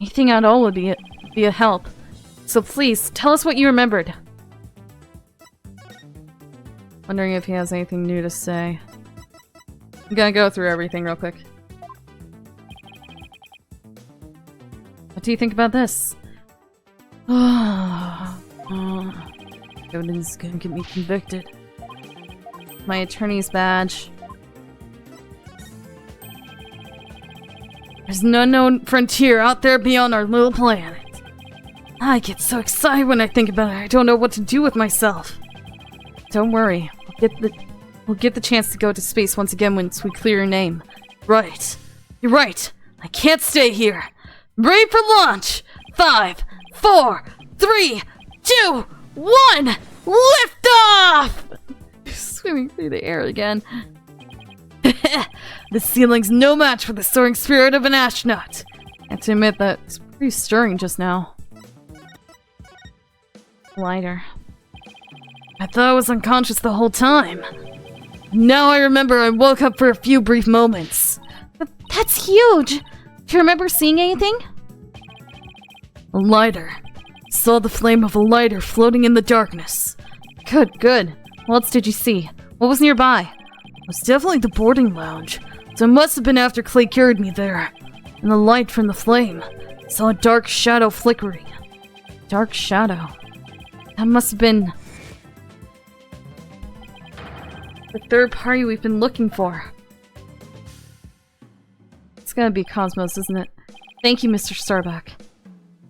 Anything at all would be a help. So please, tell us what you remembered. Wondering if he has anything new to say. I'm gonna go through everything real quick. What do you think about this? Evidence is gonna get me convicted. My attorney's badge. There's an unknown frontier out there beyond our little planet. I get so excited when I think about it, I don't know what to do with myself. Don't worry, we'll get the chance to go to space once again once we clear your name. Right. You're right. I can't stay here. Ready for launch! 5, 4, 3, 2, 1! Lift off! Swimming through the air again. The ceiling's no match for the soaring spirit of an astronaut. I have to admit that it's pretty stirring just now. Lighter. I thought I was unconscious the whole time. Now I remember I woke up for a few brief moments. That's huge! Do you remember seeing anything? A lighter. Saw the flame of a lighter floating in the darkness. Good. What else did you see? What was nearby? It was definitely the boarding lounge, so it must have been after Clay carried me there. In the light from the flame, I saw a dark shadow flickering. Dark shadow? That must have been the third party we've been looking for. It's gonna be Cosmos, isn't it? Thank you, Mr. Starbuck.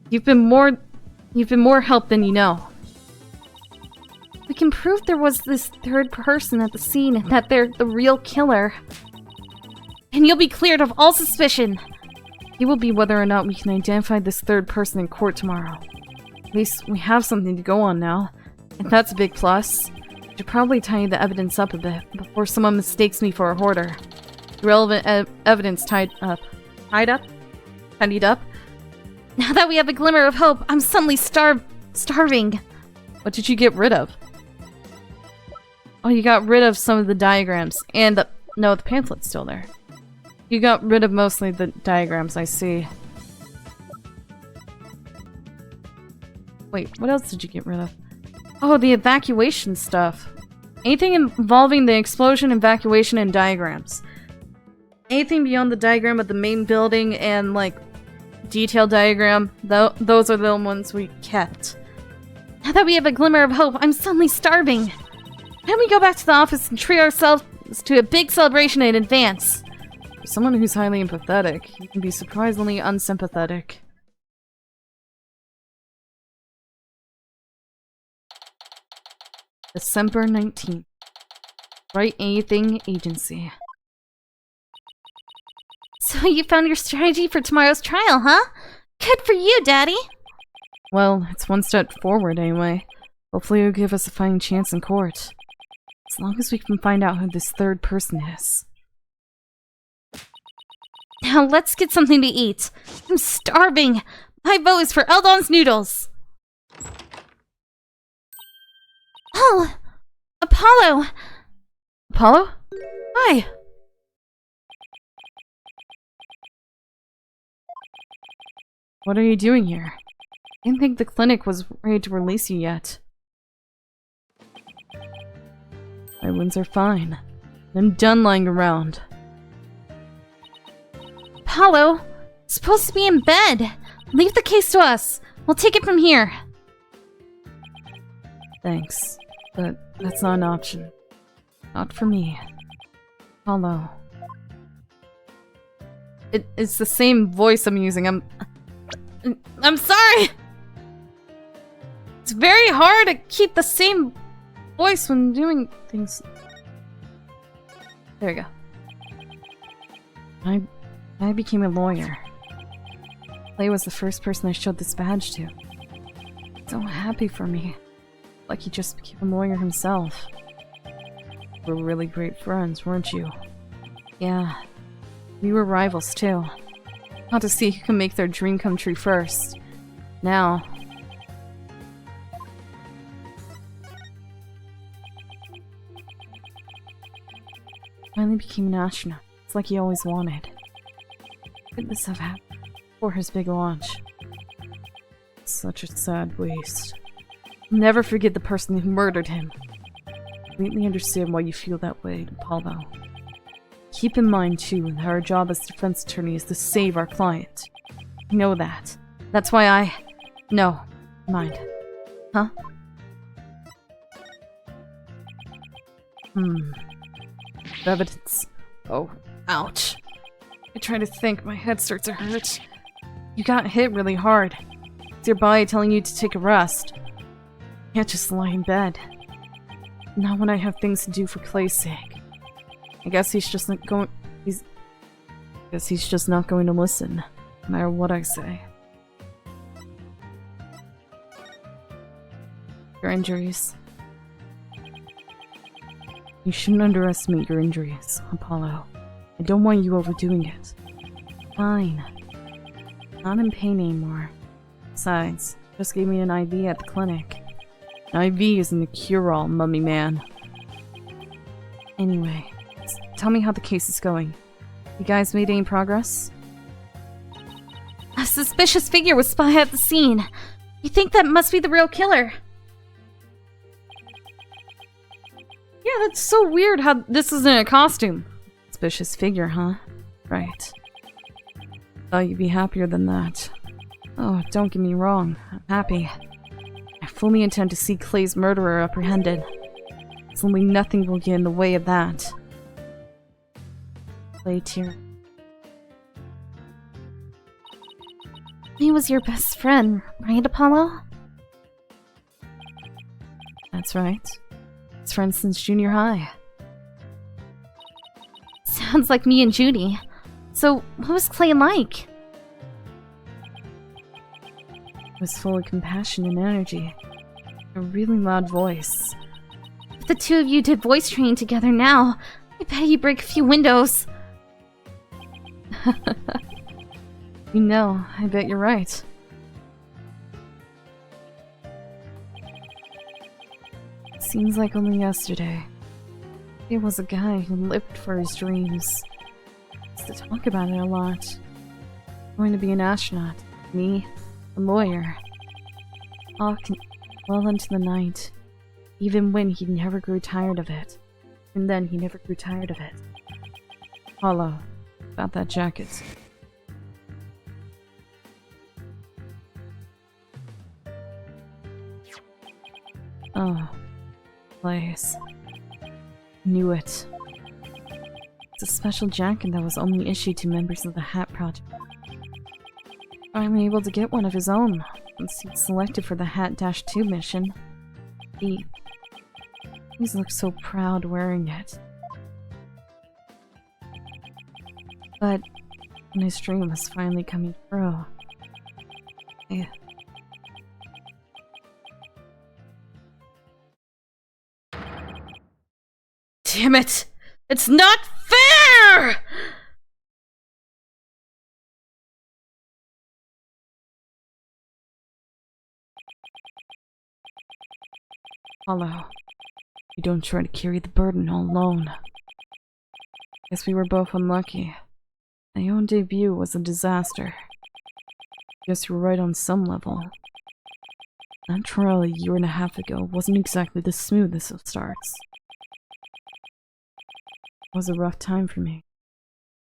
You've been more help than you know. We can prove there was this third person at the scene and that they're the real killer. And you'll be cleared of all suspicion. It will be whether or not we can identify this third person in court tomorrow. At least we have something to go on now, and that's a big plus. I should probably tidy the evidence up a bit before someone mistakes me for a hoarder. Relevant evidence tidied up. Now that we have a glimmer of hope, I'm suddenly starving. What did you get rid of? Oh, you got rid of some of the diagrams, and no, the pamphlet's still there. You got rid of mostly the diagrams, I see. Wait, what else did you get rid of? Oh, the evacuation stuff. Anything involving the explosion, evacuation, and diagrams. Anything beyond the diagram of the main building and, like, detailed diagram, those are the ones we kept. Now that we have a glimmer of hope, I'm suddenly starving. Why don't we go back to the office and treat ourselves to a big celebration in advance? For someone who's highly empathetic, he can be surprisingly unsympathetic. December 19th. Right Anything Agency. So you found your strategy for tomorrow's trial, huh? Good for you, Daddy! Well, it's one step forward anyway. Hopefully it'll give us a fighting chance in court. As long as we can find out who this third person is. Now let's get something to eat. I'm starving. My vote is for Eldon's noodles. Oh! Apollo! Apollo? Hi! What are you doing here? I didn't think the clinic was ready to release you yet. My wounds are fine. I'm done lying around. Apollo, supposed to be in bed. Leave the case to us. We'll take it from here. Thanks, but that's not an option. Not for me. Apollo. It's the same voice I'm using. I'm sorry! It's very hard to keep the same voice when doing things. There you go. I became a lawyer. Clay was the first person I showed this badge to. So happy for me. Like he just became a lawyer himself. We were really great friends, weren't you? Yeah. We were rivals too. Got to see who can make their dream come true first. Now... finally became an astronaut. It's like he always wanted. Could this have happened before his big launch? Such a sad waste. I'll never forget the person who murdered him. I completely understand why you feel that way, Apollo. Keep in mind, too, that our job as defense attorney is to save our client. You know that. That's why No. Mind. Huh? Evidence. Oh, ouch. I try to think, my head starts to hurt. You got hit really hard. It's your body telling you to take a rest. You can't just lie in bed. Not when I have things to do for Clay's sake. I guess he's just not going to listen, no matter what I say. Your injuries. You shouldn't underestimate your injuries, Apollo. I don't want you overdoing it. Fine. Not in pain anymore. Besides, just gave me an IV at the clinic. An IV isn't a cure-all, mummy man. Anyway, tell me how the case is going. You guys made any progress? A suspicious figure was spotted at the scene. You think that must be the real killer? Yeah, that's so weird how this isn't a costume. Suspicious figure, huh? Right. Thought you'd be happier than that. Oh, don't get me wrong. I'm happy. I fully intend to see Clay's murderer apprehended. There's only nothing will get in the way of that. Clay Tier. He was your best friend, right, Apollo? That's right. It's friends since junior high. Sounds like me and Judy. So, what was Clay like? He was full of compassion and energy. A really loud voice. If the two of you did voice training together now, I bet you break a few windows. You know, I bet you're right. Seems like only yesterday. He was a guy who lived for his dreams. Used to talk about it a lot. Going to be an astronaut. Me, a lawyer. All well into the night. Even when he never grew tired of it. And then he never grew tired of it. Apollo, about that jacket. Oh. Place. Knew it. It's a special jacket that was only issued to members of the Hat Project. I'm able to get one of his own, since he's selected for the Hat-2 mission. He always looks so proud wearing it. But when his dream was finally coming true, Damn it! It's not fair! Apollo, you don't try to carry the burden all alone. Guess we were both unlucky. My own debut was a disaster. Guess you were right on some level. That trial a year and a half ago wasn't exactly the smoothest of starts. It was a rough time for me,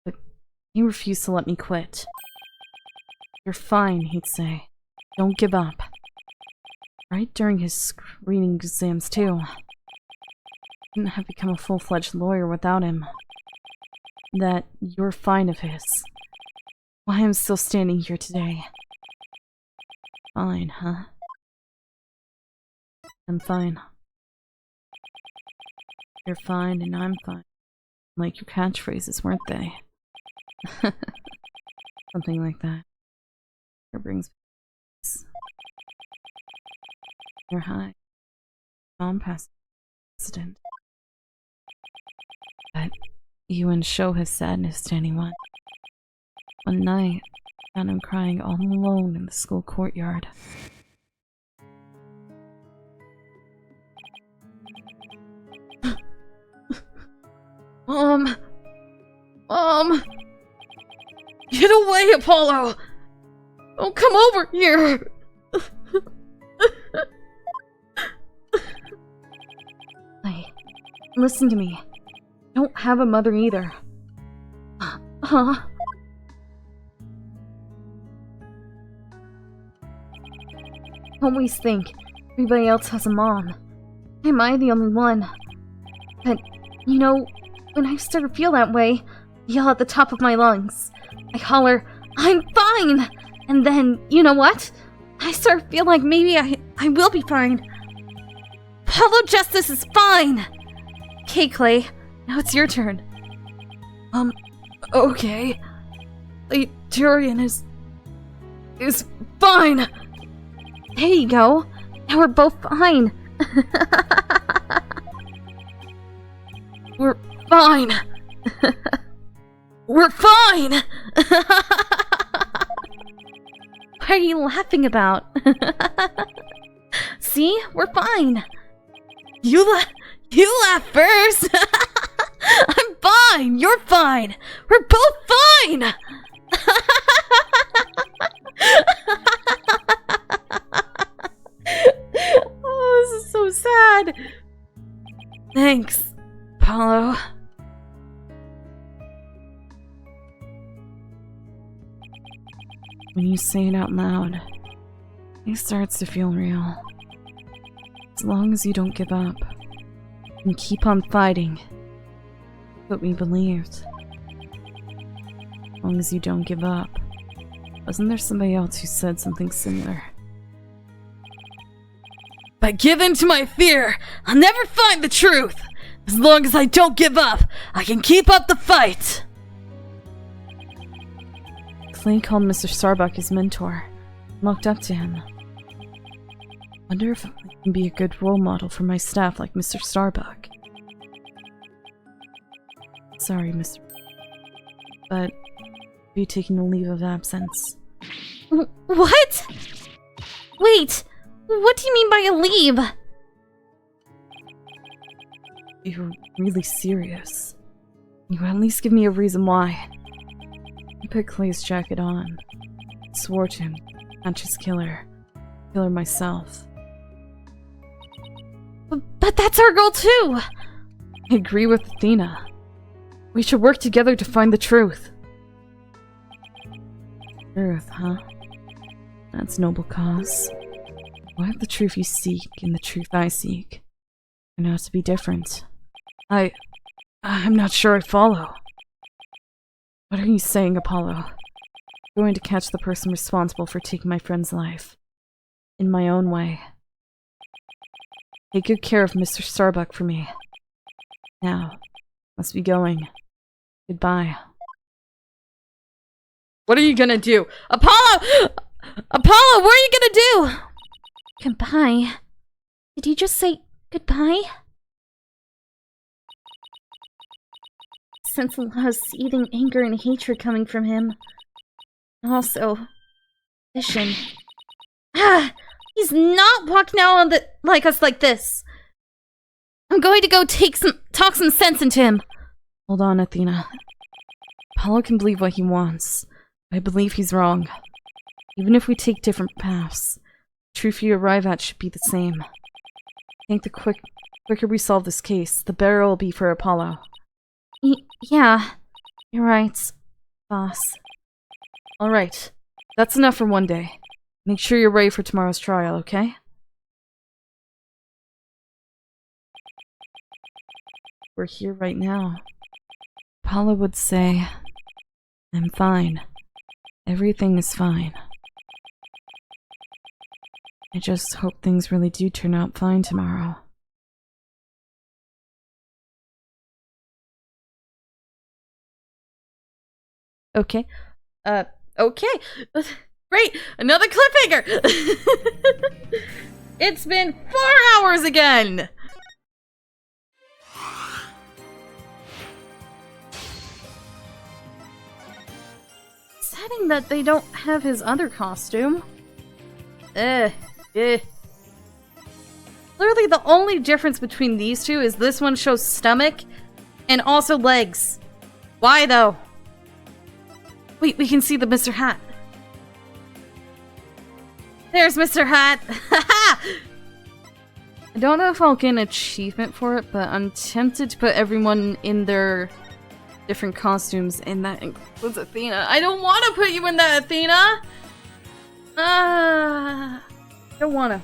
but he refused to let me quit. You're fine, he'd say. Don't give up. Right during his screening exams, too. Couldn't have become a full-fledged lawyer without him. That you're fine of his. Why I'm still standing here today. Fine, huh? I'm fine. You're fine and I'm fine. Like your catchphrases, weren't they? Something like that. It brings peace. You're high. Mom passed accident. But you wouldn't show his sadness to anyone. One night, I found him crying all alone in the school courtyard. Mom! Get away, Apollo! Don't come over here! Hey, listen to me. I don't have a mother either. Huh? I always think everybody else has a mom. Am I the only one? But, you know, when I start to feel that way, I yell at the top of my lungs. I holler, I'm fine! And then, you know what? I start to feel like maybe I will be fine. Apollojustice is fine! Okay, Clay. Now it's your turn. Okay. Turian is fine! There you go. Now we're both fine. We're fine! We're fine! What are you laughing about? See? We're fine. You laugh first! I'm fine! You're fine! We're both fine! Oh, this is so sad. Thanks, Apollo. When you say it out loud, it starts to feel real. As long as you don't give up and keep on fighting, what we believed. As long as you don't give up. Wasn't there somebody else who said something similar? If I give in to my fear, I'll never find the truth. As long as I don't give up, I can keep up the fight. Clay called Mr. Starbuck his mentor, and looked up to him. Wonder if I can be a good role model for my staff like Mr. Starbuck. Sorry, Mr. But be taking a leave of absence. What? Wait, what do you mean by a leave? You're really serious. You at least give me a reason why. I put Clay's jacket on. Swore to him, not just kill her myself. But that's our goal too! I agree with Athena. We should work together to find the truth. Truth, huh? That's noble cause. What if the truth you seek and the truth I seek turn out to be different? I'm not sure I follow. What are you saying, Apollo? I'm going to catch the person responsible for taking my friend's life. In my own way. Take good care of Mr. Starbuck for me. Now, must be going. Goodbye. What are you gonna do? Apollo! Apollo, what are you gonna do? Goodbye. Did you just say goodbye? I sense a lot of seething anger and hatred coming from him. And also, vision. Ah! He's not walking out on like us like this. I'm going to go talk some sense into him. Hold on, Athena. Apollo can believe what he wants. I believe he's wrong. Even if we take different paths, the truth you arrive at should be the same. I think the quicker we solve this case, the better it'll be for Apollo. Yeah, you're right, boss. Alright, that's enough for one day. Make sure you're ready for tomorrow's trial, okay? We're here right now. Apollo would say, I'm fine. Everything is fine. I just hope things really do turn out fine tomorrow. Okay. Okay. Great! Another cliffhanger! It's been 4 hours again! Saddening that they don't have his other costume. Clearly the only difference between these two is this one shows stomach and also legs. Why though? Wait, we can see the Mr. Hat. There's Mr. Hat! I don't know if I'll get an achievement for it, but I'm tempted to put everyone in their different costumes, and that includes Athena. I don't want to put you in that, Athena! Don't want to.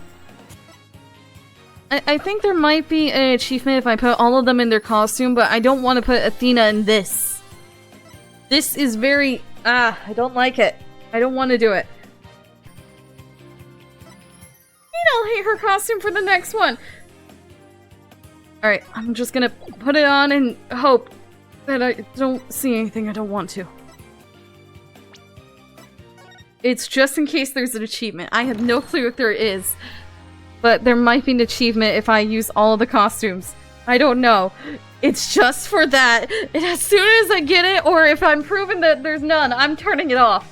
I think there might be an achievement if I put all of them in their costume, but I don't want to put Athena in this. This is very... I don't like it. I don't want to do it. I'll hate her costume for the next one. Alright, I'm just gonna put it on and hope that I don't see anything I don't want to. It's just in case there's an achievement. I have no clue if there is. But there might be an achievement if I use all of the costumes. I don't know. It's just for that. And as soon as I get it, or if I'm proven that there's none, I'm turning it off.